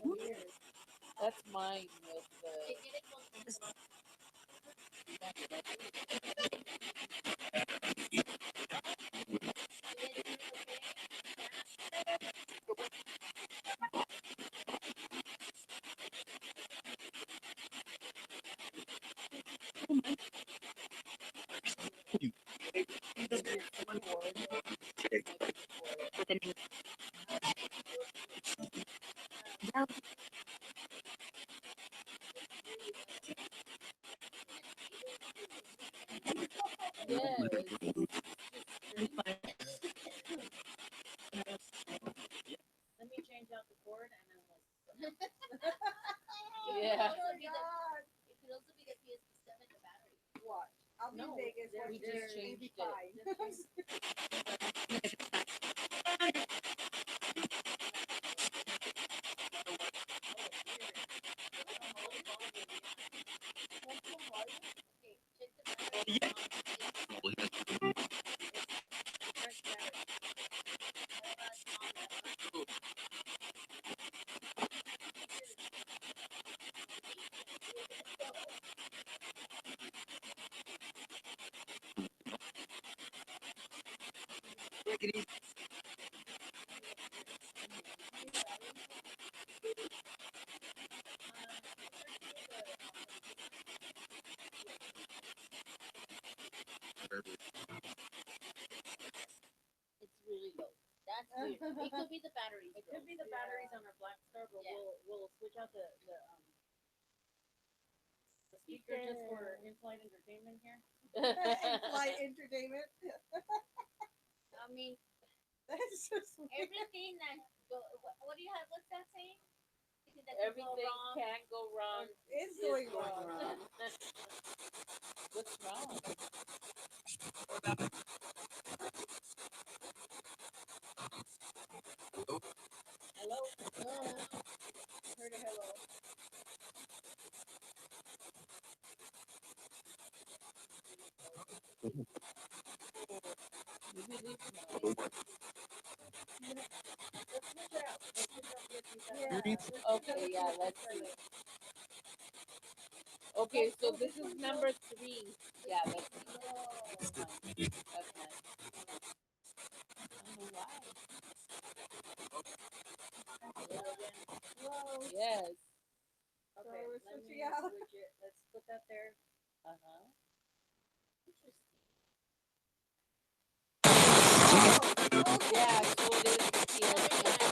Weird. That's mine with the. Get it closer. You guys hear it okay? Yes. Let me change out the cord and then we'll. Yeah. Oh, my God. It could also be the PS7, the battery. Watch. I'll be in No, Vegas. they're- Watch we just your changed it. 85. Okay, check the battery. Fresh battery. That's on. That's fine. It's really low. That's weird. It could be the batteries. It bro. could be the Yeah. batteries on our Black Star, but Yeah. we'll switch out the speaker just for in-flight entertainment here. Flight entertainment. I mean, That's just weird. everything that what do you have? What's that saying? Everything that could go Everything wrong. can go wrong. It's is going going wrong. wrong. What's wrong? Hello? Heard a hello. Maybe it is mine. Let's switch it out. Let's switch out PSP Yeah. Okay, yeah, let's see. Okay, so this is number 3. Yeah, that's mine. That's mine. I don't know why. Yes. Okay, we're let switching me out. switch it. Let's put that there. Uh-huh. Interesting. Oh, okay. Yeah, so it is the Another TSP. time.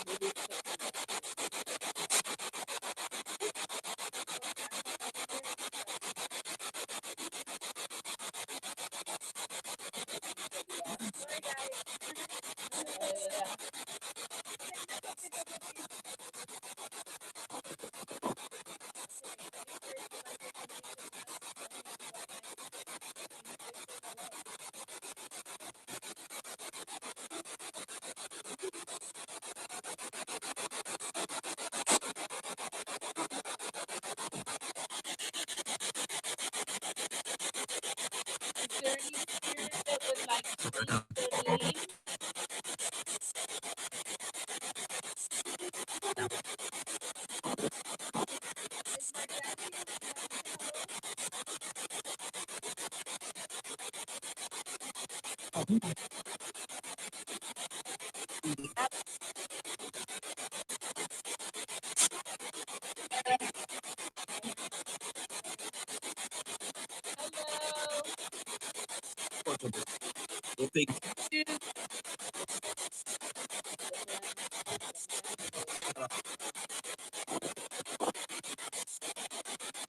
Maybe it's the conductor. Sorry, guys. Yeah. Is there any spirit that would like to meet the lady? Is my grandkid can say hello? Hello. Dude. Are you the one manipulating our technology, our speakers, our energy? Yeah. Is this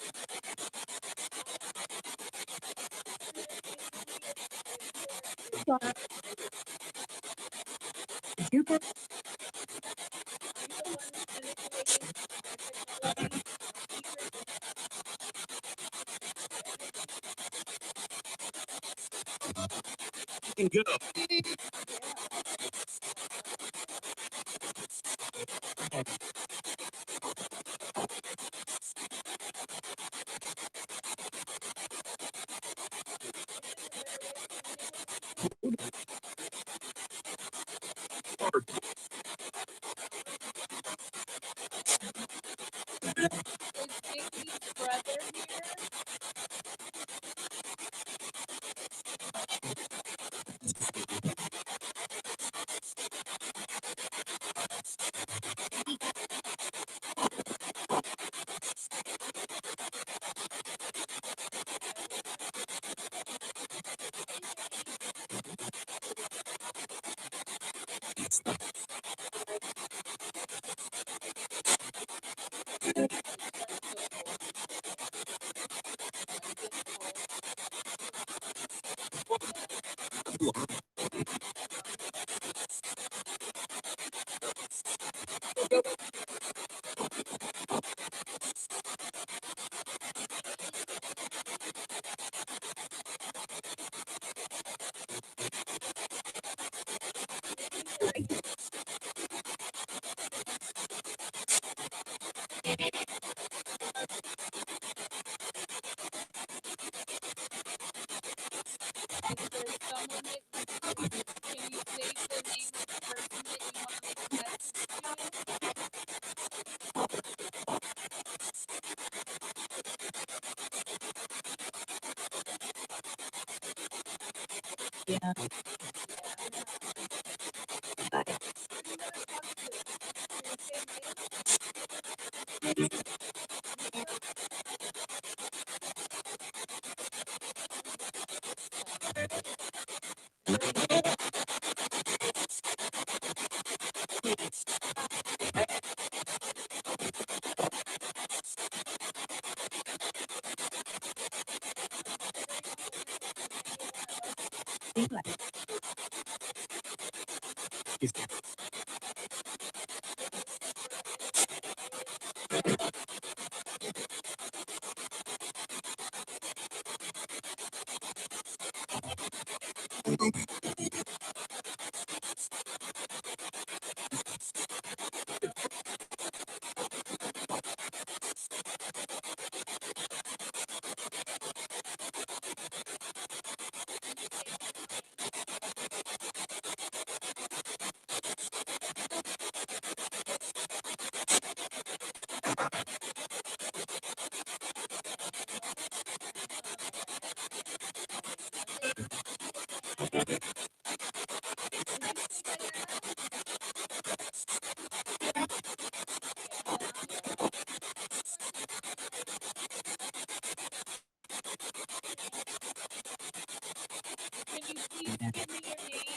a better way to communicate with you? Is Vicky's brother here? That's so cool. That's really cool. Yeah. Vicky, are you Is there someone that can you say the name of the person that you want to leave a message to? Yeah. who do you want to talk to? To your same age? Lisa? Is there a Lisa? Is there any listeners that you may want to welcome? Thank you so much for attending. I appreciate it. Can you say that again? Can you please give me your name?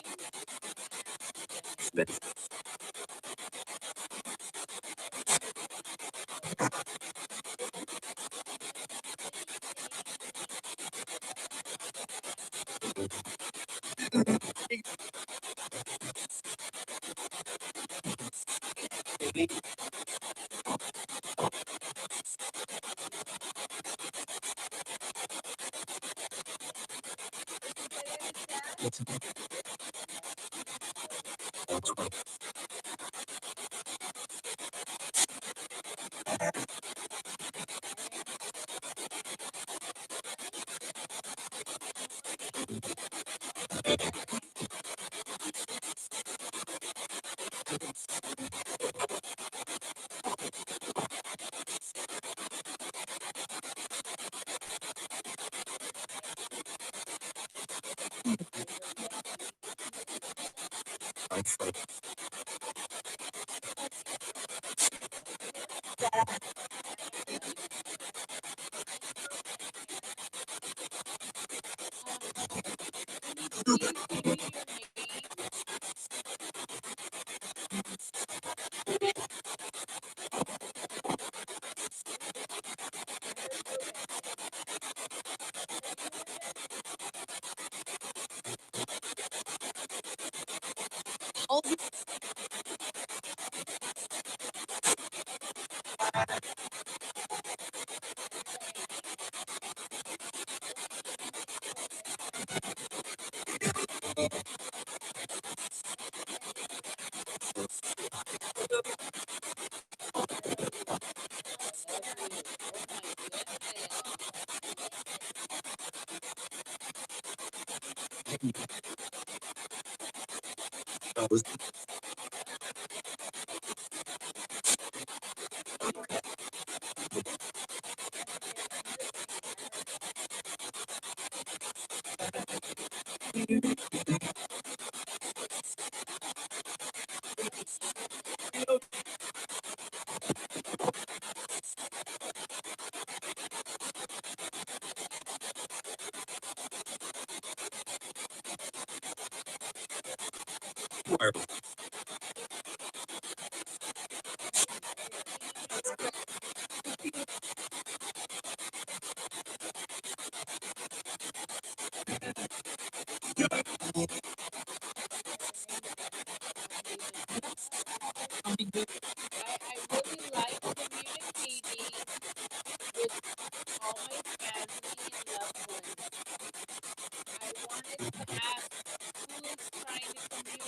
Can you please give me your name? Oh my goodness. I really like communicating with all my family and loved ones. I wanted to ask who is trying to communicate. Who's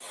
your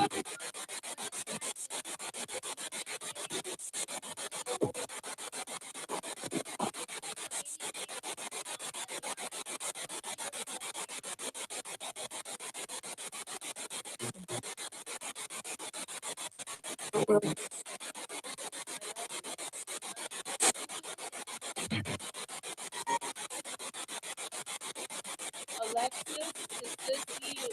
baby? Alexis, is this you?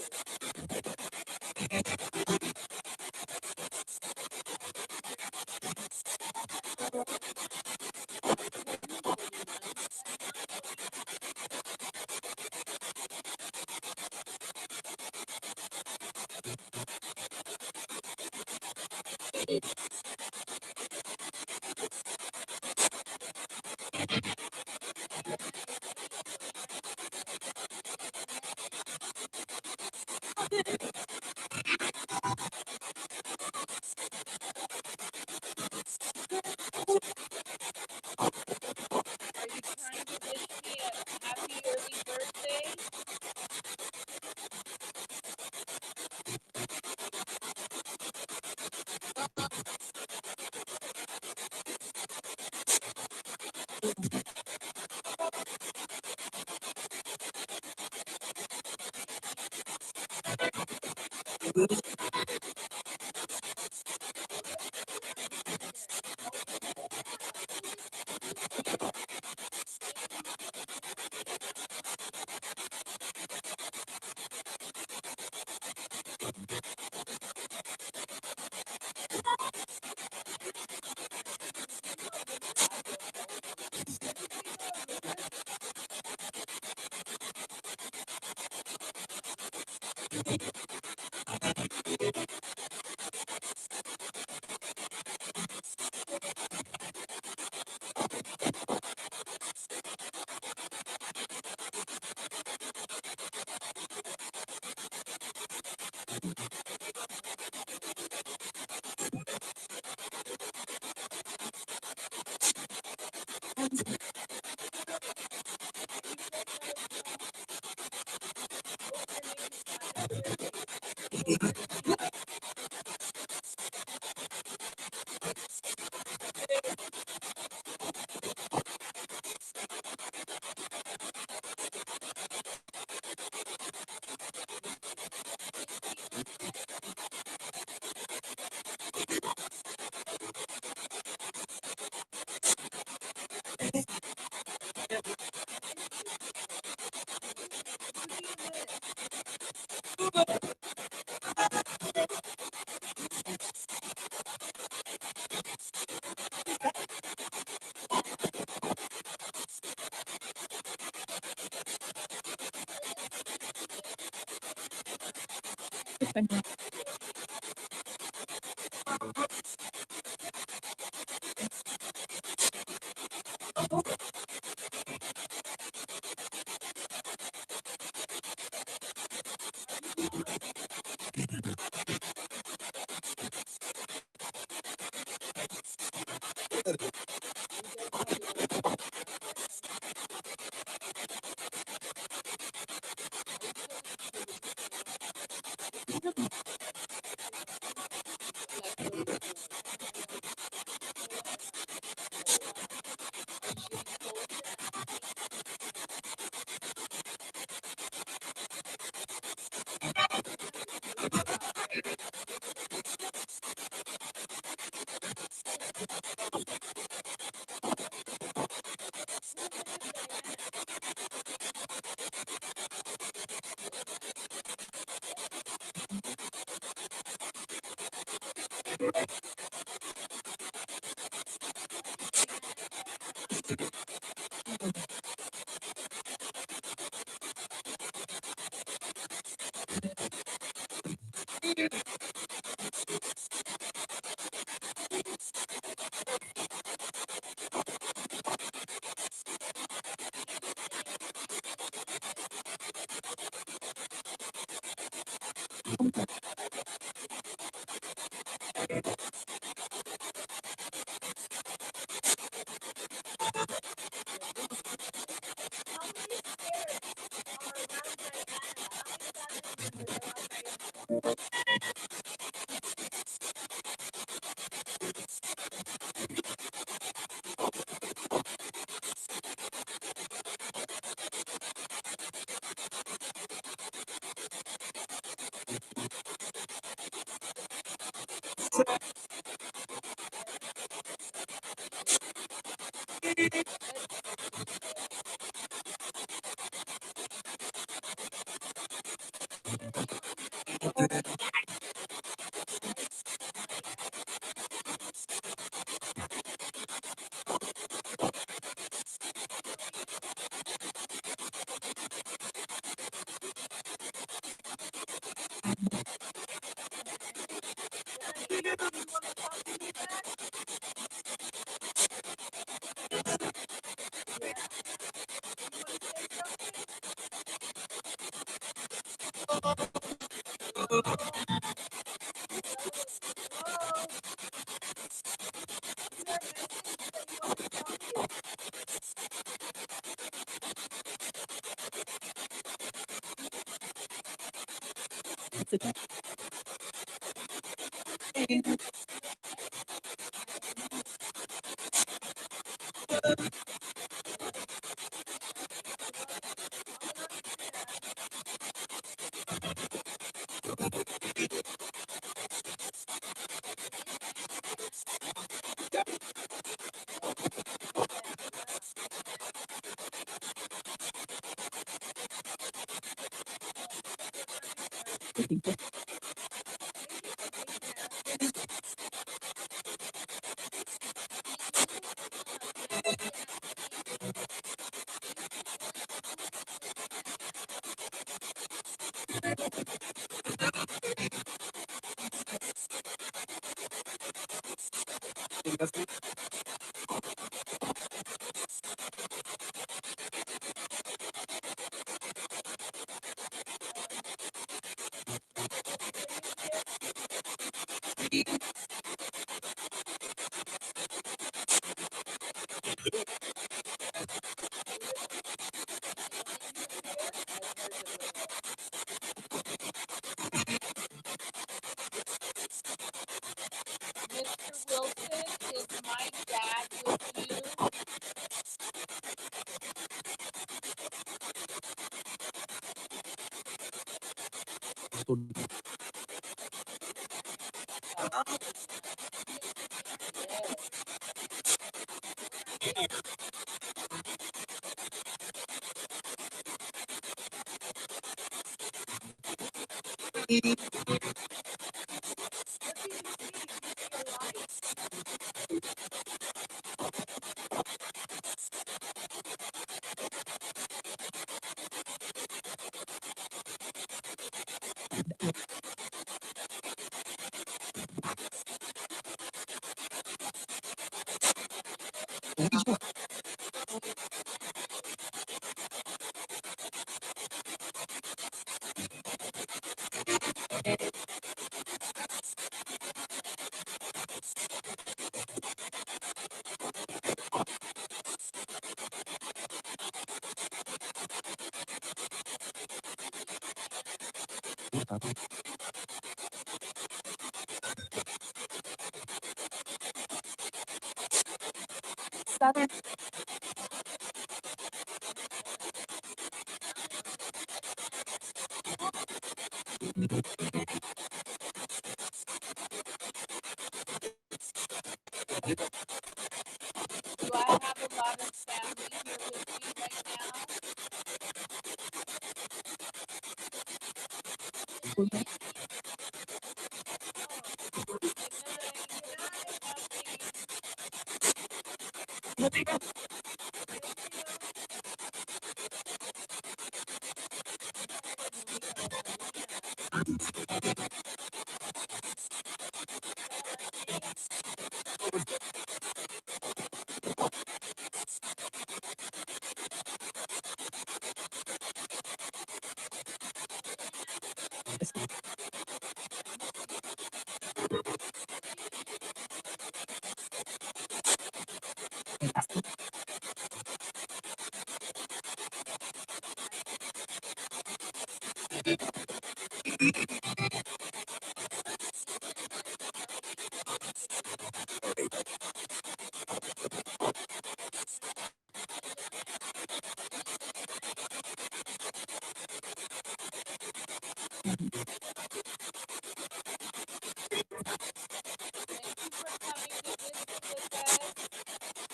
Are you trying to wish me a happy early birthday? Mr. Wilson, is my dad with you? Yes. Do I have a lot of family here with me right now?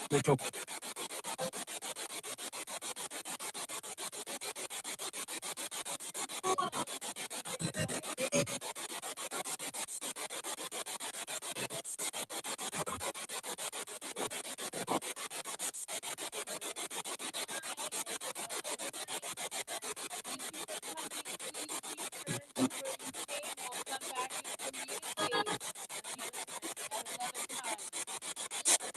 Thank you for coming. Please return to where you came. We'll come back and communicate at another time. Good night.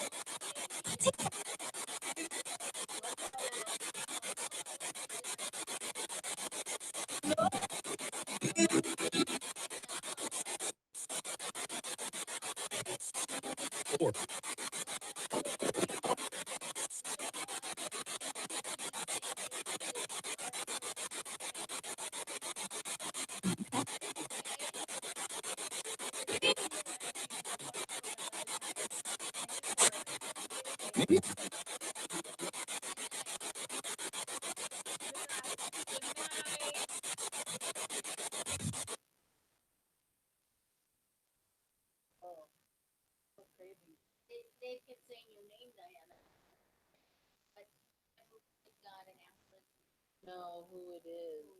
Oh, so crazy. They kept saying your name, Diana. But I never really got an answer. Know who it is.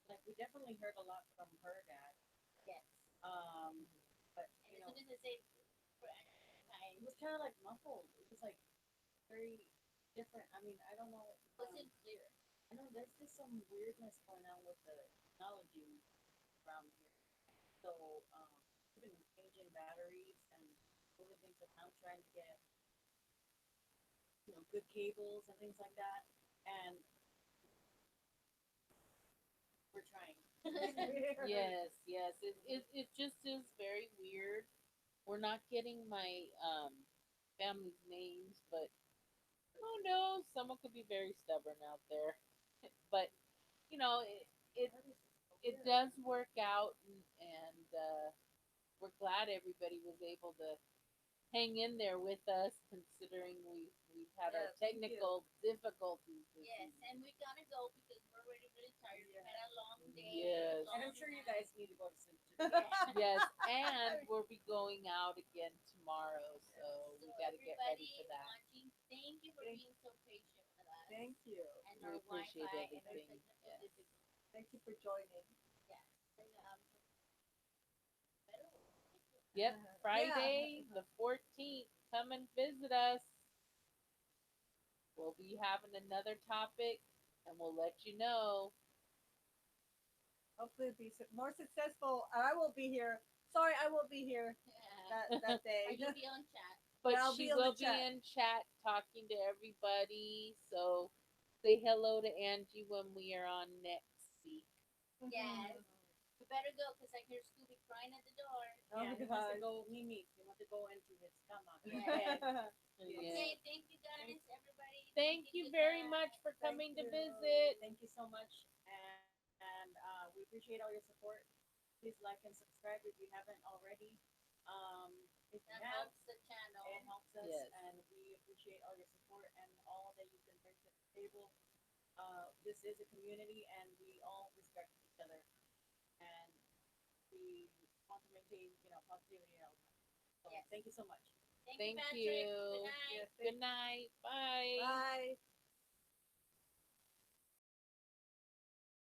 Like we definitely heard a lot from her dad. Yes. Um, but And you as know, soon as I say, it was kind of like muffled. It was like very different. I mean, I don't know. wasn't clear. I know there's just some weirdness going on with the technology around here. So, we've been changing batteries and moving things around, trying to get good cables and things like that. And we're trying. Yes, yes. It just is very weird. We're not getting my family's names, but who knows? Someone could be very stubborn out there. But you know, it does work out, and we're glad everybody was able to hang in there with us, considering we've had our Yeah, thank you. technical difficulties this Yes, evening. and we gotta go because we're already really tired. We had a long day. Yes. And I'm sure you guys need to go to sleep too. Yes, and we'll be going out again tomorrow, so we So got to get ready everybody for that. watching, thank you for Thank- being so patient with us Thank you. and We our appreciate Wi-Fi and our everything. technical Yes. difficulties. Thank you for joining. Yes, and Yep, Yeah. Friday the 14th. Come and visit us. We'll be having another topic, and we'll let you know. Hopefully, be more successful. I will be here. Sorry, I won't be here that Are day. you be on chat? But I'll she be on the will be chat. in chat talking to everybody. So say hello to Angie when we are on next week. Yes. We better go because I hear Scooby crying at the door. Oh Yeah, my he wants to God. go. He wants to go into his cama. Yeah. Yeah. Okay, thank you guys, everybody. Thank you good very night. much for Thank coming to you. visit. Thank you so much, and we appreciate all your support. Please like and subscribe if you haven't already. If you That have, helps the channel. it helps us, Yes. and we appreciate all your support and all that you can bring to the table. This is a community, and we all respect each other, and we want to maintain, positivity all the time. So Yes. thank you so much. Thank Thank you, Patrick. you. Good night. Yes, Good night. Bye. Bye.